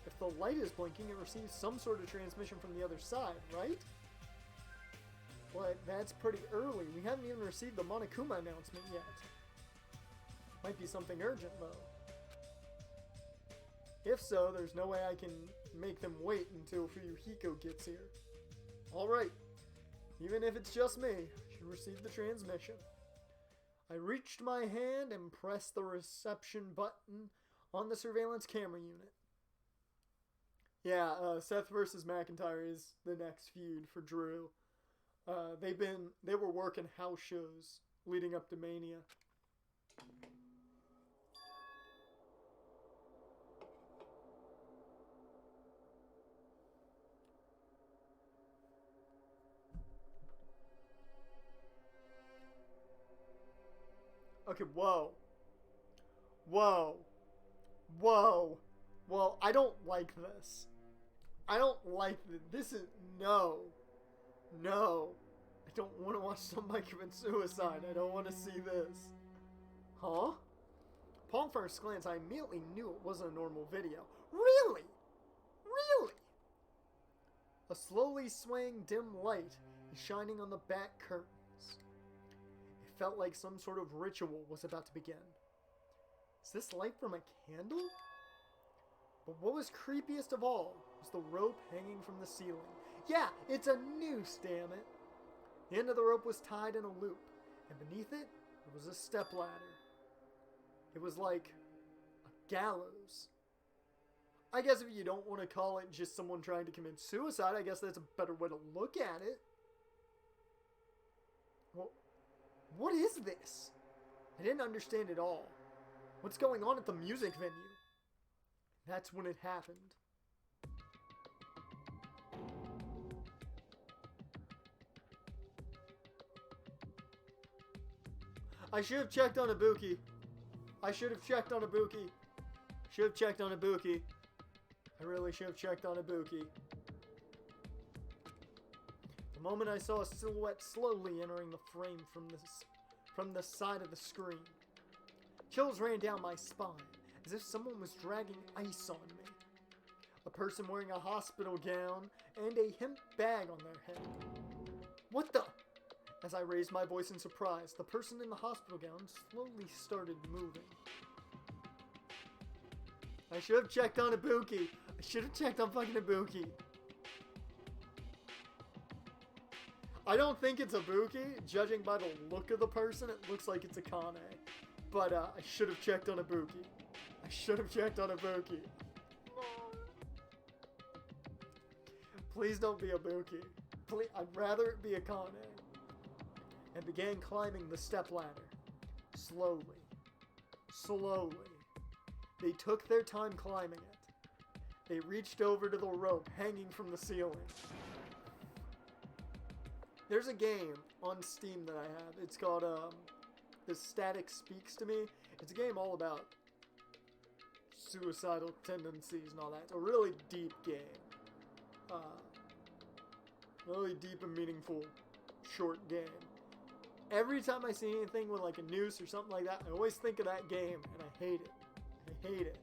Speaker 1: If the light is blinking, it receives some sort of transmission from the other side, right? But that's pretty early. We haven't even received the Monokuma announcement yet. Might be something urgent, though. If so, there's no way I can make them wait until Fuyuhiko gets here. Alright. Even if it's just me, I should receive the transmission. I reached my hand and pressed the reception button on the surveillance camera unit. Yeah, Seth versus McIntyre is the next feud for Drew. They were working house shows leading up to Mania. Okay, whoa. Whoa. Whoa. Well, I don't like this. I don't like this. This is... No. No. I don't want to watch somebody commit suicide. I don't want to see this. Huh? Upon first glance, I immediately knew it wasn't a normal video. Really? Really? A slowly swaying dim light is shining on the back curtains. It felt like some sort of ritual was about to begin. Is this light from a candle? But what was creepiest of all was the rope hanging from the ceiling. Yeah, it's a noose, damn it. The end of the rope was tied in a loop, and beneath it, there was a stepladder. It was like a gallows. I guess if you don't want to call it just someone trying to commit suicide, I guess that's a better way to look at it. Well, what is this? I didn't understand it all. What's going on at the music venue? That's when it happened. I should have checked on Ibuki. I should have checked on Ibuki. Should have checked on Ibuki. I really should have checked on Ibuki. The moment I saw a silhouette slowly entering the frame from the side of the screen, chills ran down my spine, as if someone was dragging ice on me. A person wearing a hospital gown and a hemp bag on their head. What the? As I raised my voice in surprise, the person in the hospital gown slowly started moving. I should have checked on Ibuki. I should have checked on fucking Ibuki. I don't think it's Ibuki. Judging by the look of the person, it looks like it's Akane. But I should have checked on Ibuki. I should have checked on Ibuki. Please don't be Ibuki. Please, I'd rather it be Akane. And began climbing the stepladder. Slowly. Slowly. They took their time climbing it. They reached over to the rope hanging from the ceiling. There's a game on Steam that I have. It's called, The Static Speaks to Me. It's a game all about suicidal tendencies and all that. It's a really deep game. Really deep and meaningful short game. Every time I see anything with like a noose or something like that, I always think of that game, and I hate it. I hate it.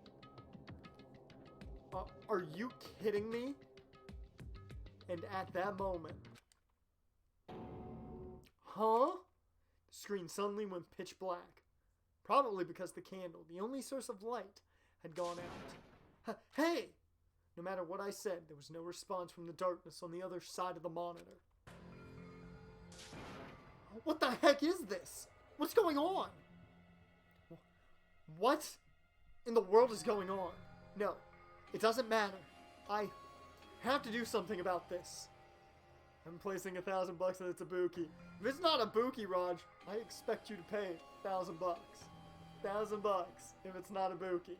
Speaker 1: Are you kidding me? And at that moment... Huh? The screen suddenly went pitch black. Probably because the candle, the only source of light, had gone out. Hey! No matter what I said, there was no response from the darkness on the other side of the monitor. What the heck is this? What's going on? What in the world is going on? No, it doesn't matter. I have to do something about this. I'm placing $1,000 that it's Ibuki. If it's not Ibuki, Raj, I expect you to pay $1,000. $1,000 if it's not Ibuki.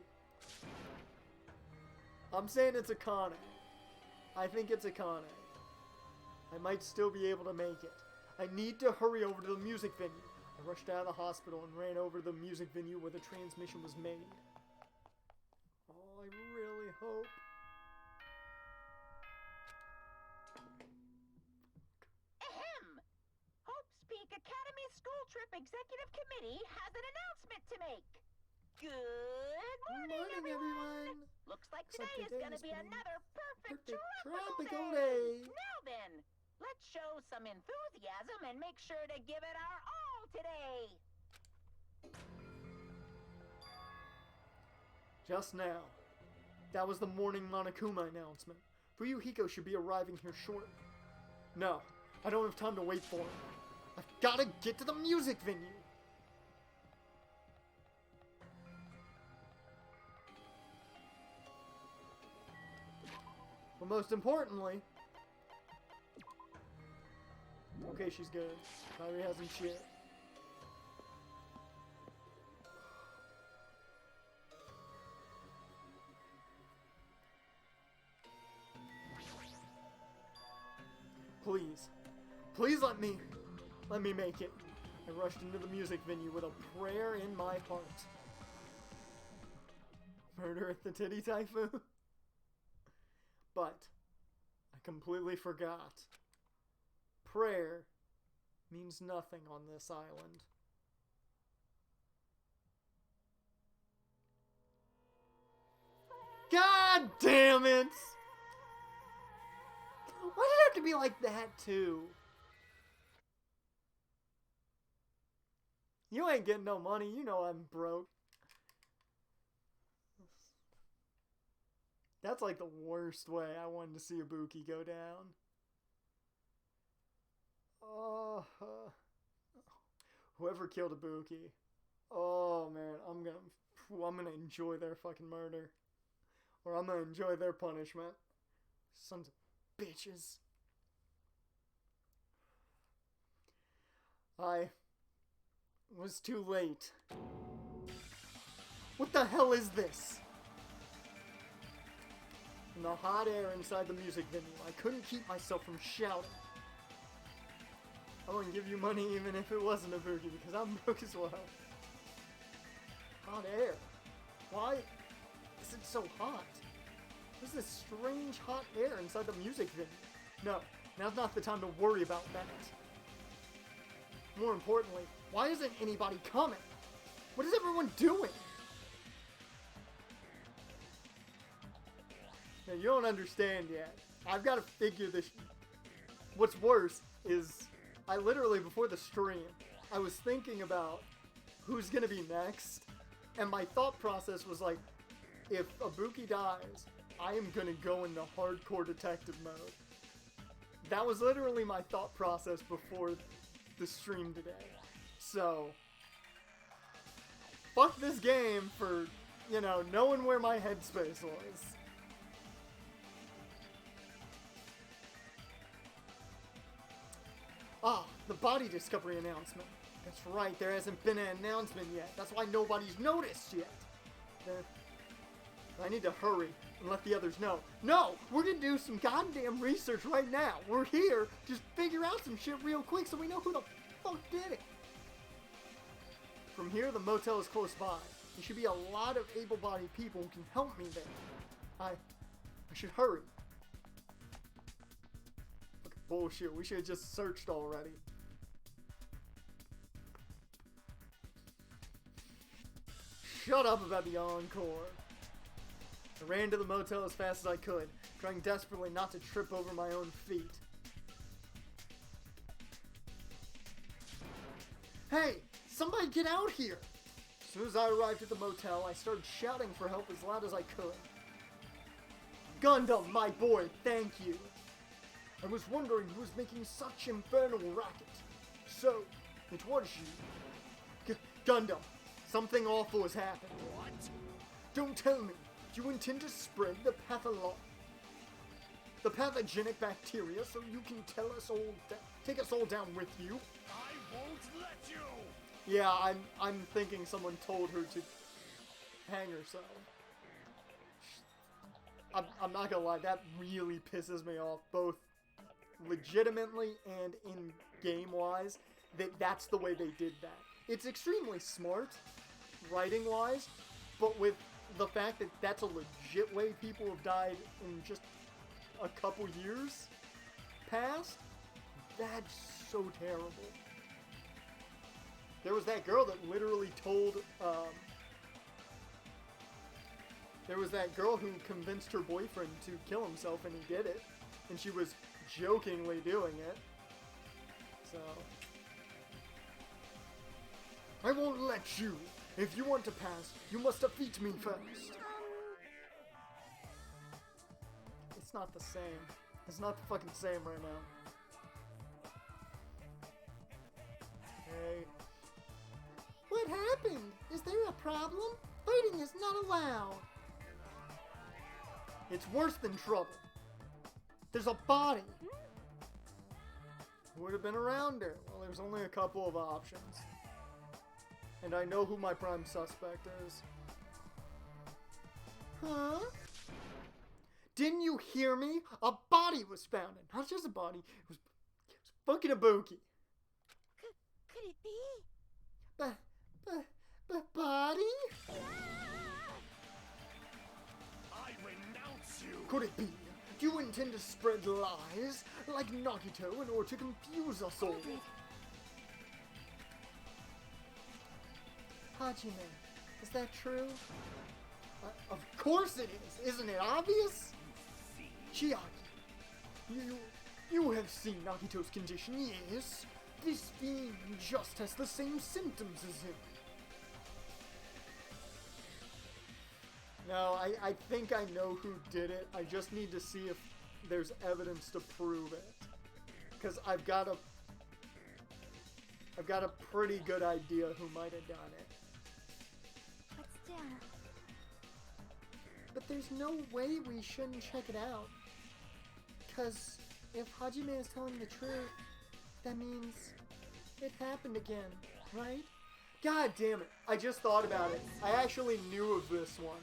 Speaker 1: I'm saying it's Akane. I think it's Akane. I might still be able to make it. I need to hurry over to the music venue. I rushed out of the hospital and ran over to the music venue where the transmission was made. Oh, I really hope.
Speaker 2: Ahem! Hope's Peak Academy School Trip Executive Committee has an announcement to make. Good morning, everyone! Looks like today is going to be another perfect tropical day! Now then, let's show some enthusiasm and make sure to give it our all today!
Speaker 1: Just now. That was the morning Monokuma announcement. Fuyuhiko should be arriving here shortly. No, I don't have time to wait for him. I've got to get to the music venue! But most importantly... Okay, she's good. Kyrie hasn't shit. Please. Please let me make it. I rushed into the music venue with a prayer in my heart. Murder at the Titty Typhoon? But I completely forgot. Prayer means nothing on this island. God damn it! Why did it have to be like that, too? You ain't getting no money. You know I'm broke. That's like the worst way I wanted to see Ibuki go down. Whoever killed Ibuki. Oh, man. I'm gonna enjoy their fucking murder. Or I'm gonna enjoy their punishment. Sons of bitches. I was too late. What the hell is this? In the hot air inside the music venue, I couldn't keep myself from shouting. I wouldn't give you money even if it wasn't Ibuki because I'm broke as well. Hot air. Why is it so hot? There's this strange hot air inside the music venue. No, now's not the time to worry about that. More importantly, why isn't anybody coming? What is everyone doing? Now, you don't understand yet. I've got to figure this. What's worse is I literally, before the stream, I was thinking about who's going to be next. And my thought process was like, if Ibuki dies, I am going to go into hardcore detective mode. That was literally my thought process before the stream today. So, fuck this game for, you know, knowing where my headspace was. Ah, the body discovery announcement. That's right, there hasn't been an announcement yet. That's why nobody's noticed yet. I need to hurry and let the others know. No, we're gonna do some goddamn research right now. We're here, just figure out some shit real quick so we know who the fuck did it. From here, the motel is close by. There should be a lot of able-bodied people who can help me there. I should hurry. Fucking bullshit, we should have just searched already. Shut up about the encore. I ran to the motel as fast as I could, trying desperately not to trip over my own feet. Hey! Somebody get out here! As soon as I arrived at the motel, I started shouting for help as loud as I could. Gundam, my boy, thank you! I was wondering who was making such infernal racket. So, it was you. Gundam, something awful has happened.
Speaker 6: What?
Speaker 1: Don't tell me. Do you intend to spread the pathogenic bacteria so you can take us all down with you?
Speaker 6: I won't let you!
Speaker 1: Yeah, I'm thinking someone told her to hang herself. I'm not gonna lie, that really pisses me off, both legitimately and in game-wise, that's the way they did that. It's extremely smart, writing-wise, but with the fact that that's a legit way people have died in just a couple years past, that's so terrible. There was that girl that literally told, there was that girl who convinced her boyfriend to kill himself and he did it, and she was jokingly doing it, so. I won't let you. If you want to pass, you must defeat me first. It's not the same. It's not the fucking same right now. Hey.
Speaker 3: What happened? Is there a problem? Fighting is not allowed.
Speaker 1: It's worse than trouble. There's a body. Would have been around her. Well, there's only a couple of options. And I know who my prime suspect is. Huh? Didn't you hear me? A body was found. And not just a body. It was fucking Ibuki.
Speaker 7: Could it be?
Speaker 1: Body?
Speaker 6: I renounce you!
Speaker 1: Could it be? Do you intend to spread lies like Nagito in order to confuse us all? Hajime, is that true? Of course it is. Isn't it obvious? Chiaki, you have seen Nagito's condition, yes? This fiend just has the same symptoms as him. No, I think I know who did it. I just need to see if there's evidence to prove it. Because I've got a pretty good idea who might have done it.
Speaker 7: But still.
Speaker 3: But there's no way we shouldn't check it out. Because if Hajime is telling the truth, that means it happened again, right?
Speaker 1: God damn it. I just thought about it. I actually knew of this one.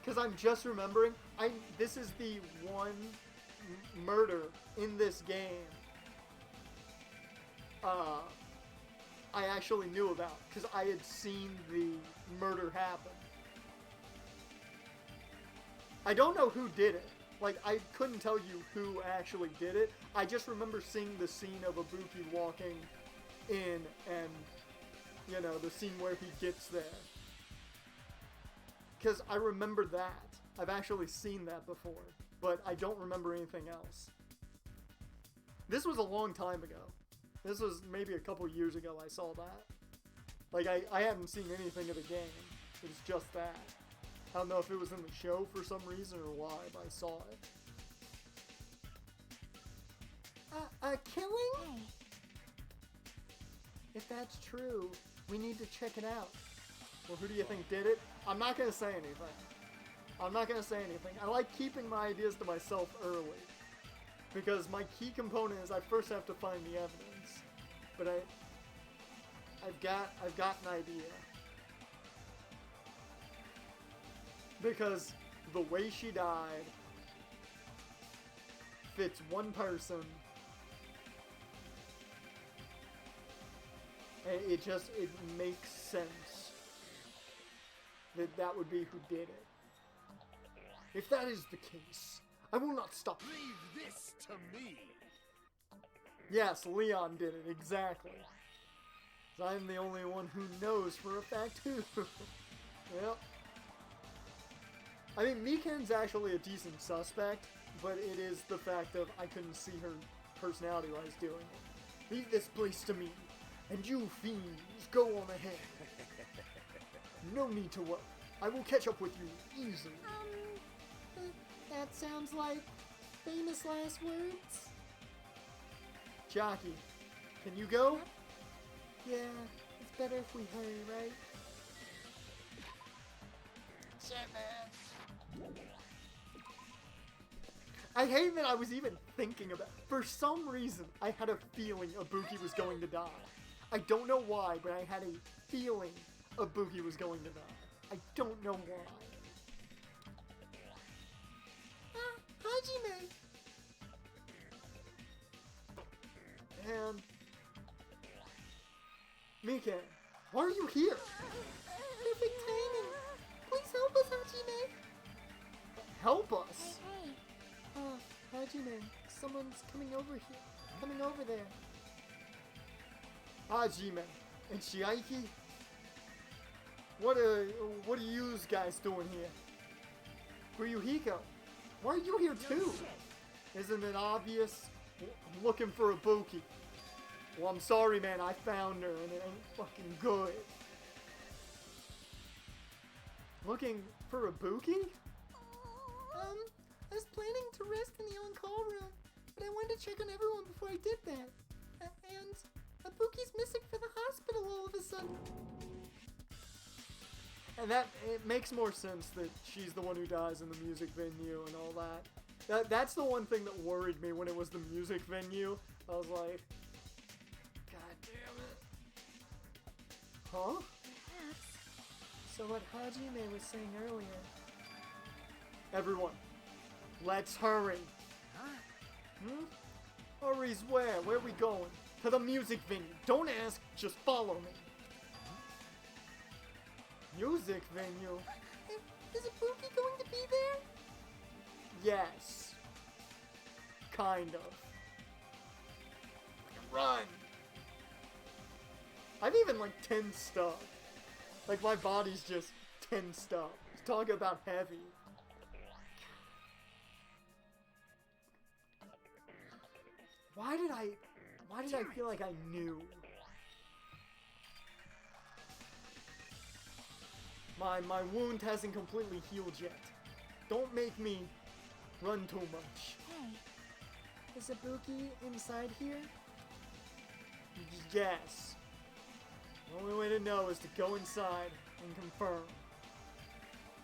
Speaker 1: Because I'm just remembering, this is the one murder in this game I actually knew about. Because I had seen the murder happen. I don't know who did it. Like, I couldn't tell you who actually did it. I just remember seeing the scene of Ibuki walking in and, you know, the scene where he gets there. Because I remember that. I've actually seen that before. But I don't remember anything else. This was a long time ago. This was maybe a couple years ago I saw that. Like, I haven't seen anything of the game. It was just that. I don't know if it was in the show for some reason or why, but I saw it.
Speaker 3: A killing?
Speaker 7: Hey,
Speaker 3: If that's true, we need to check it out.
Speaker 1: Well, who do you think did it? I'm not going to say anything. I'm not going to say anything. I like keeping my ideas to myself early. Because my key component is I first have to find the evidence. But I've got an idea. Because the way she died fits one person. And it makes sense that would be who did it. If that is the case, I will not stop.
Speaker 6: Leave this to me!
Speaker 1: Yes, Leon did it, exactly. 'Cause I'm the only one who knows for a fact who. Yep. I mean, Miken's actually a decent suspect, but it is the fact of I couldn't see her personality-wise doing it. Leave this place to me, and you fiends, go on ahead. No need to worry. I will catch up with you easily.
Speaker 3: That sounds like famous last words.
Speaker 1: Jockey, can you go?
Speaker 3: Yeah, it's better if we hurry, right?
Speaker 1: I hate that I was even thinking about. For some reason, I had a feeling Ibuki was going to die. I don't know why, but I had a feeling Ibuki was going to die. I don't know why.
Speaker 3: Hajime!
Speaker 1: And Miken, why are you here?
Speaker 3: Perfect timing! Please help us, Hajime!
Speaker 1: Help us.
Speaker 7: hey.
Speaker 3: Hajime, someone's coming over here. Coming over there.
Speaker 1: Hajime and Chiaki. What are you guys doing here? Ryuhiko, why are you here too? Isn't it obvious? I'm looking for Ibuki. Well, I'm sorry, man. I found her, and it ain't fucking good. Looking for Ibuki?
Speaker 3: I was planning to rest in the on-call room, but I wanted to check on everyone before I did that. And Ibuki's missing for the hospital all of a sudden.
Speaker 1: And that, it makes more sense that she's the one who dies in the music venue and all that. That's the one thing that worried me when it was the music venue. I was like, God damn it. Huh?
Speaker 3: Perhaps. So what Hajime was saying earlier.
Speaker 1: Everyone, let's hurry.
Speaker 5: Huh?
Speaker 1: Hurry's where? Where are we going? To the music venue. Don't ask, just follow me. Music venue?
Speaker 3: Is Ibuki going to be there?
Speaker 1: Yes. Kind of. Run! I've even like tensed up. Like my body's just tensed up. Talk about heavy. Why did I feel like I knew? My wound hasn't completely healed yet. Don't make me run too much.
Speaker 3: Hey, is Ibuki inside here?
Speaker 1: Yes. The only way to know is to go inside and confirm.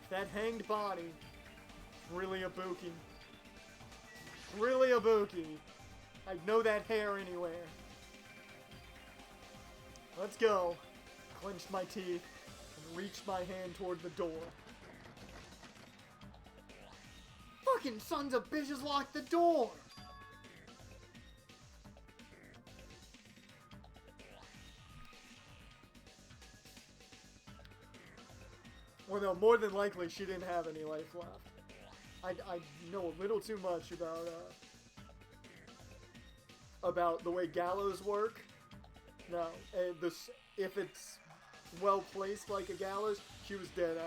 Speaker 1: If that hanged body is really Ibuki. Really Ibuki. I'd know that hair anywhere. Let's go. Clenched my teeth and reached my hand toward the door. Fucking sons of bitches locked the door! Well, no, more than likely she didn't have any life left. I know a little too much about the way gallows work. No, if it's well placed like a gallows, she was dead.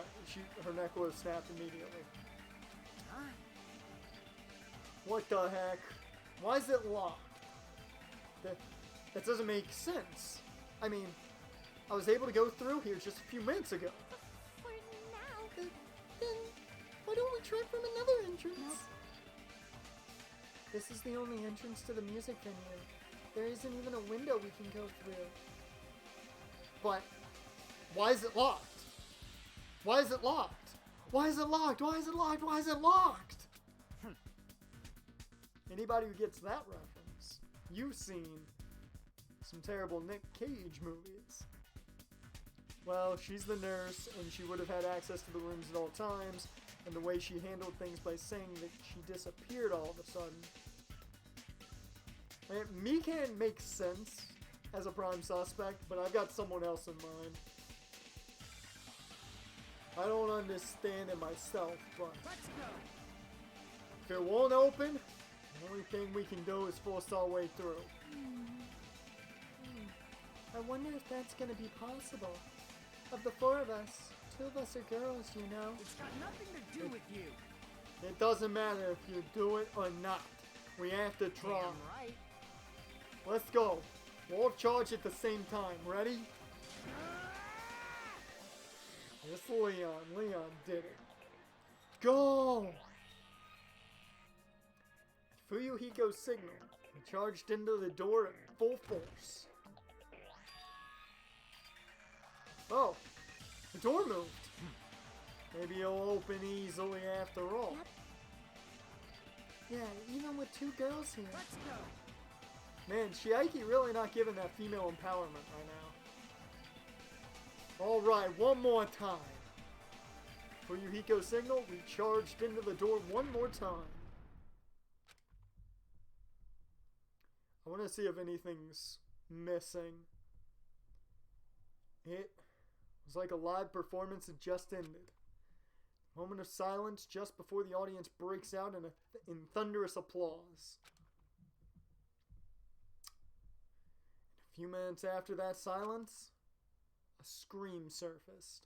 Speaker 1: Her neck would have snapped immediately.
Speaker 5: Huh?
Speaker 1: What the heck? Why is it locked? That doesn't make sense. I mean, I was able to go through here just a few minutes ago.
Speaker 7: For now.
Speaker 3: Then why don't we try from another entrance? This is the only entrance to the music venue. There isn't even a window we can go through.
Speaker 1: But why is it locked? Why is it locked? Why is it locked? Why is it locked? Why is it locked? Anybody who gets that reference, you've seen some terrible Nick Cage movies. Well, she's the nurse, and she would have had access to the rooms at all times, and the way she handled things by saying that she disappeared all of a sudden. Mikan makes sense as a prime suspect, but I've got someone else in mind. I don't understand it myself, but
Speaker 5: Let's go.
Speaker 1: if it won't open, the only thing we can do is force our way through.
Speaker 3: I wonder if that's gonna be possible. Of the four of us, two of us are girls, you know.
Speaker 5: It's got nothing to do with you.
Speaker 1: It doesn't matter if you do it or not. We have to try.
Speaker 5: Damn right.
Speaker 1: Let's go. We'll all charge at the same time. Ready? It's Leon. Leon did it. Go! Fuyuhiko's signal. We charged into the door at full force. Oh, the door moved. Maybe it'll open easily after all.
Speaker 3: Yeah, even with two girls here.
Speaker 5: Let's go.
Speaker 1: Man, Chiaki really not giving that female empowerment right now. Alright, one more time. Fuyuhiko's signal, we charged into the door one more time. I want to see if anything's missing. It was like a live performance that just ended. Moment of silence just before the audience breaks out in thunderous applause. A few minutes after that silence, a scream surfaced.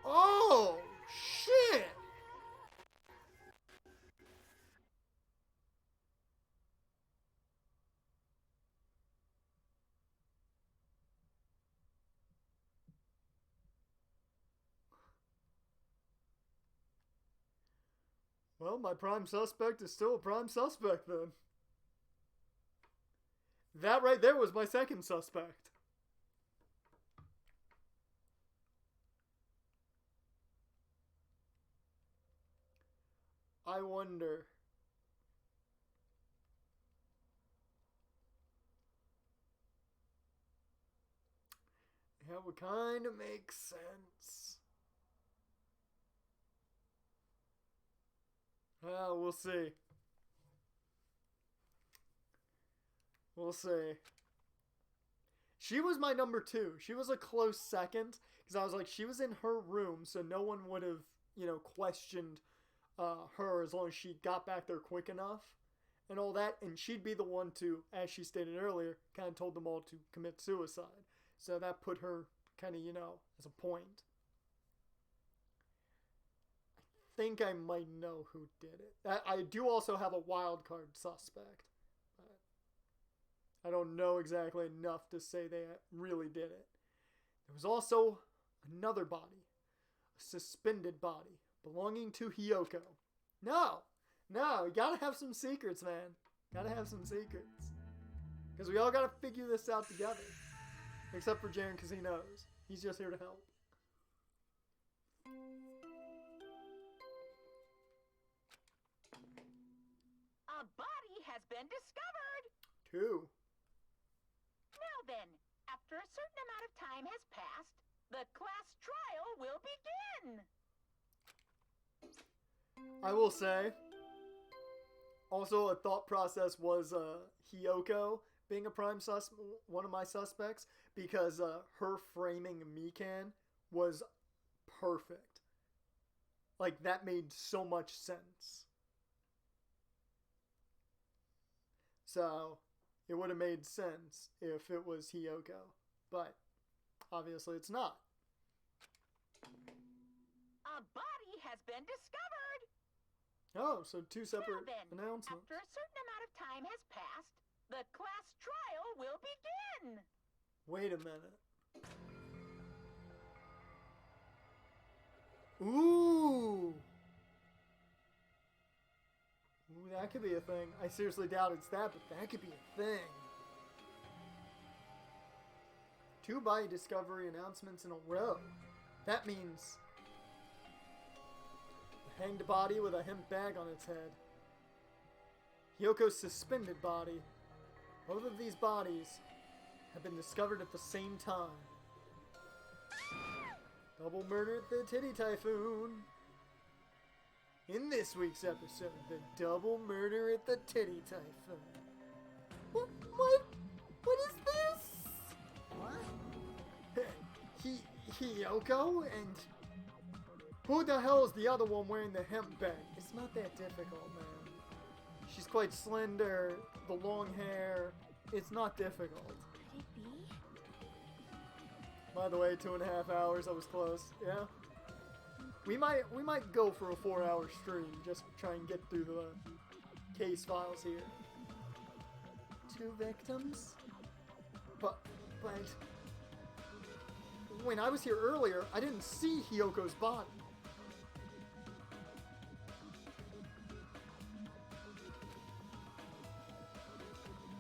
Speaker 1: Oh, shit! Well, my prime suspect is still a prime suspect then. That right there was my second suspect. I wonder. That would kind of make sense. Well, we'll see. We'll see. She was my number 2. She was a close second, because I was like, she was in her room, so no one would have, you know, questioned her as long as she got back there quick enough and all that, and she'd be the one to, as she stated earlier, kind of told them all to commit suicide. So that put her kind of, you know, as a point. I think I might know who did it. I do also have a wild card suspect. I don't know exactly enough to say they really did it. There was also another body. A suspended body belonging to Hiyoko. No, you gotta have some secrets, man. Gotta have some secrets. Because we all gotta figure this out together. Except for Jaren, because he knows. He's just here to help.
Speaker 2: A body has been discovered.
Speaker 1: 2.
Speaker 2: Now then, after a certain amount of time has passed, the class trial will begin.
Speaker 1: I will say, also a thought process was Hiyoko being a prime one of my suspects, because her framing Mikan was perfect. Like, that made so much sense. So, it would have made sense if it was Hiyoko, but obviously it's not.
Speaker 2: A body has been discovered.
Speaker 1: Oh, so 2 separate
Speaker 2: Now then,
Speaker 1: announcements.
Speaker 2: after a certain amount of time has passed, the class trial will begin.
Speaker 1: Wait a minute. Ooh, that could be a thing. I seriously doubt it's that, but that could be a thing. 2 body discovery announcements in a row. That means a hanged body with a hemp bag on its head. Hyoko's suspended body. Both of these bodies have been discovered at the same time. Double murder at the Titty Typhoon. In this week's episode, the double murder at the Titty Typhoon. What is this?
Speaker 4: What?
Speaker 1: Hiyoko and who the hell is the other one wearing the hemp bag? It's not that difficult, man. She's quite slender, the long hair. It's not difficult.
Speaker 7: Could it be?
Speaker 1: By the way, 2.5 hours. I was close. Yeah. We might go for a 4-hour stream. Just try and get through the case files here. 2 victims. But when I was here earlier, I didn't see Hiyoko's body.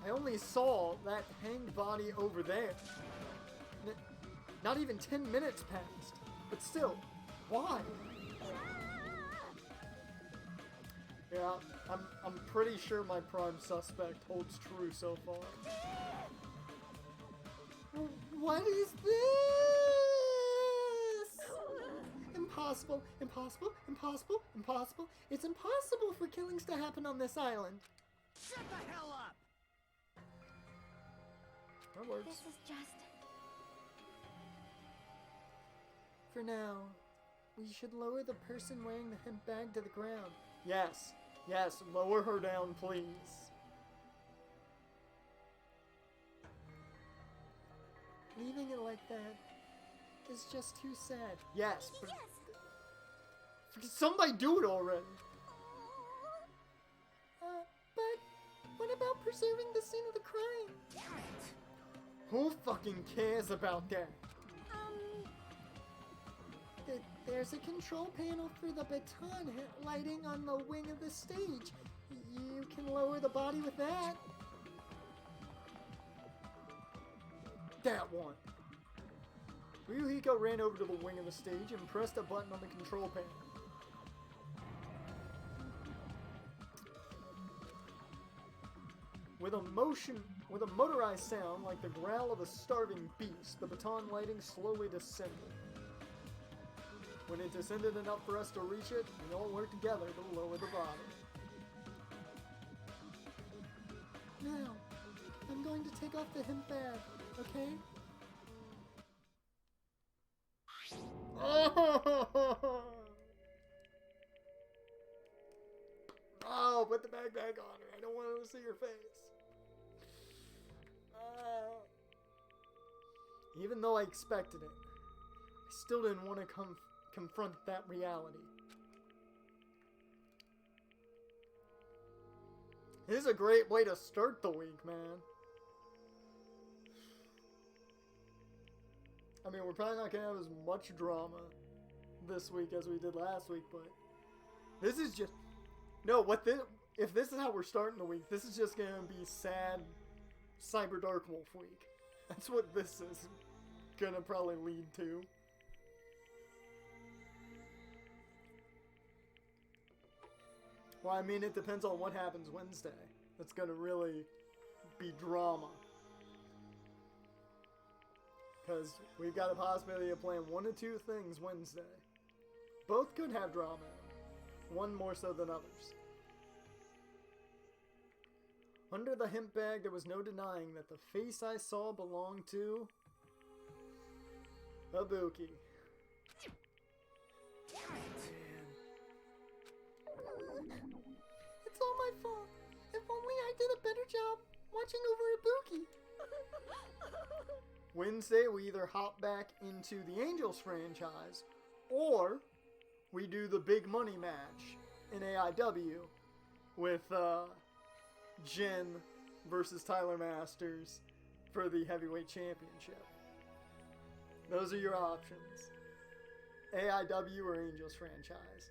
Speaker 1: I only saw that hanged body over there. Not even 10 minutes passed. But still, why? Yeah, I'm pretty sure my prime suspect holds true so far. What is this? Impossible, impossible, impossible, impossible. It's impossible for killings to happen on this island.
Speaker 5: Shut the hell up!
Speaker 1: That works.
Speaker 7: This is just...
Speaker 3: For now, we should lower the person wearing the hemp bag to the ground.
Speaker 1: Yes, lower her down, please.
Speaker 3: Leaving it like that is just too sad.
Speaker 1: Yes, but
Speaker 7: Yes!
Speaker 1: somebody do it already.
Speaker 3: But what about preserving the scene of the crime?
Speaker 5: Damn it!
Speaker 1: Who fucking cares about that?
Speaker 3: There's a control panel for the baton lighting on the wing of the stage. You can lower the body with that.
Speaker 1: that one! Ryuhiko ran over to the wing of the stage and pressed a button on the control panel. With a motorized sound like the growl of a starving beast, the baton lighting slowly descended. When it descended enough for us to reach it, we all worked together to lower the body. Now, I'm going to take off the hemp bag, okay? Oh, put the bag back on her. I don't want to see her face. Even though I expected it, I still didn't want to confront that reality. This is a great way to start the week, man. I mean, we're probably not going to have as much drama this week as we did last week, but this is just... No, if this is how we're starting the week, this is just going to be sad Cyber Dark Wolf week. That's what this is going to probably lead to. Well, I mean, it depends on what happens Wednesday. That's going to really be drama. Because we've got a possibility of playing one of two things Wednesday. Both could have drama. One more so than others. Under the hemp bag, there was no denying that the face I saw belonged to... Ibuki.
Speaker 3: It's all my fault. If only I did a better job watching over Ibuki.
Speaker 1: Wednesday, we either hop back into the Angels franchise, or we do the big money match in AIW with Jin versus Tyler Masters for the heavyweight championship. Those are your options. AIW or Angels franchise.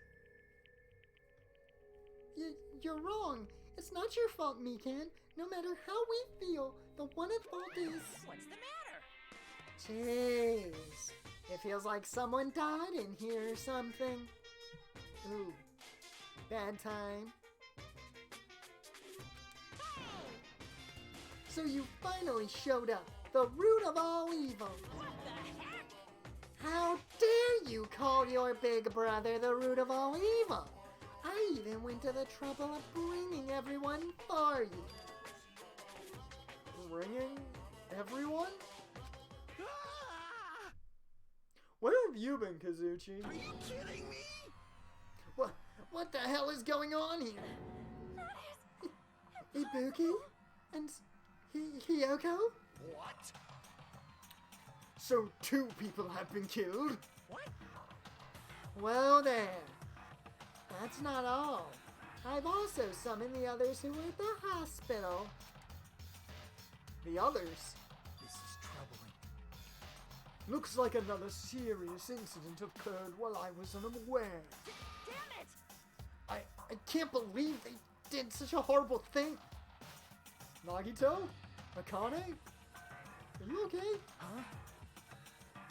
Speaker 3: You're wrong. It's not your fault, Mikan. No matter how we feel, the one at fault is...
Speaker 2: What's the matter?
Speaker 3: Jeez. It feels like someone died in here or something. Ooh. Bad time. So you finally showed up. The root of all evil.
Speaker 2: What the heck?
Speaker 3: How dare you call your big brother the root of all evil? I even went to the trouble of bringing everyone for you.
Speaker 1: Bringing everyone?
Speaker 6: Ah!
Speaker 1: Where have you been, Kazuchi?
Speaker 6: Are you kidding me?
Speaker 3: What the hell is going on here? Ibuki? And Hiyoko?
Speaker 6: What?
Speaker 1: So 2 people have been killed?
Speaker 6: What?
Speaker 3: Well there. That's not all. I've also summoned the others who were at the hospital.
Speaker 1: The others?
Speaker 6: This is troubling.
Speaker 1: Looks like another serious incident occurred while I was unaware.
Speaker 2: Damn it!
Speaker 1: I can't believe they did such a horrible thing. Nagito? Akane? Are you okay?
Speaker 3: Huh?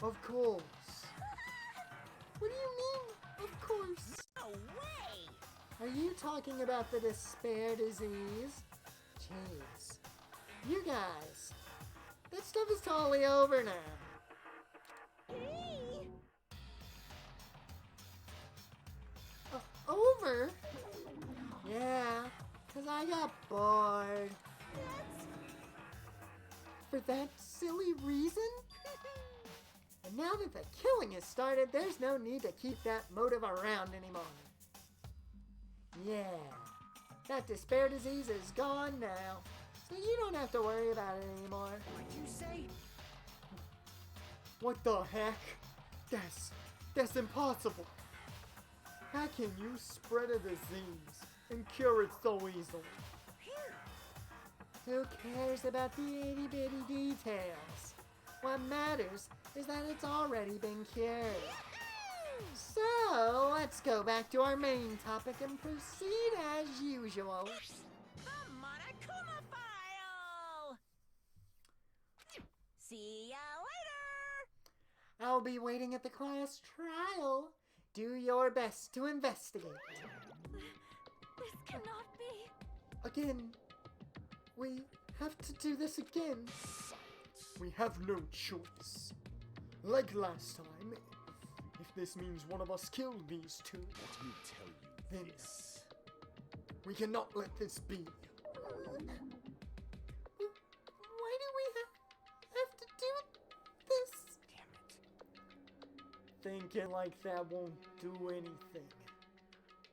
Speaker 1: Of course.
Speaker 3: What do you mean, of course?
Speaker 2: No way!
Speaker 3: Are you talking about the despair disease? Jeez. You guys. That stuff is totally over now.
Speaker 7: Hey!
Speaker 3: Over? Yeah, 'cause I got bored. For that silly reason? And now that the killing has started, there's no need to keep that motive around anymore. Yeah, that despair disease is gone now, so you don't have to worry about it anymore.
Speaker 5: What'd you say?
Speaker 1: What the heck? That's impossible. How can you spread a disease and cure it so easily?
Speaker 3: Who cares about the itty bitty details? What matters is that it's already been cured. So, let's go back to our main topic and proceed as usual.
Speaker 2: The Monokuma file! See ya later!
Speaker 3: I'll be waiting at the class trial. Do your best to investigate.
Speaker 7: This cannot be.
Speaker 3: Again. We have to do this again.
Speaker 1: We have no choice. Like last time, if this means one of us killed these two,
Speaker 6: Let me tell you
Speaker 1: then
Speaker 6: this.
Speaker 1: we cannot let this be.
Speaker 3: Why do we have to do this?
Speaker 6: Damn it.
Speaker 1: Thinking like that won't do anything.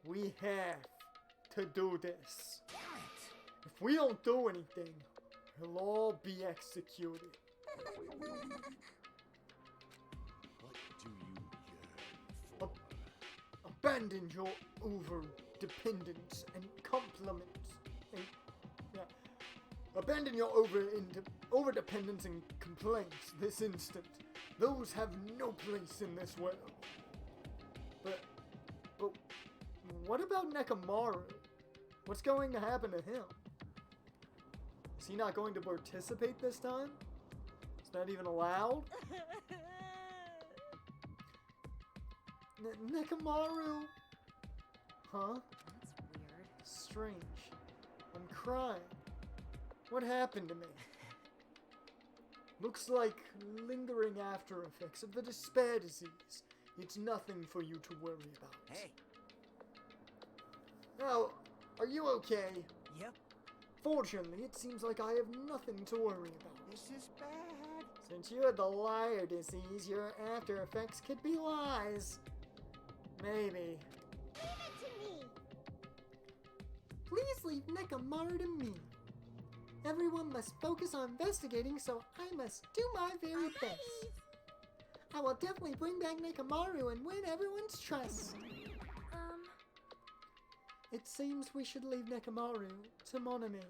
Speaker 1: We have to do this.
Speaker 6: Damn it.
Speaker 1: If we don't do anything, we'll all be executed.
Speaker 6: What do you yearn for?
Speaker 1: Abandon your over-dependence and compliments. And, yeah. Abandon your over-dependence and complaints this instant. Those have no place in this world. But what about Nekamaru? What's going to happen to him? Is he not going to participate this time? It's not even allowed? Nekamaru! Huh?
Speaker 2: That's weird.
Speaker 1: Strange. I'm crying. What happened to me? Looks like lingering after effects of the despair disease. It's nothing for you to worry about.
Speaker 5: Hey.
Speaker 1: Now, are you okay?
Speaker 5: Yep.
Speaker 1: Fortunately, it seems like I have nothing to worry about.
Speaker 5: This is bad.
Speaker 1: Since you had the liar disease, your after effects could be lies. Maybe.
Speaker 7: Leave it to me.
Speaker 3: Please leave Nekamaru to me. Everyone must focus on investigating, so I must do my very best. I will definitely bring back Nekamaru and win everyone's trust. It seems we should leave Nekamaru to Monami.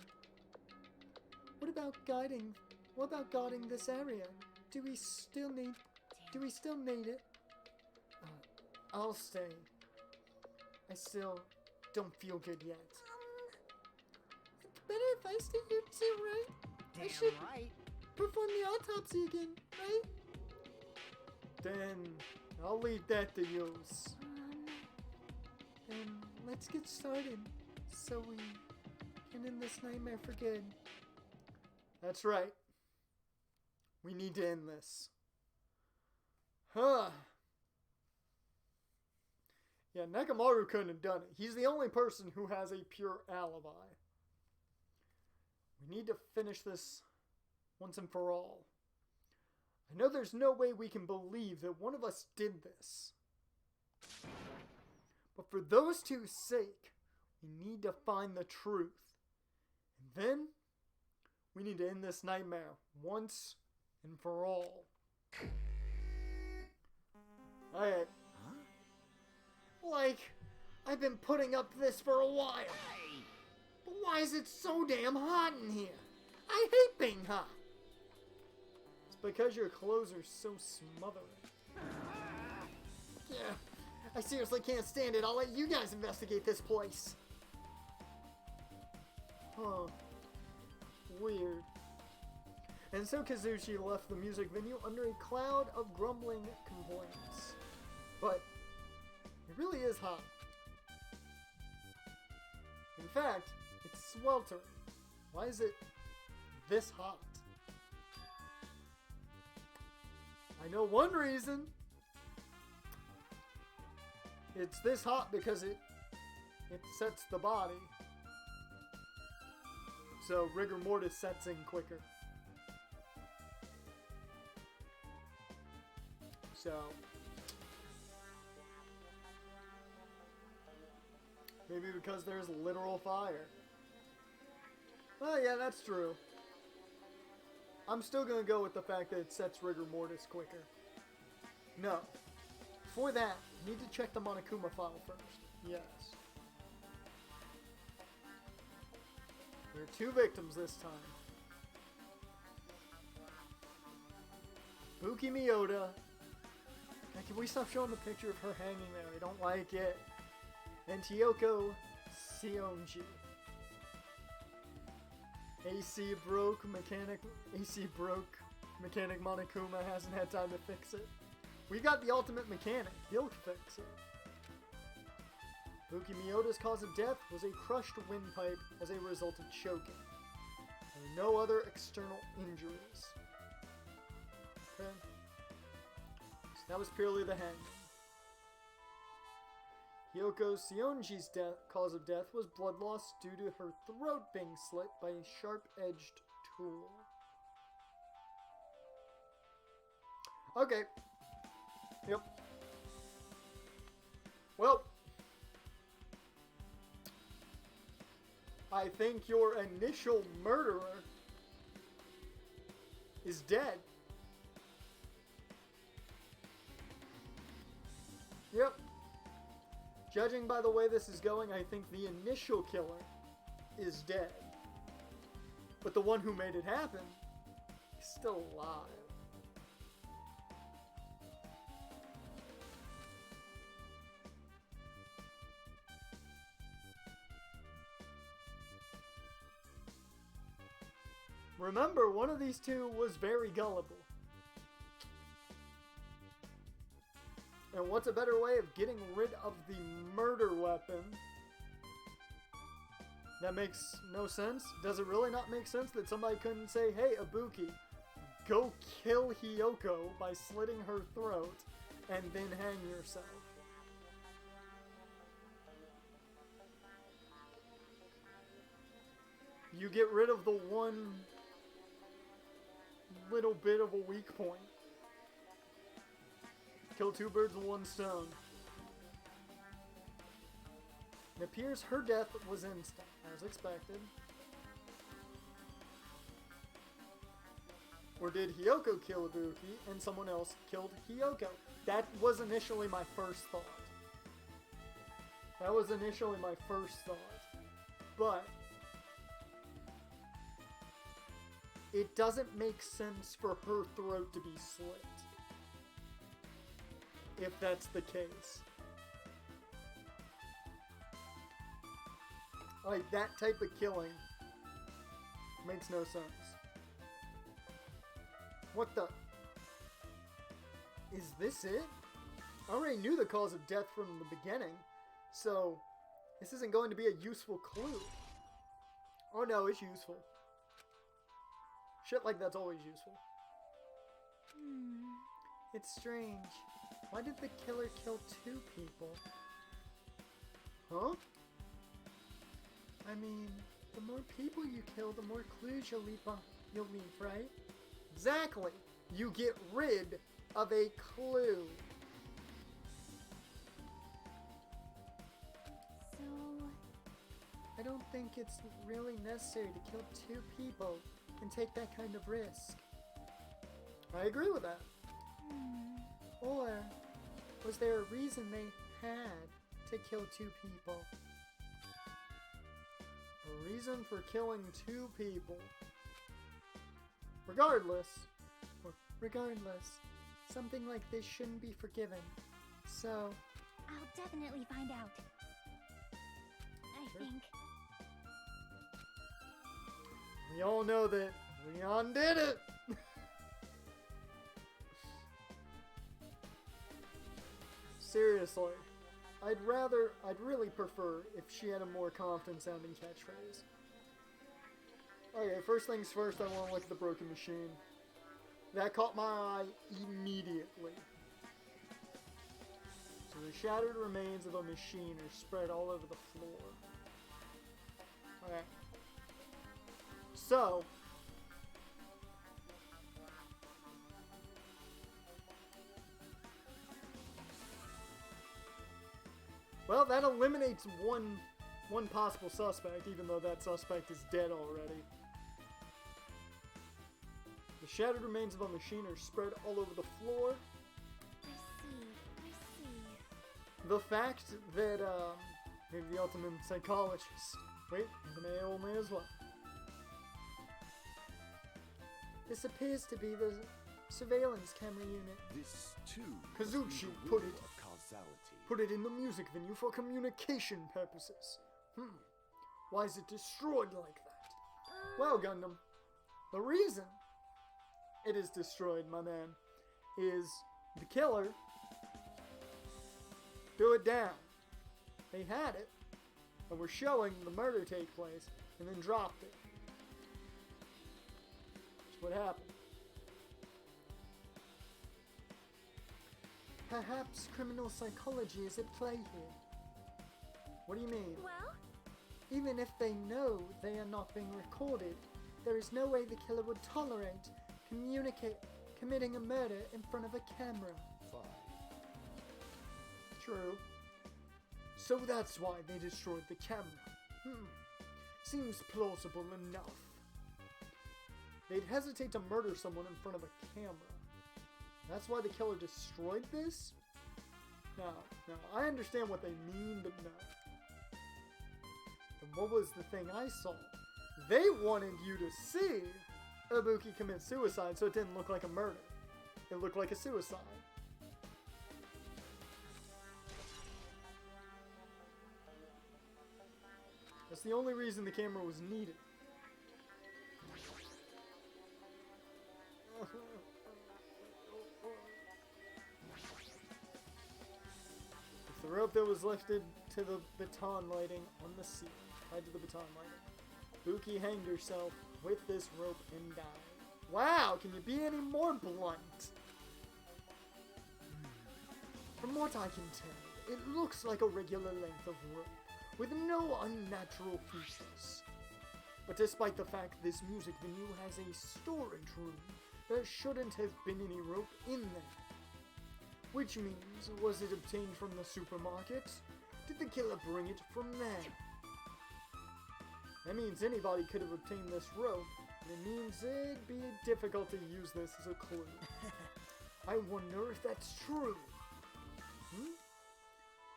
Speaker 3: What about guarding this area? Do we still need it? I'll stay. I still don't feel good yet. It's better if I stay here too, right? I should
Speaker 5: right.
Speaker 3: perform the autopsy again, right?
Speaker 1: Then I'll leave that to use.
Speaker 3: Then let's get started, so we can end this nightmare for good.
Speaker 1: That's right. We need to end this. Huh. Yeah, Nekamaru couldn't have done it. He's the only person who has a pure alibi. We need to finish this once and for all. I know there's no way we can believe that one of us did this. But for those two's sake, we need to find the truth. And then, we need to end this nightmare once and for all. Alright. Like, I've been putting up this for a while. But why is it so damn hot in here? I hate being hot. It's because your clothes are so smothering. Yeah, I seriously can't stand it. I'll let you guys investigate this place. Huh. Weird. And so Kazuchi left the music venue under a cloud of grumbling complaints. But it really is hot. In fact, it's sweltering. Why is it this hot? I know one reason. It's this hot because it sets the body. So rigor mortis sets in quicker. So maybe because there's literal fire. Well, yeah, that's true. I'm still gonna go with the fact that it sets rigor mortis quicker. No. Before that, you need to check the Monokuma file first. Yes. There are 2 victims this time. Buki Miyota. Now, can we stop showing the picture of her hanging there? I don't like it. And Tiyoko Sionji. AC broke Mechanic Monokuma hasn't had time to fix it. We got the ultimate mechanic. He'll fix it. Buki Miyoda's cause of death was a crushed windpipe as a result of choking. There were no other external injuries. Okay. So that was purely the hanging. Hyoko Sionji's cause of death was blood loss due to her throat being slit by a sharp-edged tool. Okay. Yep. Well, I think your initial murderer is dead. Yep. Judging by the way this is going, I think the initial killer is dead. But the one who made it happen is still alive. Remember, one of these two was very gullible. And what's a better way of getting rid of the murder weapon? That makes no sense. Does it really not make sense that somebody couldn't say, hey, Ibuki, go kill Hyoko by slitting her throat and then hang yourself? You get rid of the one little bit of a weak point. Kill two birds with one stone. It appears her death was instant, as expected. Or did Hyoko kill Ibuki and someone else killed Hyoko? That was initially my first thought. But it doesn't make sense for her throat to be slit. If that's the case. Like, that type of killing makes no sense. What the? Is this it? I already knew the cause of death from the beginning, so this isn't going to be a useful clue. Oh no, it's useful. Shit like that's always useful. It's strange. Why did the killer kill two people? Huh? I mean, the more people you kill, the more clues you'll leave, right? Exactly! You get rid of a clue.
Speaker 7: So,
Speaker 3: I don't think it's really necessary to kill two people and take that kind of risk. I agree with that. Or was there a reason they had to kill two people? A reason for killing two people. Regardless, something like this shouldn't be forgiven. So,
Speaker 7: I'll definitely find out. I think.
Speaker 1: We all know that Leon did it! Seriously, I'd really prefer if she had a more confident sounding catchphrase. Okay, first things first, I want to look at the broken machine. That caught my eye immediately. So the shattered remains of a machine are spread all over the floor. Okay. So, well, that eliminates one possible suspect, even though that suspect is dead already. The shattered remains of a machine are spread all over the floor.
Speaker 7: I see.
Speaker 1: The fact that, maybe the ultimate psychologist. Wait, the mail only as well.
Speaker 3: this appears to be the surveillance camera unit.
Speaker 6: This too
Speaker 1: Kazuchi
Speaker 6: is the
Speaker 1: put
Speaker 6: will
Speaker 1: it.
Speaker 6: of causality.
Speaker 1: Put it in the music venue for communication purposes. Why is it destroyed like that? Well, Gundam, the reason it is destroyed, my man, is the killer threw it down. They had it, and were showing the murder take place, and then dropped it. That's what happened.
Speaker 3: Perhaps criminal psychology is at play here.
Speaker 1: What do you mean?
Speaker 7: Well,
Speaker 3: Even if they know they are not being recorded, there is no way the killer would tolerate committing a murder in front of a camera.
Speaker 1: True.
Speaker 3: So that's why they destroyed the camera. Seems plausible enough.
Speaker 1: They'd hesitate to murder someone in front of a camera. That's why the killer destroyed this? No. I understand what they mean, but no. And what was the thing I saw? They wanted you to see Ibuki commit suicide so it didn't look like a murder. It looked like a suicide. That's the only reason the camera was needed. It's the rope that was lifted to the baton lighting on the ceiling, tied to the baton lighting. Buki hanged herself with this rope and died. Wow, can you be any more blunt?
Speaker 3: From what I can tell, it looks like a regular length of rope, with no unnatural features.
Speaker 1: But despite the fact this music venue has a storage room, there shouldn't have been any rope in there. Which means, was it obtained from the supermarket? Did the killer bring it from there? That means anybody could have obtained this rope, and it means it'd be difficult to use this as a clue. I wonder if that's true.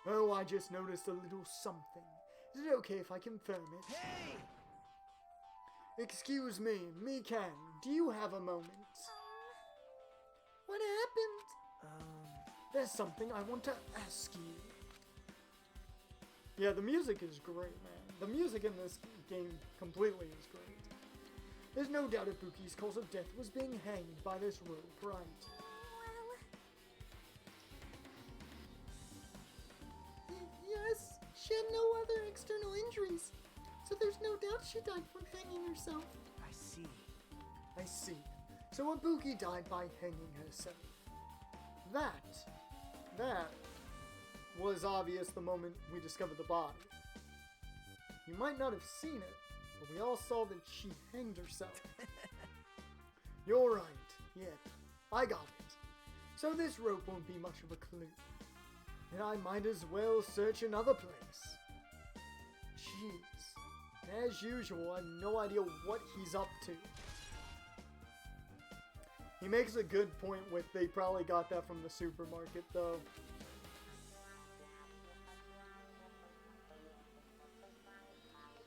Speaker 1: Oh, I just noticed a little something. Is it okay if I confirm it?
Speaker 5: Hey!
Speaker 1: Excuse me, Mikan, do you have a moment?
Speaker 3: What happened?
Speaker 1: There's something I want to ask you. Yeah, the music is great, man. The music in this game completely is great. There's no doubt Ibuki's cause of death was being hanged by this rope, right?
Speaker 3: Yes, she had no other external injuries, so there's no doubt she died from hanging herself.
Speaker 5: I see.
Speaker 1: I see. So Ibuki died by hanging herself. That was obvious the moment we discovered the body. You might not have seen it, but we all saw that she hanged herself. You're right. Yeah, I got it. So this rope won't be much of a clue. And I might as well search another place. Jeez. As usual, I have no idea what he's up to. He makes a good point with they probably got that from the supermarket, though.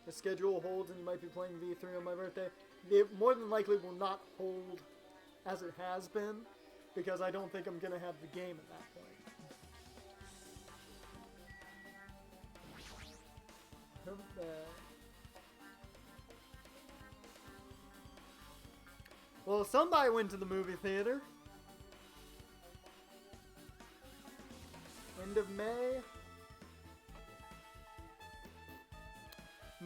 Speaker 1: The schedule holds and you might be playing V3 on my birthday. It more than likely will not hold as it has been, because I don't think I'm going to have the game at that point. Well, somebody went to the movie theater. End of May.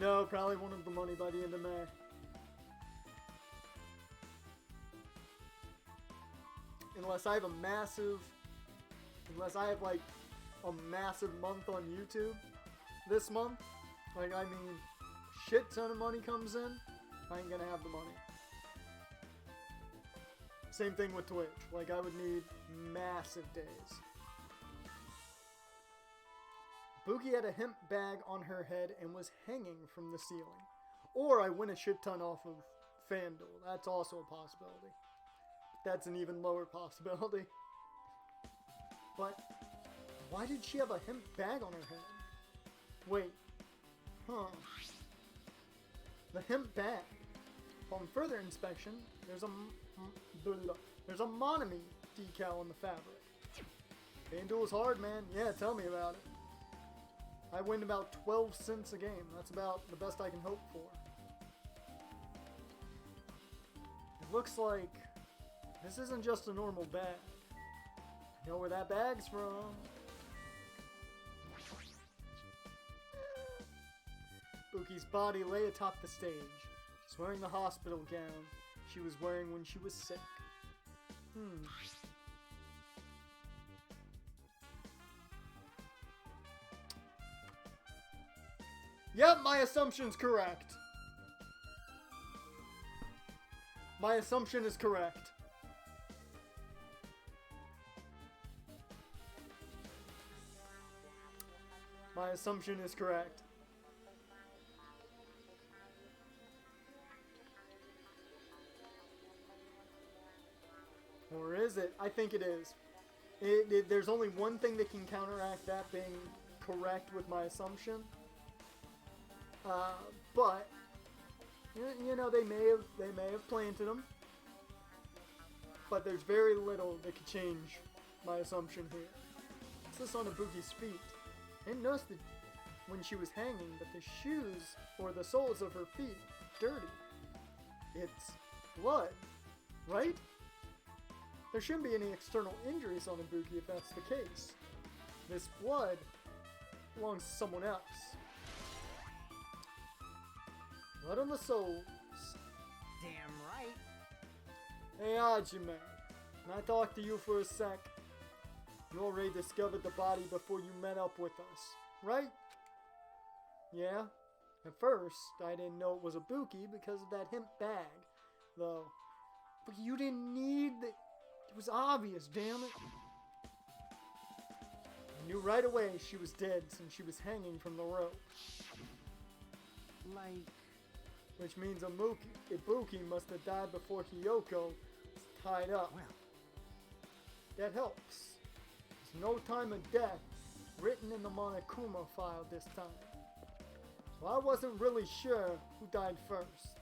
Speaker 1: No, probably won't have the money by the end of May. Unless I have like a massive month on YouTube this month. Like, I mean, shit ton of money comes in, I ain't gonna have the money. Same thing with Twitch. Like, I would need massive days. Buki had a hemp bag on her head and was hanging from the ceiling. Or I win a shit ton off of FanDuel. That's also a possibility. That's an even lower possibility. But why did she have a hemp bag on her head? Wait. Huh. The hemp bag. On further inspection, there's a Monami decal on the fabric. FanDuel's hard, man. Yeah, tell me about it. I win about 12 cents a game. That's about the best I can hope for. It looks like This isn't just a normal bag. I know where that bag's from. Buki's body lay atop the stage. She's wearing the hospital gown she was wearing when she was sick. Yep, my assumption's correct. My assumption is correct. My assumption is correct. Or is it? I think it is. There's only one thing that can counteract that being correct with my assumption. But you know, they may have planted them. But there's very little that could change my assumption here. What's this on Ibuki's feet? I didn't notice that when she was hanging, but the shoes or the soles of her feet dirty. It's blood, right? There shouldn't be any external injuries on Ibuki if that's the case. This blood belongs to someone else. Blood on the soles.
Speaker 5: Damn right.
Speaker 1: Hey Hajime, can I talk to you for a sec? You already discovered the body before you met up with us, right? Yeah? At first, I didn't know it was Ibuki because of that hemp bag, though. But you didn't need the... It was obvious, damn it. I knew right away she was dead since she was hanging from the rope.
Speaker 5: Like...
Speaker 1: Which means Ibuki must have died before Hiyoko was tied up.
Speaker 5: Well...
Speaker 1: That helps. There's no time of death written in the Monokuma file this time. So I wasn't really sure who died first.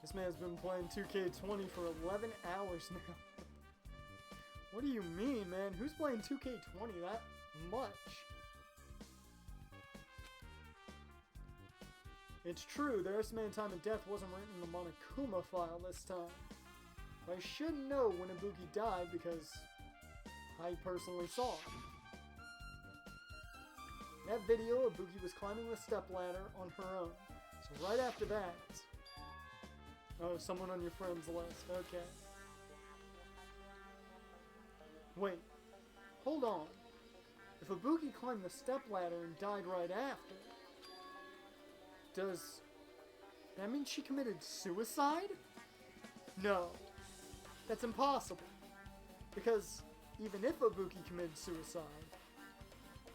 Speaker 1: This man's been playing 2K20 for 11 hours now. What do you mean, man? Who's playing 2K20 that much? It's true, the estimated time of death wasn't written in the Monokuma file this time. But I should know when Ibuki died because I personally saw it. In that video, Ibuki was climbing the stepladder on her own. So right after that... Oh, someone on your friends list. Okay. Wait. Hold on. If Ibuki climbed the stepladder and died right after, does that mean she committed suicide? No. That's impossible. Because even if Ibuki committed suicide,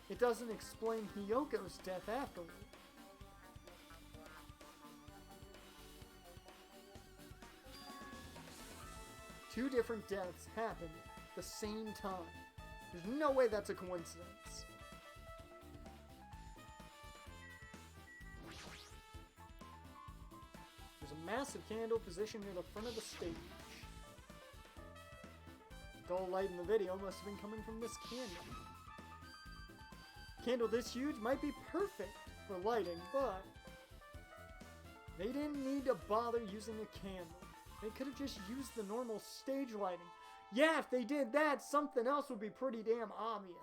Speaker 1: it doesn't explain Hiyoko's death afterward. Two different deaths happened at the same time. There's no way that's a coincidence. There's a massive candle positioned near the front of the stage. The dull light in the video must have been coming from this candle. A candle this huge might be perfect for lighting, but they didn't need to bother using a candle. They could have just used the normal stage lighting. Yeah, if they did that, something else would be pretty damn obvious.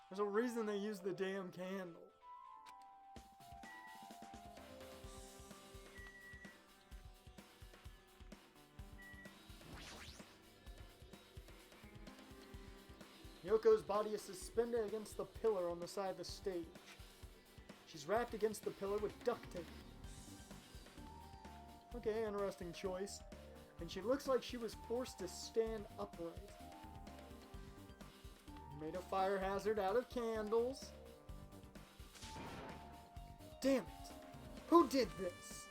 Speaker 1: There's a reason they used the damn candle. Yoko's body is suspended against the pillar on the side of the stage. She's wrapped against the pillar with duct tape. Okay, interesting choice. And she looks like she was forced to stand upright. Made a fire hazard out of candles. Damn it! Who did this?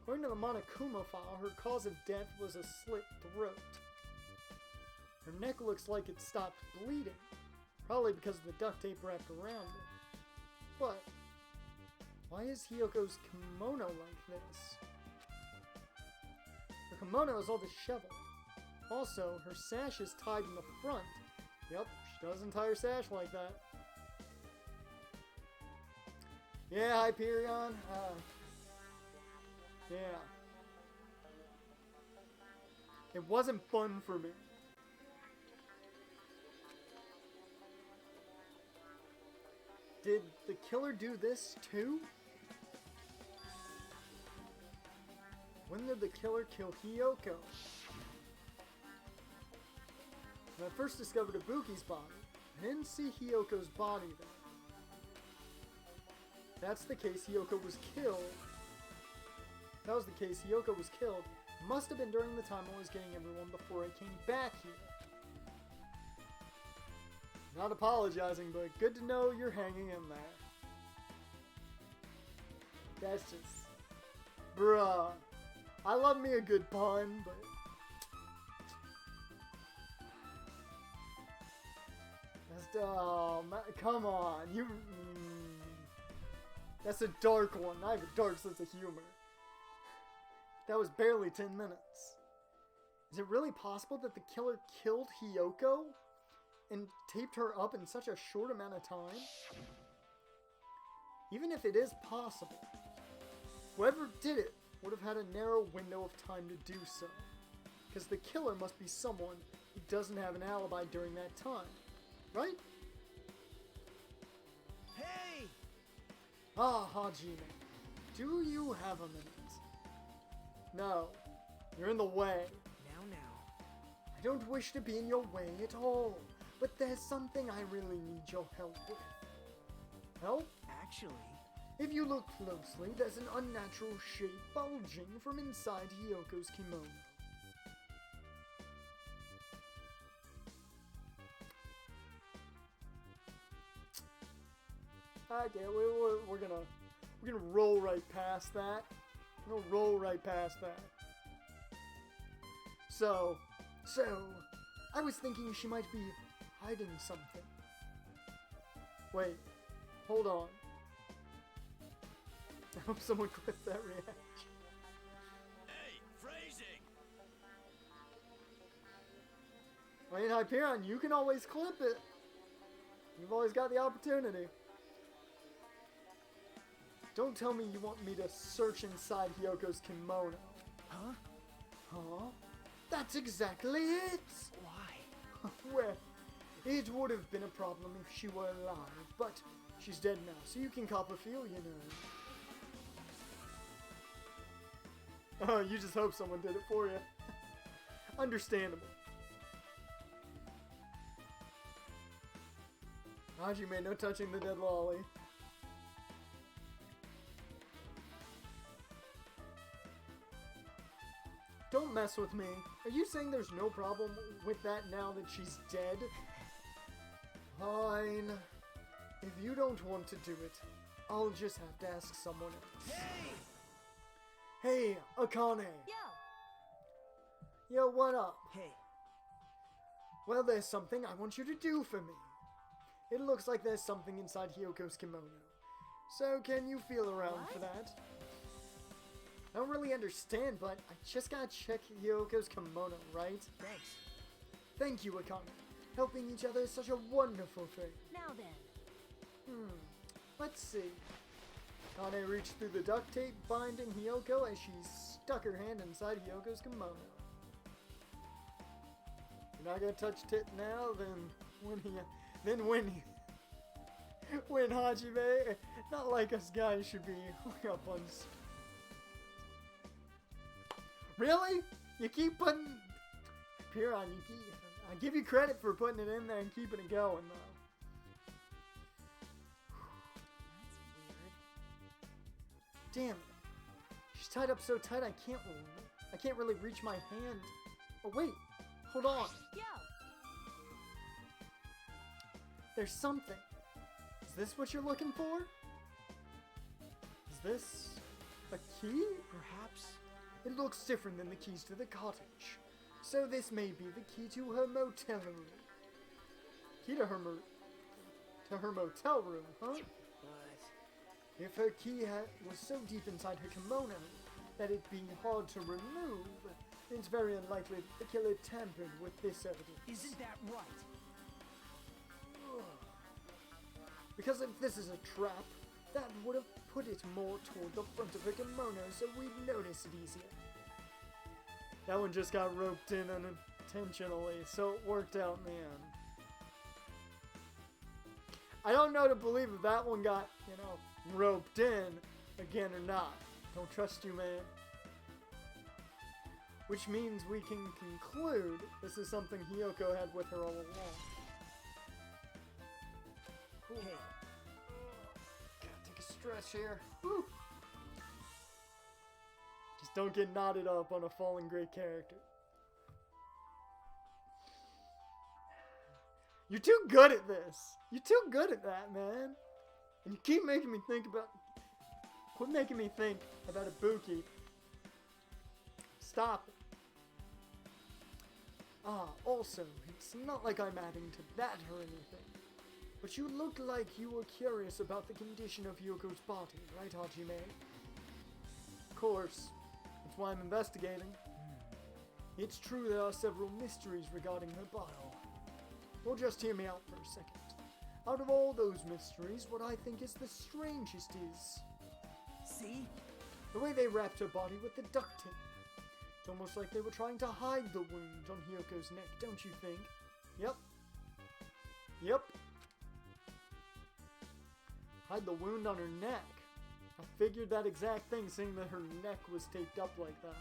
Speaker 1: According to the Monokuma file, her cause of death was a slit throat. Her neck looks like it stopped bleeding. Probably because of the duct tape wrapped around it. But why is Hiyoko's kimono like this? Her kimono is all disheveled. Also, her sash is tied in the front. Yep, she doesn't tie her sash like that. Yeah, Hyperion. Yeah. It wasn't fun for me. Did the killer do this too? When did the killer kill Hiyoko? When I first discovered Ibuki's body, I didn't see Hiyoko's body there. That's the case, Hiyoko was killed. That was the case, Hiyoko was killed. Must have been during the time I was getting everyone before I came back here. Not apologizing, but good to know you're hanging in there. That's just... Bruh. I love me a good pun, but... That's... Oh, come on. You... That's a dark one. I have a dark sense of humor. That was barely 10 minutes. Is it really possible that the killer killed Hiyoko and taped her up in such a short amount of time? Even if it is possible, whoever did it would have had a narrow window of time to do so. Because the killer must be someone who doesn't have an alibi during that time. Right?
Speaker 5: Hey!
Speaker 1: Ah, Hajime. Do you have a minute? No. You're in the way.
Speaker 5: Now.
Speaker 1: I don't wish to be in your way at all. But there's something I really need your help with. Help?
Speaker 5: Actually...
Speaker 1: If you look closely, there's an unnatural shape bulging from inside Hiyoko's kimono. Okay, we're gonna roll right past that. We're gonna roll right past that. So, I was thinking she might be hiding something. Wait, hold on. I hope someone clipped that reaction.
Speaker 6: Hey, phrasing!
Speaker 1: I mean, Hyperion, you can always clip it. You've always got the opportunity. Don't tell me you want me to search inside Hiyoko's kimono.
Speaker 5: Huh?
Speaker 1: Huh? That's exactly it!
Speaker 5: Why?
Speaker 1: Well, it would have been a problem if she were alive, but she's dead now, so you can cop a feel, you know. Oh, you just hope someone did it for you. Understandable. Hajime, no touching the dead lolly. Don't mess with me. Are you saying there's no problem with that now that she's dead? Fine. If you don't want to do it, I'll just have to ask someone else. Hey, Akane. Yo, what up?
Speaker 5: Hey.
Speaker 1: Well, there's something I want you to do for me. It looks like there's something inside Hiyoko's kimono. So, can you feel around for that? I don't really understand, but I just gotta check Hiyoko's kimono, right?
Speaker 5: Thanks.
Speaker 1: Thank you, Akane. Helping each other is such a wonderful thing.
Speaker 7: Now then.
Speaker 1: Let's see. Akane reached through the duct tape binding Hiyoko as she stuck her hand inside Hiyoko's kimono. You're not gonna touch tit now, when Hajime, not like us guys should be hung up on. Really? You keep putting Piran, I give you credit for putting it in there and keeping it going though.
Speaker 7: That's weird.
Speaker 1: Damn it. She's tied up so tight I can't really reach my hand. Oh wait, hold on.
Speaker 7: Yo!
Speaker 1: There's something. Is this what you're looking for? Is this a key?
Speaker 5: Perhaps.
Speaker 1: It looks different than the keys to the cottage. So this may be the key to her motel room. Key to her motel room, huh?
Speaker 5: But...
Speaker 1: If her key was so deep inside her kimono that it'd be hard to remove, then it's very unlikely that the killer tampered with this evidence.
Speaker 5: Isn't that right?
Speaker 1: Because if this is a trap,
Speaker 3: That would have put it more toward the front of the kimono so we'd notice it easier.
Speaker 1: That one just got roped in unintentionally, so it worked out in the end. I don't know to believe if that one got, roped in again or not. Don't trust you, man. Which means we can conclude this is something Hiyoko had with her all along.
Speaker 3: Hey.
Speaker 1: Gotta take a stretch here. Whew. Just don't get knotted up on a fallen great character. You're too good at this. You're too good at that, man. And you keep making me think about... Quit making me think about Ibuki. Stop it. Also, it's not like I'm adding to that or anything. But you looked like you were curious about the condition of Yoko's body, right, Hajime? Of course. That's why I'm investigating. It's true there are several mysteries regarding her body. Well, just hear me out for a second. Out of all those mysteries, what I think is the strangest is...
Speaker 5: See?
Speaker 1: the way they wrapped her body with the duct tape. It's almost like they were trying to hide the wound on Hiyoko's neck, don't you think? Yep. Yep. Hide the wound on her neck. I figured that exact thing, seeing that her neck was taped up like that.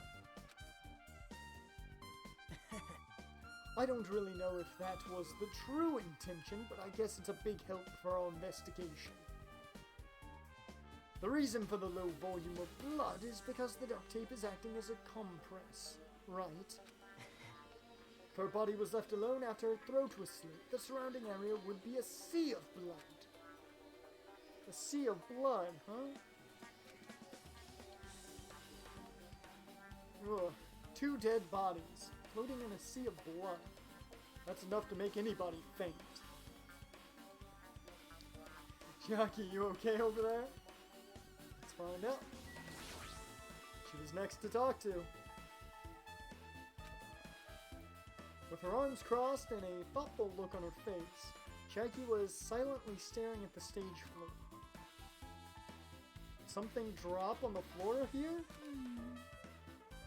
Speaker 1: I don't really know if that was the true intention, but I guess it's a big help for our investigation. The reason for the low volume of blood is because the duct tape is acting as a compress, right? If her body was left alone after her throat was slit, the surrounding area would be a sea of blood. A sea of blood, huh? Ugh. 2 dead bodies, floating in a sea of blood. That's enough to make anybody faint. Jackie, you okay over there? Let's find out. She was next to talk to. With her arms crossed and a thoughtful look on her face, Jackie was silently staring at the stage floor. Something drop on the floor here?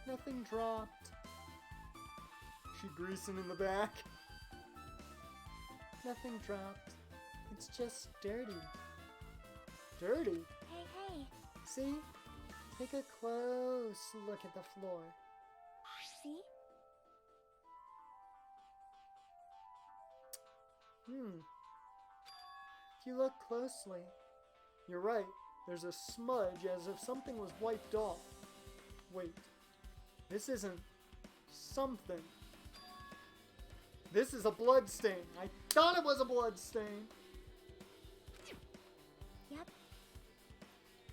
Speaker 1: Nothing dropped. She greasing in the back. Nothing dropped. It's just dirty. Dirty?
Speaker 7: Hey, hey.
Speaker 3: See? Take a close look at the floor.
Speaker 7: See?
Speaker 3: If you look closely, you're right. There's a smudge as if something was wiped off. Wait. This isn't something. This is a blood stain. I thought it was a blood stain.
Speaker 7: Yep.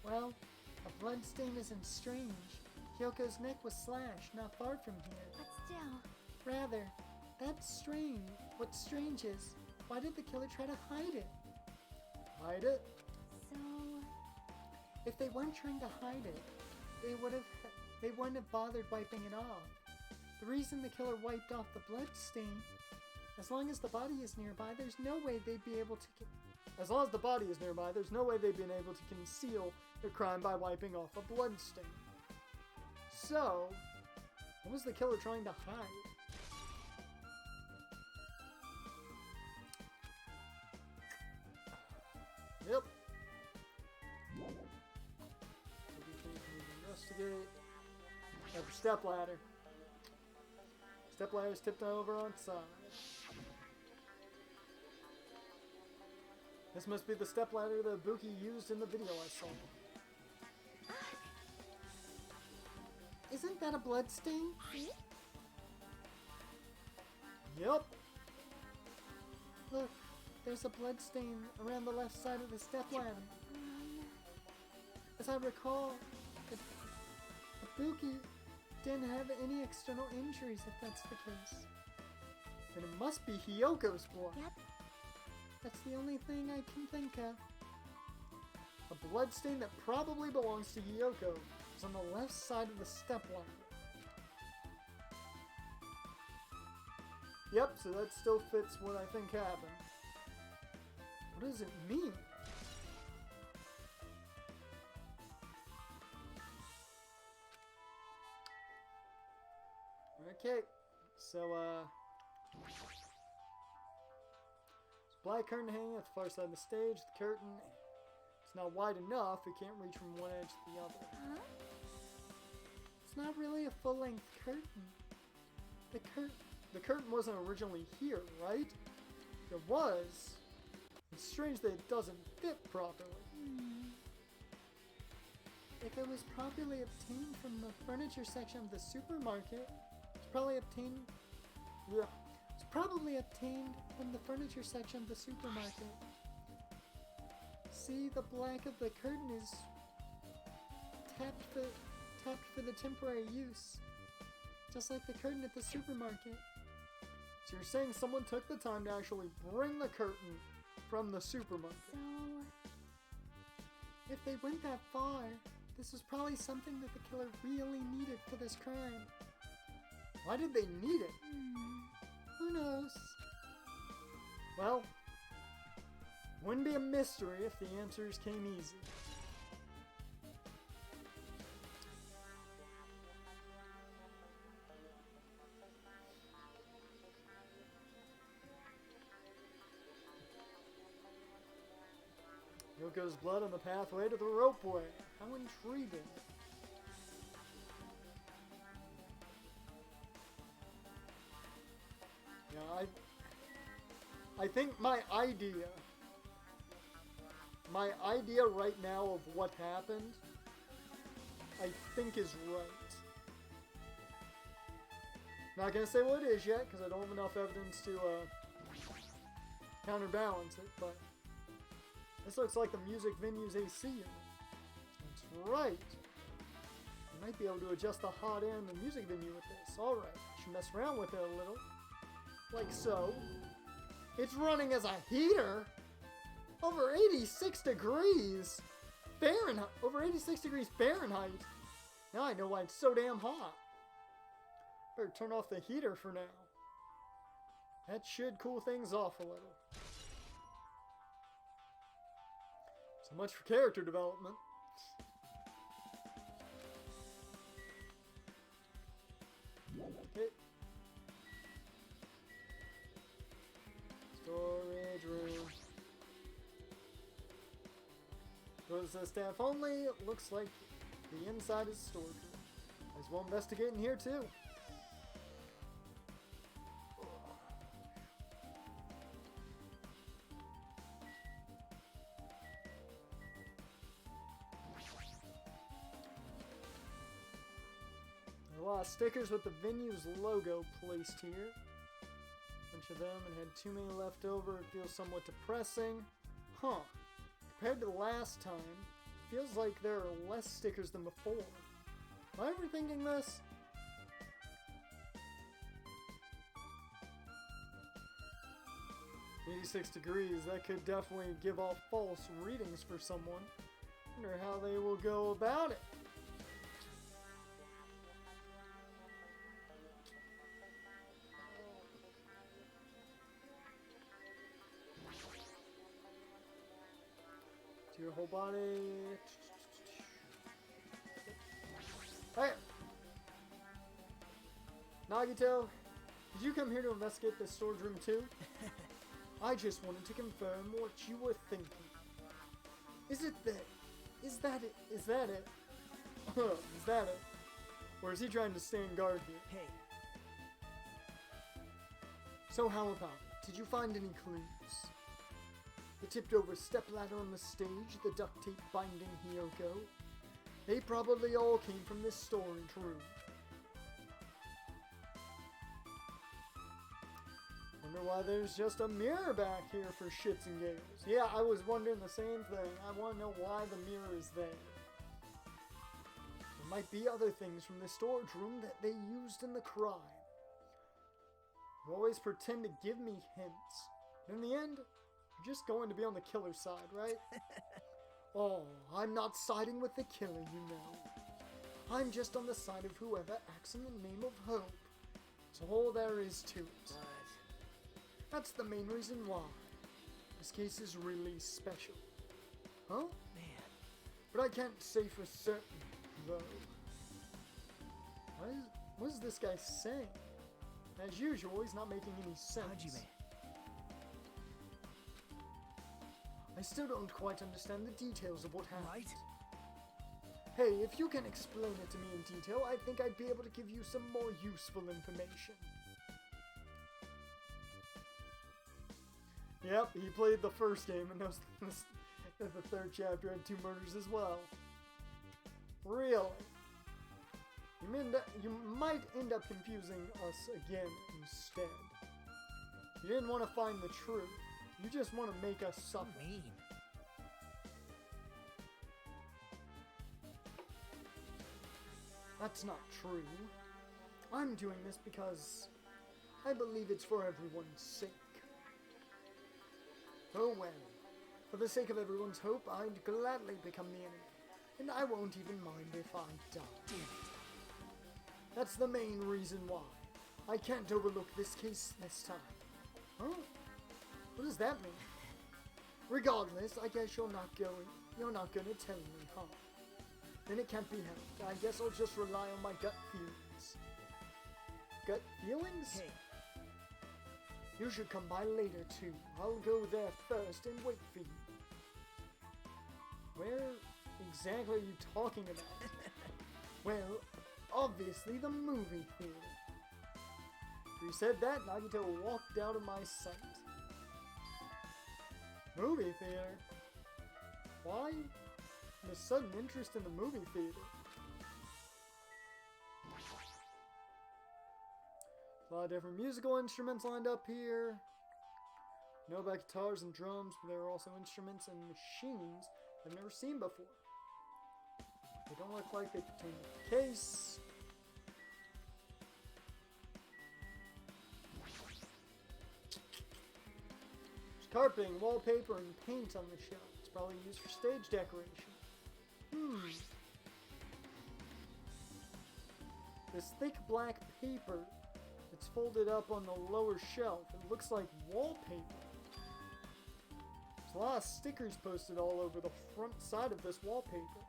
Speaker 3: Well, a blood stain isn't strange. Hyoko's neck was slashed not far from here.
Speaker 7: But still.
Speaker 3: Rather, that's strange. What's strange is, why did the killer try to hide it? Hide it?
Speaker 7: So...
Speaker 3: If they weren't trying to hide it, they wouldn't have bothered wiping it off. The reason the killer wiped off the blood stain, as long as the body is nearby, there's no way they'd be able to... As long as the body is nearby, there's no way they'd been able to conceal the crime by wiping off a blood stain. So, what was the killer trying to hide? Yep. Investigate. Have a step ladder. Step ladder's tipped over on its side. This must be the step ladder that Ibuki used in the video I saw. Isn't that a blood stain? Yep. Look, there's a blood stain around the left side of the step ladder. As I recall, Ibuki didn't have any external injuries if that's the case. Then it must be Hiyoko's blood.
Speaker 7: Yep.
Speaker 3: That's the only thing I can think of. A blood stain that probably belongs to Hiyoko is on the left side of the step ladder. Yep, so that still fits what I think happened. What does it mean? Okay, so, black curtain hanging at the far side of the stage. The curtain is not wide enough. It can't reach from one edge to the other.
Speaker 7: Huh?
Speaker 3: It's not really a full-length curtain. The curtain wasn't originally here, right? If it was, it's strange that it doesn't fit properly. If it was properly obtained from the furniture section of the supermarket, it's probably obtained from the furniture section of the supermarket. See, the black of the curtain is tapped for the temporary use, just like the curtain at the supermarket. So you're saying someone took the time to actually bring the curtain from the supermarket?
Speaker 7: So,
Speaker 3: If they went that far, this was probably something that the killer really needed for this crime. Why did they need it? Who knows? Well, wouldn't be a mystery if the answers came easy. Yoko's blood on the pathway to the ropeway. How intriguing. Yeah, I think my idea right now of what happened, I think is right. Not gonna say what it is yet, because I don't have enough evidence to counterbalance it, but this looks like the music venue's AC unit. That's right. I might be able to adjust the hot air in the music venue with this. Alright, I should mess around with it a little. Like so. It's running as a heater? Over 86 degrees Fahrenheit. Over 86 degrees Fahrenheit. Now I know why it's so damn hot. Better turn off the heater for now. That should cool things off a little. So much for character development. Okay. Storage room. Goes to staff only. It looks like the inside is storage room. Might as well investigate in here too. A lot of stickers with the venue's logo placed here. Bunch of them, and had too many left over. It feels somewhat depressing. Huh. Compared to the last time, it feels like there are less stickers than before. Am I overthinking this? "86 degrees, that could definitely give off false readings for someone. Wonder how they will go about it. Your whole body. Hey! Nagito, did you come here to investigate the storage room too? I just wanted to confirm what you were thinking. Is that it? Is that it? Is that it? Or is he trying to stand guard here?
Speaker 5: Hey,
Speaker 3: So how about it? Did you find any clues? The tipped over stepladder on the stage, the duct tape binding Hiyoko. They probably all came from this storage room. Wonder why there's just a mirror back here for shits and giggles. Yeah, I was wondering the same thing. I want to know why the mirror is there. There might be other things from this storage room that they used in the crime. You always pretend to give me hints. In the end, you're just going to be on the killer's side, right? Oh, I'm not siding with the killer, you know. I'm just on the side of whoever acts in the name of hope. That's all there is to it. That's the main reason why. This case is really special. Huh?
Speaker 5: man,
Speaker 3: But I can't say for certain, though. What is
Speaker 1: this guy saying? As usual, he's not making any sense.
Speaker 5: Hajime.
Speaker 1: I still don't quite understand the details of what happened.
Speaker 5: Right?
Speaker 1: Hey, if you can explain it to me in detail, I think I'd be able to give you some more useful information. Yep, he played the first game and knows that the third chapter had 2 murders as well. Really? You might end up confusing us again instead. You didn't want to find the truth. You just want to make us suffer.
Speaker 5: Mean.
Speaker 1: That's not true. I'm doing this because I believe it's for everyone's sake. Oh well. For the sake of everyone's hope, I'd gladly become the enemy. And I won't even mind if I die.
Speaker 5: Damn it.
Speaker 1: That's the main reason why. I can't overlook this case this time. Huh? What does that mean? Regardless, I guess you're not gonna tell me, huh? Then it can't be helped. I guess I'll just rely on my gut feelings. Gut feelings?
Speaker 5: Hey,
Speaker 1: You should come by later too. I'll go there first and wait for you. Where exactly are you talking about? Well, obviously the movie theater. You said that, Nagito walked out of my sight. Movie theater? Why the sudden interest in the movie theater? A lot of different musical instruments lined up here. Know about guitars and drums, but there are also instruments and machines I've never seen before. They don't look like they pertain to the case. There's carpeting, wallpaper, and paint on the shelf. It's probably used for stage decoration. This thick black paper that's folded up on the lower shelf. It looks like wallpaper. There's a lot of stickers posted all over the front side of this wallpaper.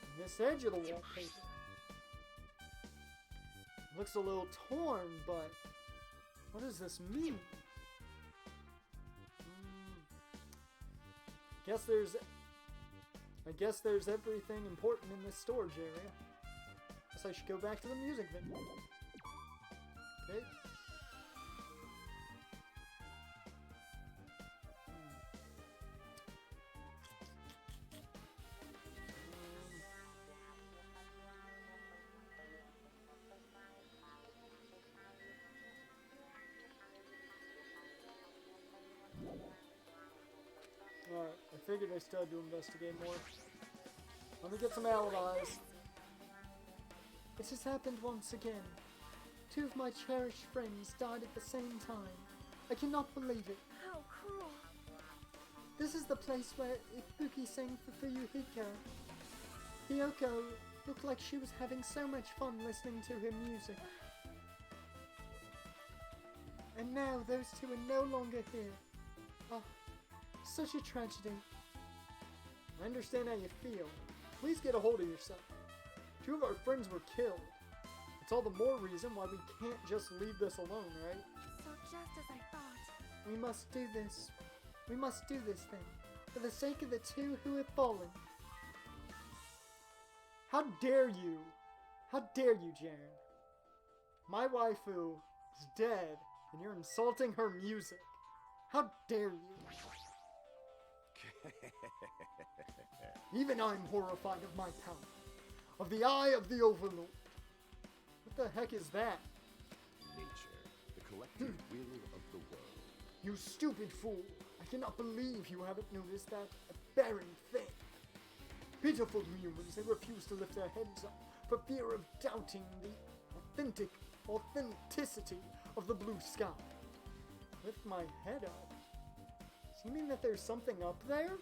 Speaker 1: And this edge of the wallpaper looks a little torn, but what does this mean? I guess there's everything important in this storage area. Guess I should go back to the music venue. Okay. Alright, I figured I still had to investigate more. Let me get some alibis. It has happened once again. 2 of my cherished friends died at the same time. I cannot believe it.
Speaker 7: How cruel.
Speaker 1: This is the place where Ibuki sang for Fuyuhiko. Hiyoko looked like she was having so much fun listening to her music. And now those 2 are no longer here. Oh, such a tragedy. I understand how you feel. Please get a hold of yourself. 2 of our friends were killed. It's all the more reason why we can't just leave this alone, right?
Speaker 7: So just as I thought.
Speaker 1: We must do this. We must do this then, for the sake of the 2 who have fallen. How dare you? How dare you, Jaren? My waifu is dead, and you're insulting her music. How dare you? Even I'm horrified of my power. Of the eye of the Overlord. What the heck is that?
Speaker 6: Nature, the collective will of the world.
Speaker 1: You stupid fool! I cannot believe you haven't noticed that aberrant thing. Pitiful humans, they refuse to lift their heads up for fear of doubting the authenticity of the blue sky. Lift my head up? Does he mean that there's something up there?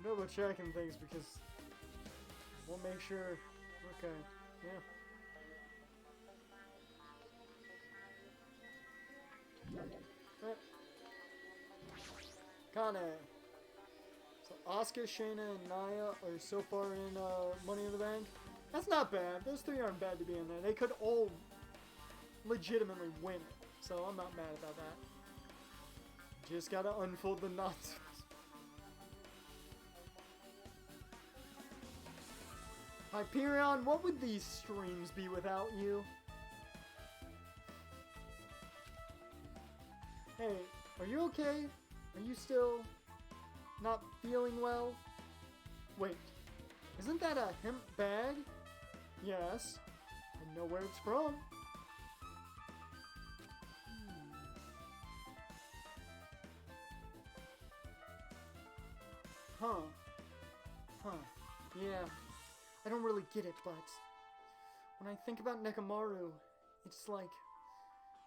Speaker 1: double checking things because we'll make sure. Okay, yeah. Akane. So Asuka, Shayna, and Naya are so far in Money in the Bank. That's not bad. Those three aren't bad to be in there. They could all legitimately win it. So I'm not mad about that. Just gotta unfold the knots. Hyperion, what would these streams be without you? Hey, are you okay? Are you still not feeling well? Wait, isn't that a hemp bag? Yes, I know where it's from. Huh. Yeah, I don't really get it, but when I think about Nekomaru, it's like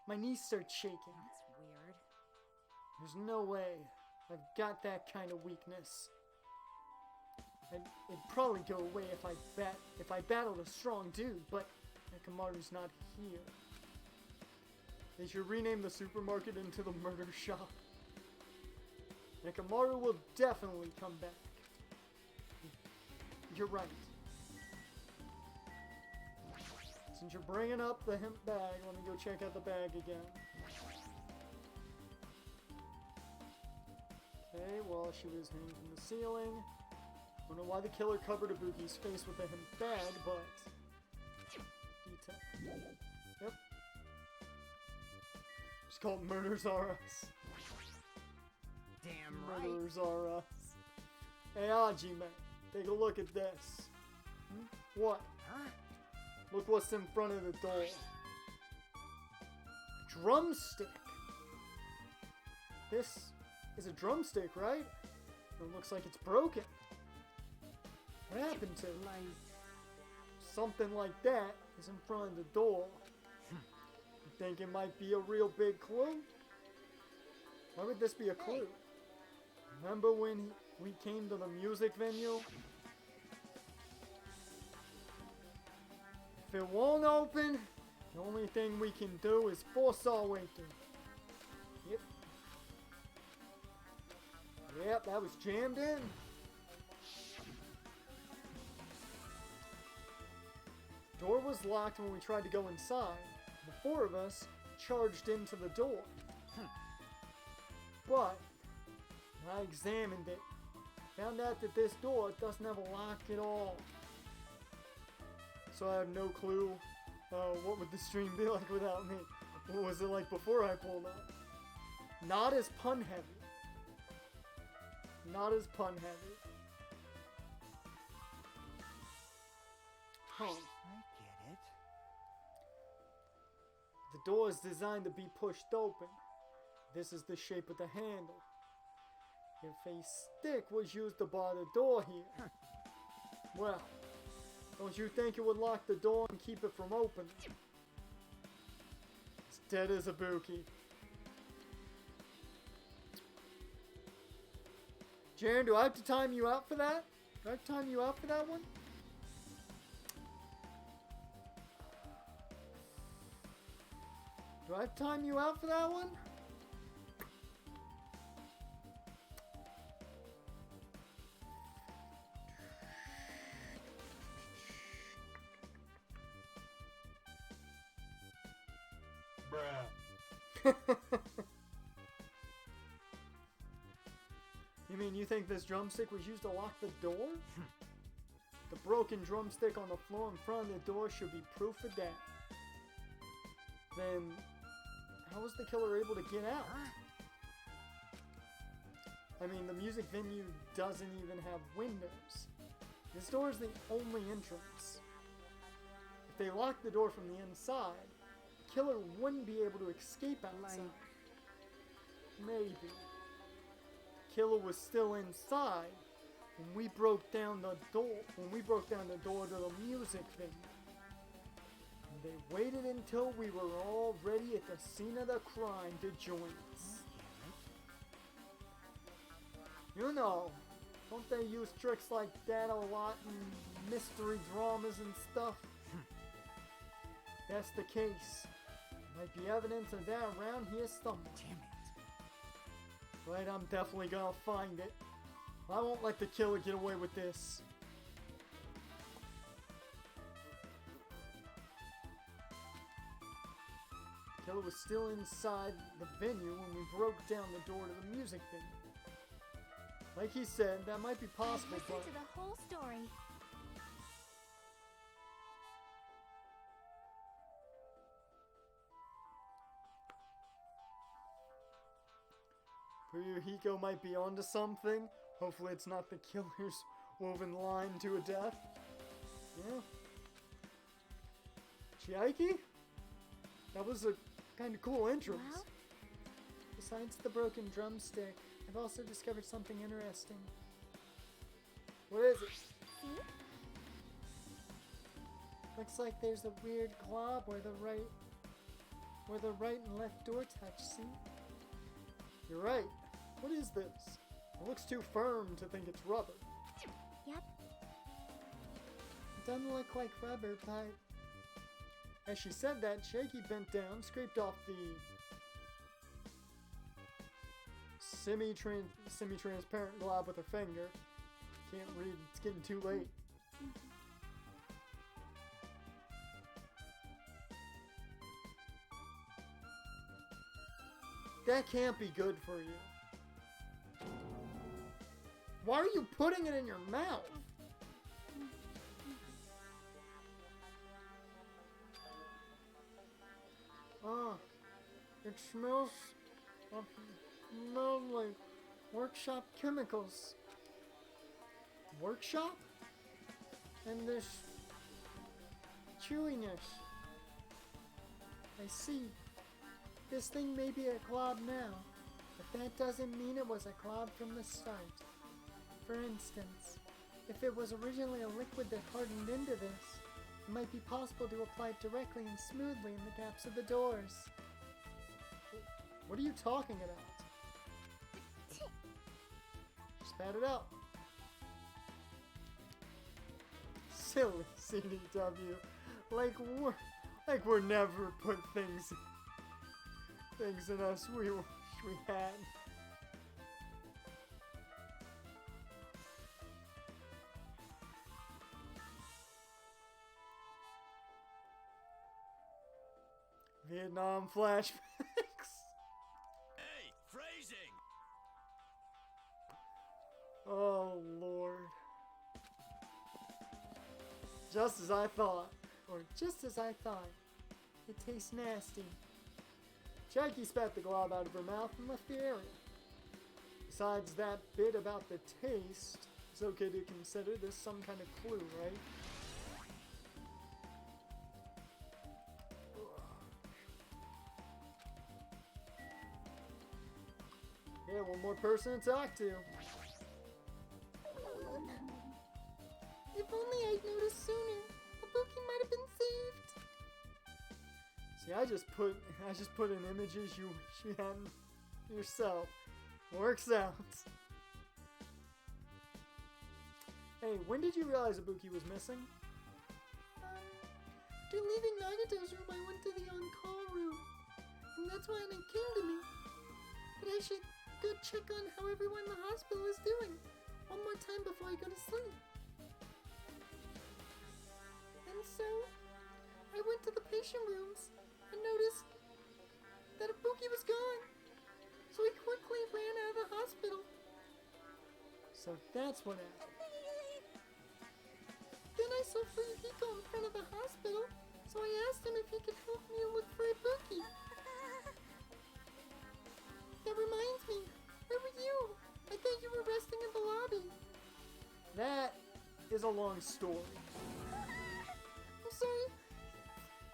Speaker 1: my knees start shaking.
Speaker 2: That's weird.
Speaker 1: There's no way I've got that kind of weakness. It'd probably go away if I battled a strong dude, but Nekomaru's not here. They should rename the supermarket into the murder shop. Nekomaru will definitely come back. You're right. Since you're bringing up the hemp bag, let me go check out the bag again. Okay, well, she was hanging from the ceiling. Don't know why the killer covered Ibuki's face with a hemp bag, but detail. Yep. It's called Murders Are Us.
Speaker 5: Damn right.
Speaker 1: Murders Are Us. Hey, Hajime, take a look at this. What?
Speaker 5: Huh?
Speaker 1: Look what's in front of the door. Drumstick. This is a drumstick, right? It looks like it's broken. What happened to it? Something like that is in front of the door. You think it might be a real big clue? Why would this be a clue? Remember when we came to the music venue? If it won't open, the only thing we can do is force our way through. Yep. Yep, that was jammed in. The door was locked when we tried to go inside. The four of us charged into the door. But I examined it. Found out that this door doesn't have a lock at all. So I have no clue what would the stream be like without me. What was it like before I pulled up? Not as pun heavy. Not as pun heavy. Huh.
Speaker 5: I get it.
Speaker 1: The door is designed to be pushed open. This is the shape of the handle. If a stick was used to bar the door here, well, don't you think it would lock the door and keep it from opening? It's dead as a bookie. Jaren, do I have to time you out for that? Do I have to time you out for that one? Do I have to time you out for that one?
Speaker 6: Bruh.
Speaker 1: You mean you think this drumstick was used to lock the door? The broken drumstick on the floor in front of the door should be proof of that. Then, how was the killer able to get out? I mean, the music venue doesn't even have windows. This door is the only entrance. If they locked the door from the inside, the killer wouldn't be able to escape outside. Maybe. The killer was still inside when we broke down the door. When we broke down the door to the music venue. And they waited until we were all ready at the scene of the crime to join us. You know, Don't they use tricks like that a lot in mystery dramas and stuff? That's the case. Might be evidence of that around here somewhere.
Speaker 5: Damn it.
Speaker 1: Right, I'm definitely gonna find it. I won't let the killer get away with this. The killer was still inside the venue when we broke down the door to the music venue. Like he said, that might be possible,
Speaker 7: Listen
Speaker 1: but
Speaker 7: to the whole story.
Speaker 1: Fuyuhiko might be onto something. Hopefully it's not the killer's woven line to a death. Yeah. Chiaki? That was a kind of cool entrance.
Speaker 7: Well?
Speaker 3: Besides the broken drumstick, I've also discovered something interesting.
Speaker 1: What is it?
Speaker 7: See?
Speaker 3: Looks like there's a weird glob where the right and left door touch, see?
Speaker 1: You're right. What is this? It looks too firm to think it's rubber.
Speaker 7: Yep.
Speaker 3: It doesn't look like rubber, but
Speaker 1: As she said that, Shaky bent down, scraped off the semi-transparent glob with her finger. Can't read, it's getting too late. That can't be good for you. Why are you putting it in your mouth? Ah, it smells like workshop chemicals. Workshop? And this chewiness.
Speaker 3: I see. This thing may be a glob now, but that doesn't mean it was a glob from the start. For instance, if it was originally a liquid that hardened into this, it might be possible to apply it directly and smoothly in the gaps of the doors.
Speaker 1: What are you talking about? Spat it out. Silly CDW. Like we're never put things in us we wish we had. Vietnam flashbacks.
Speaker 6: Hey, phrasing!
Speaker 1: Oh Lord. Just as I thought.
Speaker 3: Or just as I thought, it tastes nasty.
Speaker 1: Jackie spat the glob out of her mouth and left the area. Besides that bit about the taste, it's okay to consider this some kind of clue, right? Yeah, one more person to talk to.
Speaker 3: If only I'd noticed sooner, Ibuki might have been saved.
Speaker 1: See, I just put in images you wish you hadn't yourself. Works out. Hey, when did you realize Ibuki was missing?
Speaker 3: After leaving Nagato's room, I went to the on-call room, and that's when it came to me that I should go check on how everyone in the hospital is doing one more time before I go to sleep. And so, I went to the patient rooms and noticed that Ibuki was gone. So I quickly ran out of the hospital.
Speaker 1: So that's what happened.
Speaker 3: Then I saw Fuyuhiko in front of the hospital, so I asked him if he could help me look for Ibuki. That reminds me, where were you? I thought you were resting in the lobby.
Speaker 1: That is a long story.
Speaker 3: I'm sorry.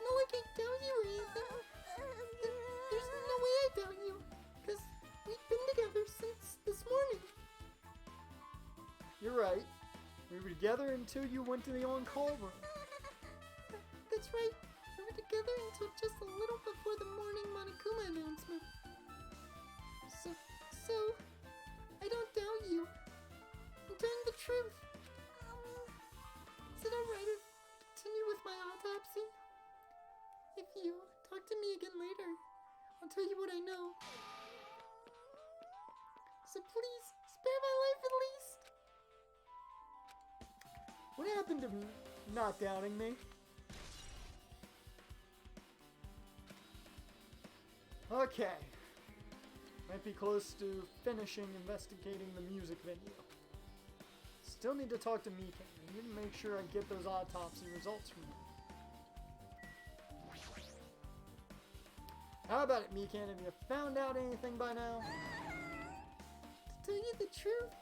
Speaker 3: No, I can't tell you or anything. There's no way I tell you, because we've been together since this morning.
Speaker 1: You're right. We were together until you went to the on-call room.
Speaker 3: That's right. We were together until just a little before the morning Monokuma announcement. So, I don't doubt you. I'm telling truth. Is it alright if I continue with my autopsy? If you talk to me again later, I'll tell you what I know. So please, spare my life at least.
Speaker 1: What happened to not doubting me? Okay. Might be close to finishing investigating the music venue. Still need to talk to Mika. I need to make sure I get those autopsy results from him. How about it, Mikan? Have you found out anything by now?
Speaker 3: To tell you the truth,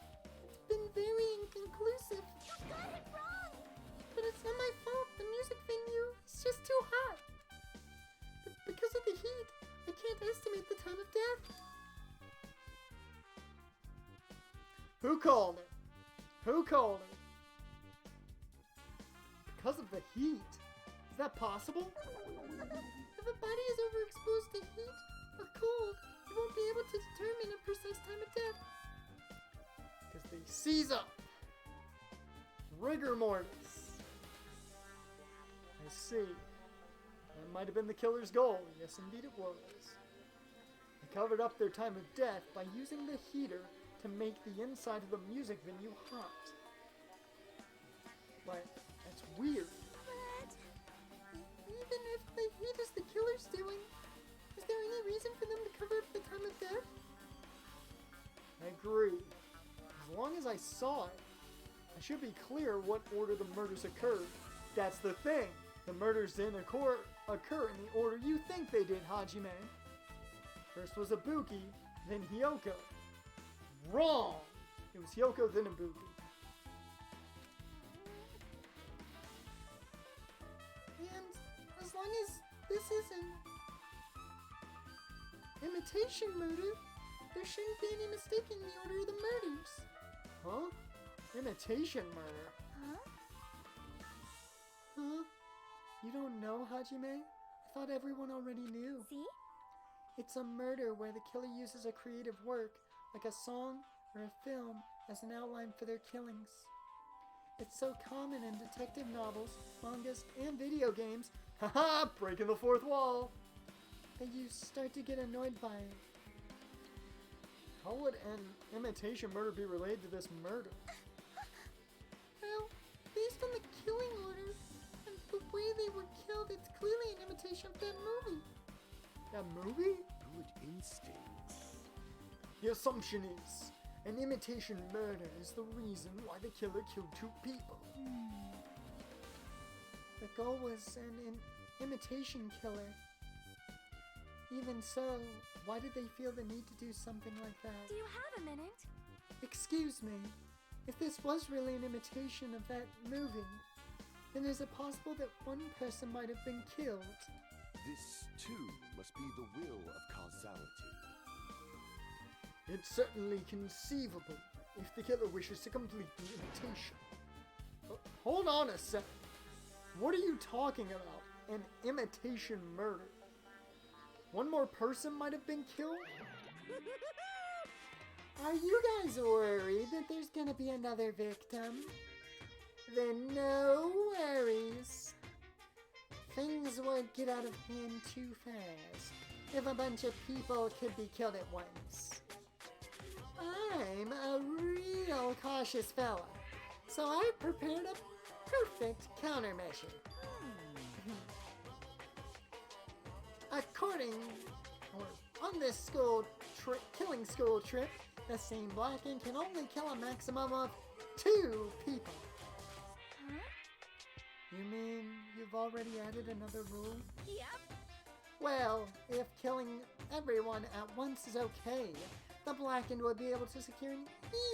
Speaker 3: it's been very inconclusive.
Speaker 7: You got it wrong!
Speaker 3: But it's not my fault. The music venue is just too hot. Because of the heat, I can't estimate the time of death.
Speaker 1: Who called it? Who called it? Because of the heat? Is that possible?
Speaker 3: If a body is overexposed to heat or cold, you won't be able to determine a precise time of death.
Speaker 1: Because they seize up. Rigor mortis. I see. That might have been the killer's goal. Yes, indeed it was. They covered up their time of death by using the heater to make the inside of the music venue hot. But that's weird.
Speaker 3: But even if the heat is the killer's doing, is there any reason for them to cover up the time of death?
Speaker 1: I agree. As long as I saw it, I should be clear what order the murders occurred. That's the thing. The murders didn't occur in the order you think they did, Hajime. First was Ibuki, then Hyoko. Wrong! It was Hyoko, then Ibuki.
Speaker 3: And as long as this isn't imitation murder, there shouldn't be any mistaking the order of the murders.
Speaker 1: Huh? Imitation murder?
Speaker 3: Huh?
Speaker 1: You don't know, Hajime? I thought everyone already knew.
Speaker 7: See?
Speaker 3: It's a murder where the killer uses a creative work, like a song or a film, as an outline for their killings. It's so common in detective novels, mangas, and video games.
Speaker 1: Haha! Breaking the fourth wall!
Speaker 3: That you start to get annoyed by it.
Speaker 1: How would an imitation murder be related to this murder?
Speaker 3: Well, based on the killing order and the way they were killed, it's clearly an imitation of that movie.
Speaker 1: That movie?
Speaker 6: Good instincts.
Speaker 1: The assumption is, an imitation murder is the reason why the killer killed two people.
Speaker 3: The goal was an imitation killer. Even so, why did they feel the need to do something like that?
Speaker 7: Do you have a minute?
Speaker 3: Excuse me, if this was really an imitation of that movie, then is it possible that one person might have been killed?
Speaker 6: This, too, must be the will of causality.
Speaker 1: It's certainly conceivable if the killer wishes to complete the imitation. Hold on a sec. What are you talking about? An imitation murder? One more person might have been killed?
Speaker 3: Are you guys worried that there's gonna be another victim? Then no worries. Things would get out of hand too fast if a bunch of people could be killed at once. I'm a real cautious fella, so I've prepared a perfect countermeasure. On this killing school trip, the same Blackened can only kill a maximum of 2 people.
Speaker 7: Huh?
Speaker 3: You mean you've already added another rule?
Speaker 7: Yep.
Speaker 3: Well, if killing everyone at once is okay, the Blackened would be able to secure an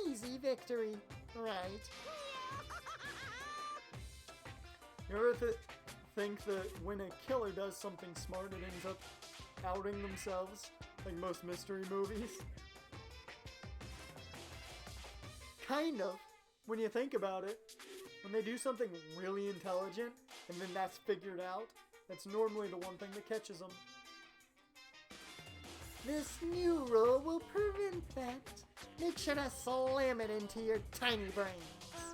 Speaker 3: easy victory, right?
Speaker 1: You ever think that when a killer does something smart, it ends up outing themselves, like most mystery movies? Kind of, when you think about it. When they do something really intelligent, and then that's figured out, that's normally the one thing that catches them.
Speaker 3: This new rule will prevent that. Make sure to slam it into your tiny brains.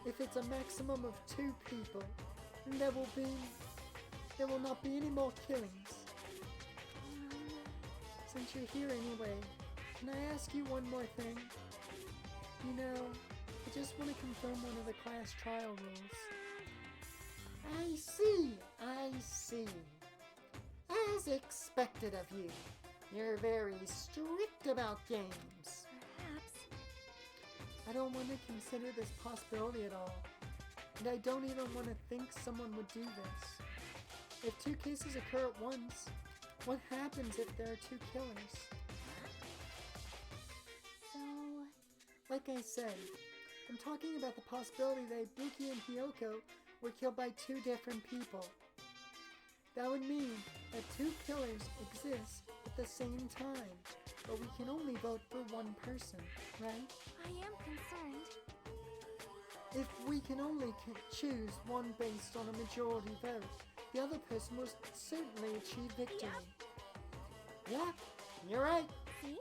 Speaker 3: if it's a maximum of 2 people, then there will not be any more killings. Since you're here anyway, can I ask you one more thing? You know, I just want to confirm one of the class trial rules. I see. As expected of you, you're very strict about games.
Speaker 7: Perhaps.
Speaker 3: I don't want to consider this possibility at all, and I don't even want to think someone would do this. If 2 cases occur at once, what happens if there are 2 killers?
Speaker 7: So,
Speaker 3: Like I said, I'm talking about the possibility that Ibuki and Hiyoko were killed by 2 different people. That would mean that 2 killers exist at the same time, but we can only vote for 1 person, right?
Speaker 7: I am concerned.
Speaker 3: If we can only choose one based on a majority vote, the other person will certainly achieve victory. Yeah, you're right.
Speaker 7: See?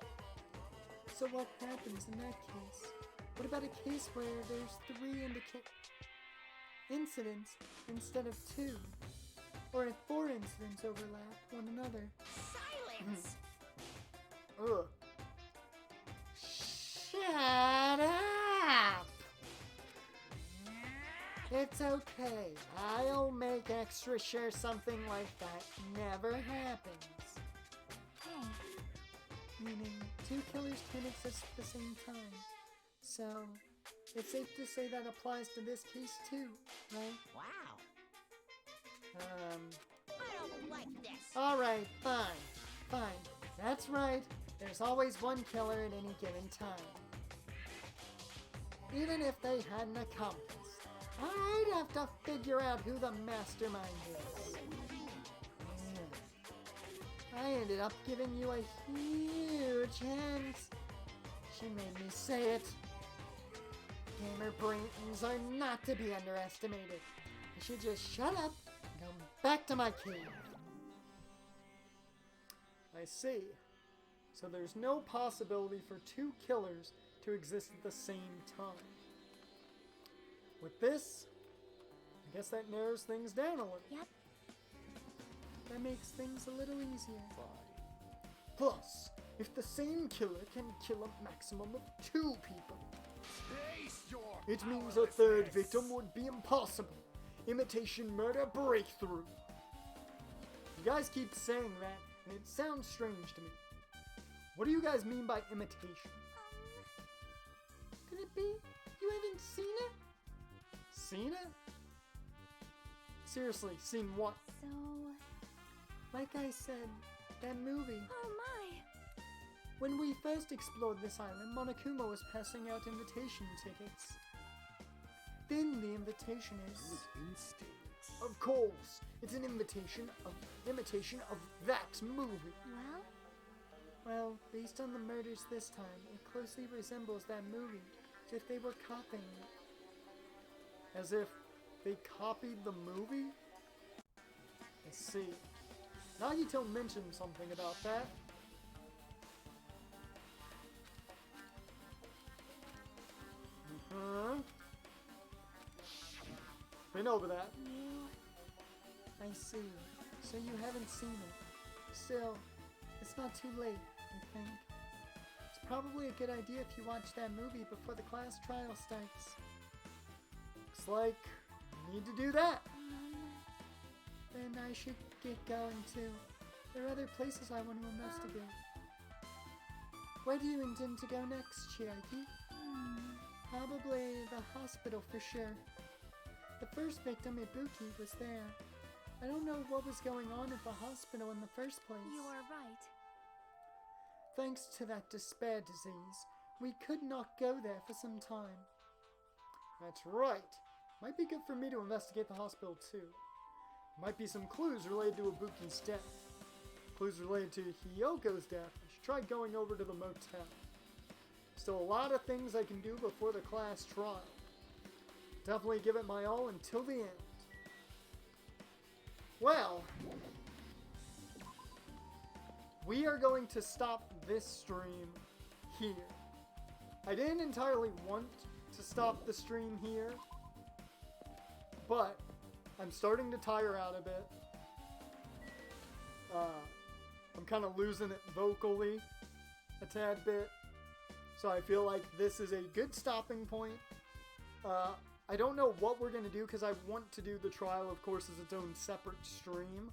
Speaker 3: So what happens in that case? What about a case where there's 3 incidents instead of 2? Or if 4 incidents overlap one another?
Speaker 2: Silence!
Speaker 1: Ugh.
Speaker 3: Shut up! It's okay. I'll make extra sure something like that never happens.
Speaker 7: Hey,
Speaker 3: Meaning, 2 killers can exist at the same time. So, it's safe to say that applies to this case too, right?
Speaker 2: Wow. I don't like this.
Speaker 3: Alright, fine. That's right. There's always 1 killer at any given time. Even if they had an accomplice, I'd have to figure out who the mastermind is. Yeah. I ended up giving you a huge hint. She made me say it. Gamer brains are not to be underestimated. I should just shut up and go back to my cave.
Speaker 1: I see. So there's no possibility for 2 killers to exist at the same time. With this, I guess that narrows things down a little.
Speaker 7: yep.
Speaker 3: That makes things a little easier.
Speaker 1: Plus, if the same killer can kill a maximum of 2 people,
Speaker 6: Face your
Speaker 1: it means a 3rd victim would be impossible. Imitation murder breakthrough. You guys keep saying that, and it sounds strange to me. What do you guys mean by imitation?
Speaker 3: Could it be you haven't seen it?
Speaker 1: Seen it? Seriously, seen what?
Speaker 7: So,
Speaker 3: Like I said, that movie.
Speaker 7: oh my.
Speaker 3: When we first explored this island, Monokuma was passing out invitation tickets. Then the invitation is...
Speaker 6: instincts.
Speaker 1: Of course, it's an imitation of that movie.
Speaker 3: Well, based on the murders this time, it closely resembles that movie, as if they were copying it.
Speaker 1: As if they copied the movie? I see. Nagito mentioned something about that. Been over that.
Speaker 3: I see. So you haven't seen it. Still, it's not too late, I think. It's probably a good idea if you watch that movie before the class trial starts.
Speaker 1: Looks like I need to do that.
Speaker 3: Then I should get going too. There are other places I want to investigate. Where do you intend to go next, Chiaki? Probably the hospital for sure. The first victim, Ibuki, was there. I don't know what was going on at the hospital in the first place.
Speaker 7: You are right.
Speaker 3: Thanks to that despair disease, we could not go there for some time.
Speaker 1: That's right. Might be good for me to investigate the hospital too. Might be some clues related to Ibuki's death. Clues related to Hiyoko's death. I should try going over to the motel. Still a lot of things I can do before the class trial. Definitely give it my all until the end. Well, we are going to stop this stream here. I didn't entirely want to stop the stream here, But I'm starting to tire out a bit. I'm kind of losing it vocally a tad bit. So I feel like this is a good stopping point. I don't know what we're going to do because I want to do the trial, of course, as its own separate stream.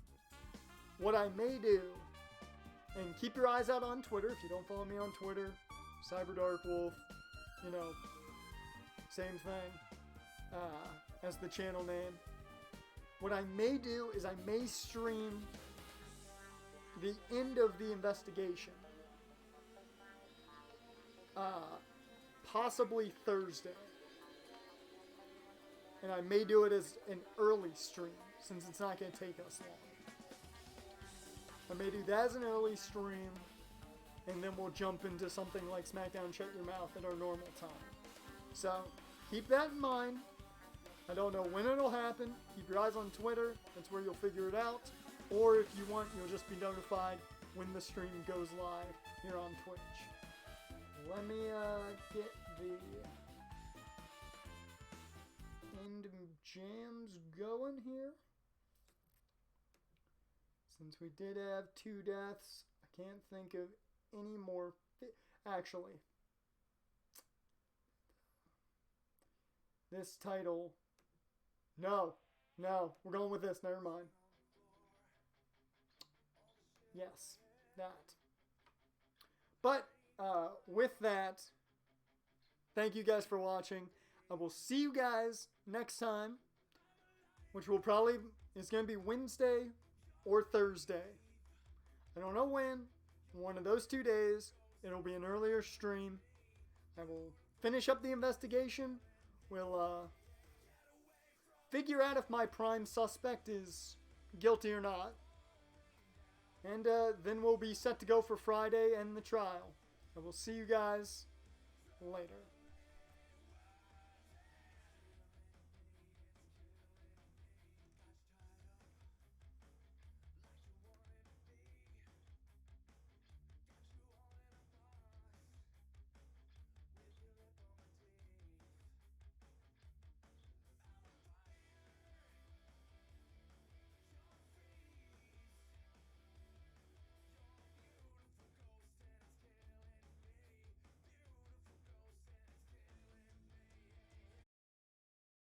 Speaker 1: What I may do, and keep your eyes out on Twitter if you don't follow me on Twitter, CyberDarkWolf, you know, same thing as the channel name. What I may do is I may stream the end of the investigation. Possibly Thursday. And I may do it as an early stream, since it's not going to take us long. I may do that as an early stream, and then we'll jump into something like SmackDown Shut Your Mouth at our normal time. So, keep that in mind. I don't know when it'll happen. Keep your eyes on Twitter. That's where you'll figure it out. Or if you want, you'll just be notified when the stream goes live here on Twitch. Let me get the end jams going here. Since we did have 2 deaths, I can't think of any more. Actually, this title. No, we're going with this. Never mind. Yes, that. But with that, thank you guys for watching. I will see you guys next time, which will probably is going to be Wednesday or Thursday. I don't know when. One of those 2 days. It'll be an earlier stream. I will finish up the investigation. We'll figure out if my prime suspect is guilty or not. And then we'll be set to go for Friday and the trial. I will see you guys later.